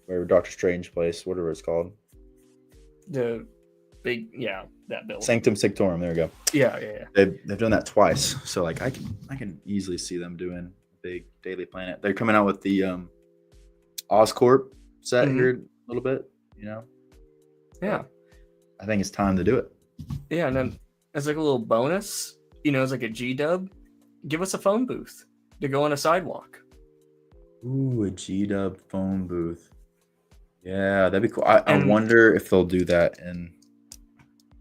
where Doctor Strange place, whatever it's called. The big, that building. Sanctum Sanctorum. There we go. Yeah. They've done that twice. So like I can easily see them doing big Daily Planet. They're coming out with the Oscorp set here in a little bit. Yeah. I think it's time to do it. Yeah, and then as like a little bonus, as like a G-dub, give us a phone booth to go on a sidewalk. Ooh, a G-dub phone booth. Yeah, that'd be cool. I wonder if they'll do that in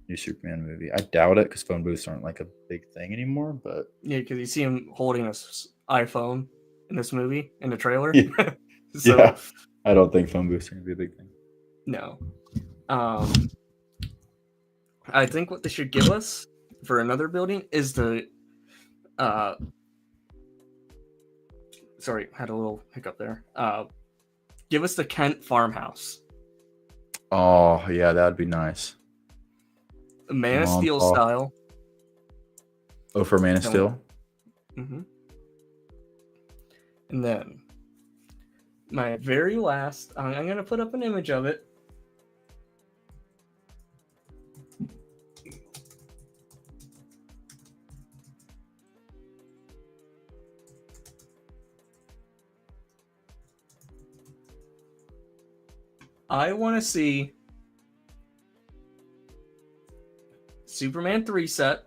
new Superman movie. I doubt it because phone booths aren't like a big thing anymore. But yeah, because you see him holding his iPhone in this movie in the trailer. Yeah, yeah. I don't think phone booths are gonna be a big thing. No. I think what they should give us for another building is the sorry, had a little hiccup there. Give us the Kent farmhouse. Oh yeah, that'd be nice. Man of Steel style. Oh, for Man of Steel? Mm-hmm. And then my very last, I'm going to put up an image of it. I want to see Superman 3 set.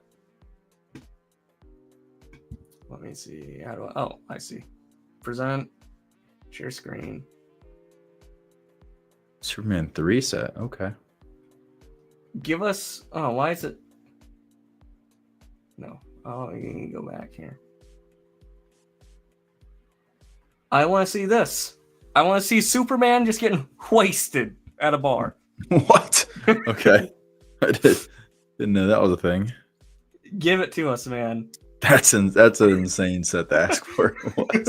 Let me see. How do I? Oh, I see. Present. Share screen. Superman 3 set. Okay. Give us. Oh, why is it? No. Oh, you can go back here. I want to see this. I want to see Superman just getting wasted at a bar. What? Okay. I didn't know that was a thing. Give it to us, man. That's an insane set to ask for. What?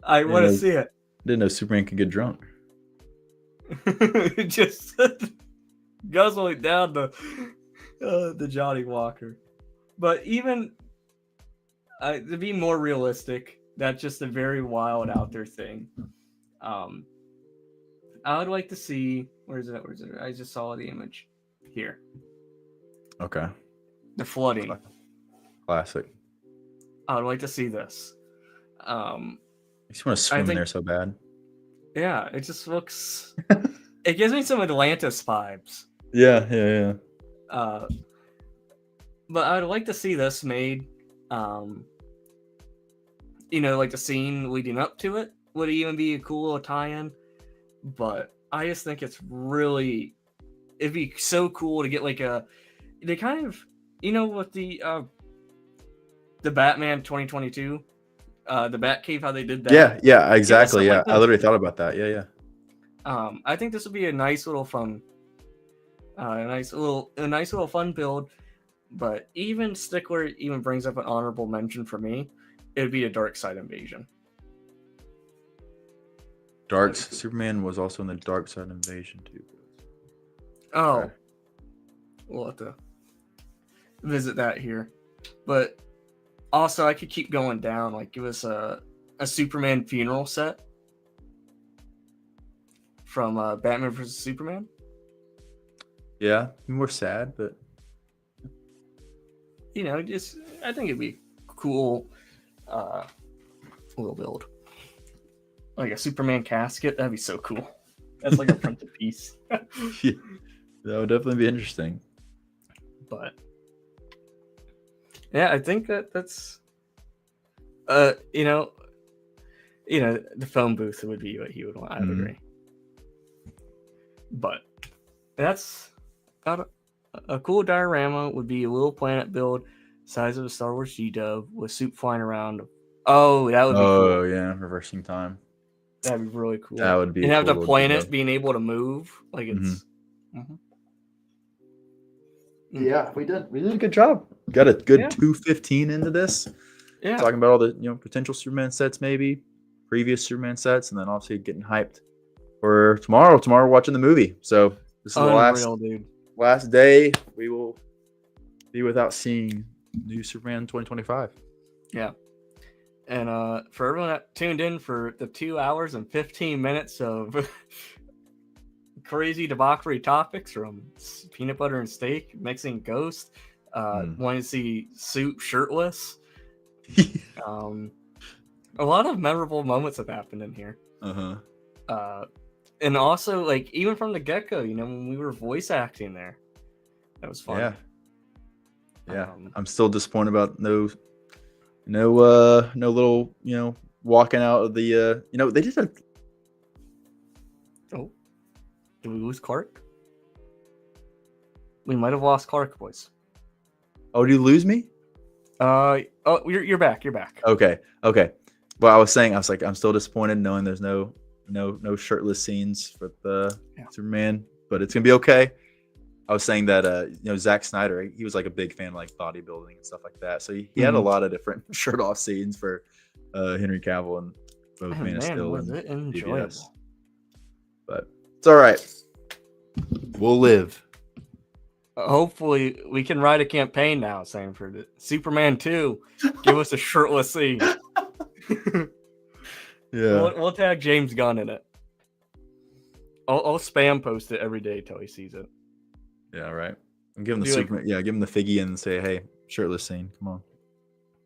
I want to see it. Didn't know Superman could get drunk. Just guzzling down the Johnny Walker. But even to be more realistic, that's just a very wild out there thing. I would like to see where's it? I just saw the image here. Okay. The flooding. Classic. I would like to see this. I just want to swim in there so bad. Yeah, it just looks. It gives me some Atlantis vibes. Yeah. But I'd like to see this made. Like the scene leading up to it would even be a cool little tie-in. But I just think it's really, it'd be so cool to get like they kind of, with the Batman 2022, the Batcave, how they did that. Yeah, exactly. Yeah, I literally thought about that. Yeah. I think this would be a nice little fun, a nice little fun build. But even Stickler even brings up an honorable mention for me. It would be a Darkseid invasion. Superman was also in the Darkseid invasion too. Oh, okay. We'll have to visit that here. But also, I could keep going down. Like, give us a Superman funeral set from Batman vs. Superman. Yeah, more sad, but just I think it'd be cool. Little build. Like a Superman casket, that'd be so cool. That's like a printed piece. Yeah, that would definitely be interesting. But yeah, I think that's the phone booth would be what he would want. I would agree. But that's a cool diorama. Would be a little planet build, size of a Star Wars G-dub with soup flying around. Oh, that would be cool. Oh yeah, reversing time. That'd be really cool. That would be. And have the planet being able to move, like it's. Yeah, we did a good job. Got a good 2:15 into this. Yeah, talking about all the potential Superman sets, maybe previous Superman sets, and then obviously getting hyped for tomorrow. Tomorrow, watching the movie. So this is the last day we will be without seeing new Superman 2025. Yeah. And for everyone that tuned in for the 2 hours and 15 minutes of crazy debauchery topics, from peanut butter and steak, mixing Ghost, wanting to see Soup shirtless, A lot of memorable moments have happened in here. And also, like, even from the get-go, when we were voice acting there, that was fun. Yeah. I'm still disappointed about no little, walking out of the, they did a. Oh, did we lose Clark? We might have lost Clark, boys. Oh, did you lose me? You're back. You're back. Okay. Well, I was like, I'm still disappointed knowing there's no shirtless scenes with the Superman, but it's gonna be okay. I was saying that Zack Snyder, he was like a big fan of like bodybuilding and stuff like that, so he had a lot of different shirt off scenes for Henry Cavill and both Man of Steel was and it enjoyable. BVS. But it's all right. We'll live. Hopefully, we can write a campaign now saying for the Superman 2, give us a shirtless scene. Yeah, we'll tag James Gunn in it. I'll spam post it every day till he sees it. Yeah, right. And give him the Superman. Give him the figgy and say, "Hey, shirtless scene. Come on."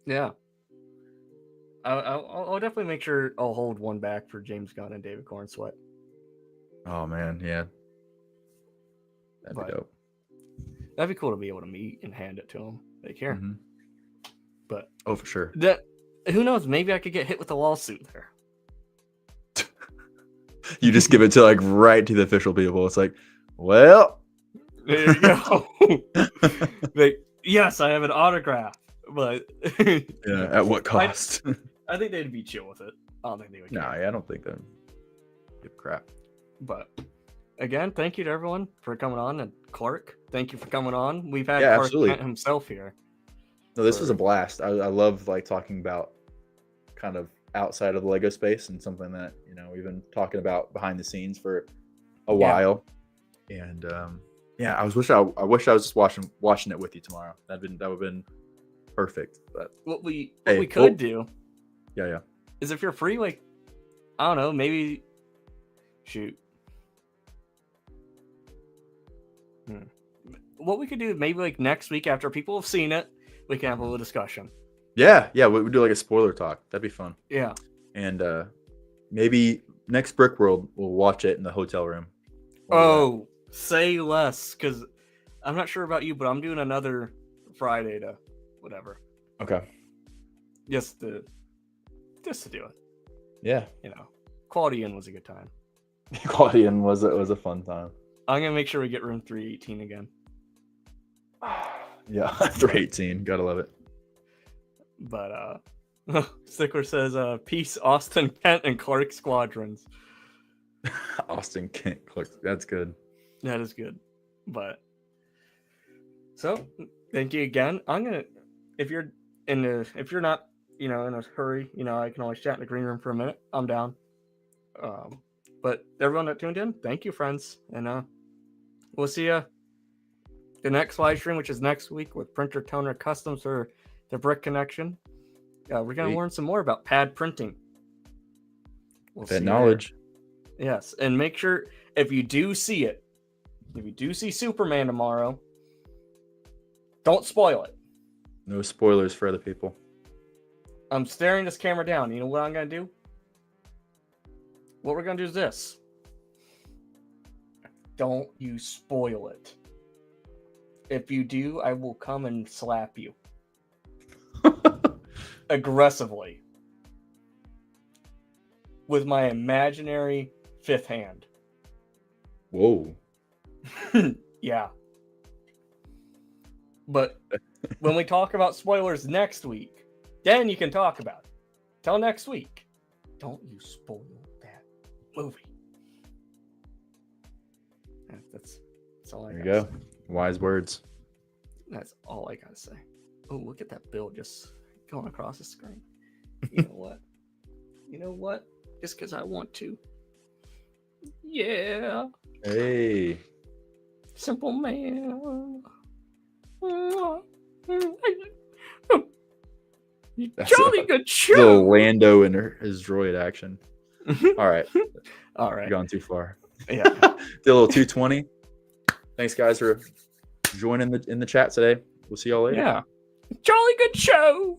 Yeah. I'll definitely make sure I'll hold one back for James Gunn and David Cornsweet. Oh man, yeah. That'd be dope. That'd be cool to be able to meet and hand it to him. Like, here. Mm-hmm. But for sure. Who knows? Maybe I could get hit with a lawsuit there. You just give it to like right to the official people. It's like, well, there you go. Like, yes, I have an autograph, but yeah, at what cost? I think they'd be chill with it. I don't think they would. No, I don't think they'd give crap. But again, thank you to everyone for coming on, and Clark, thank you for coming on. We've had Clark himself here. No, this was a blast. I love like talking about kind of outside of the Lego space and something that we've been talking about behind the scenes for a while. And I wish I was just watching it with you tomorrow. That would have been perfect. But what we could do, is if you're free, like, I don't know, maybe shoot. What we could do, maybe like next week after people have seen it, we can have a little discussion. Yeah, we would do like a spoiler talk. That'd be fun. Yeah. And maybe next Brick World we'll watch it in the hotel room. Oh, say less, because I'm not sure about you, but I'm doing another Friday to whatever. Okay. Just to do it. Yeah. Quality Inn was a good time. Quality Inn was a fun time. I'm gonna make sure we get room 318 again. Yeah, 318. Gotta love it. But Stickler says, peace, Austin, Kent, and Clark Squadrons. Austin, Kent, Clark. That's good. That is good. But so thank you again. I'm gonna, if you're not, in a hurry, I can always chat in the green room for a minute. I'm down. But everyone that tuned in, thank you, friends. And we'll see you the next live stream, which is next week with Printer Toner Customs for the Brick Connection. We're going to learn some more about pad printing. That knowledge. Yes. And make sure, if you do see Superman tomorrow, don't spoil it. No spoilers for other people. I'm staring this camera down. You know what I'm going to do? What we're going to do is this. Don't you spoil it. If you do, I will come and slap you. Aggressively. With my imaginary fifth hand. Whoa. Yeah. But when we talk about spoilers next week, then you can talk about it. Till next week. Don't you spoil that movie. That's all I got. There you go. Wise words. That's all I gotta say. Oh, look at that bill just going across the screen. You know what? Just because I want to. Yeah. Hey. Simple man. Jolly good show. Little Lando and his droid action. All right. All right. You've gone too far. Yeah. Did a little 220. Thanks, guys, for joining in the chat today. We'll see y'all later. Yeah. Jolly good show.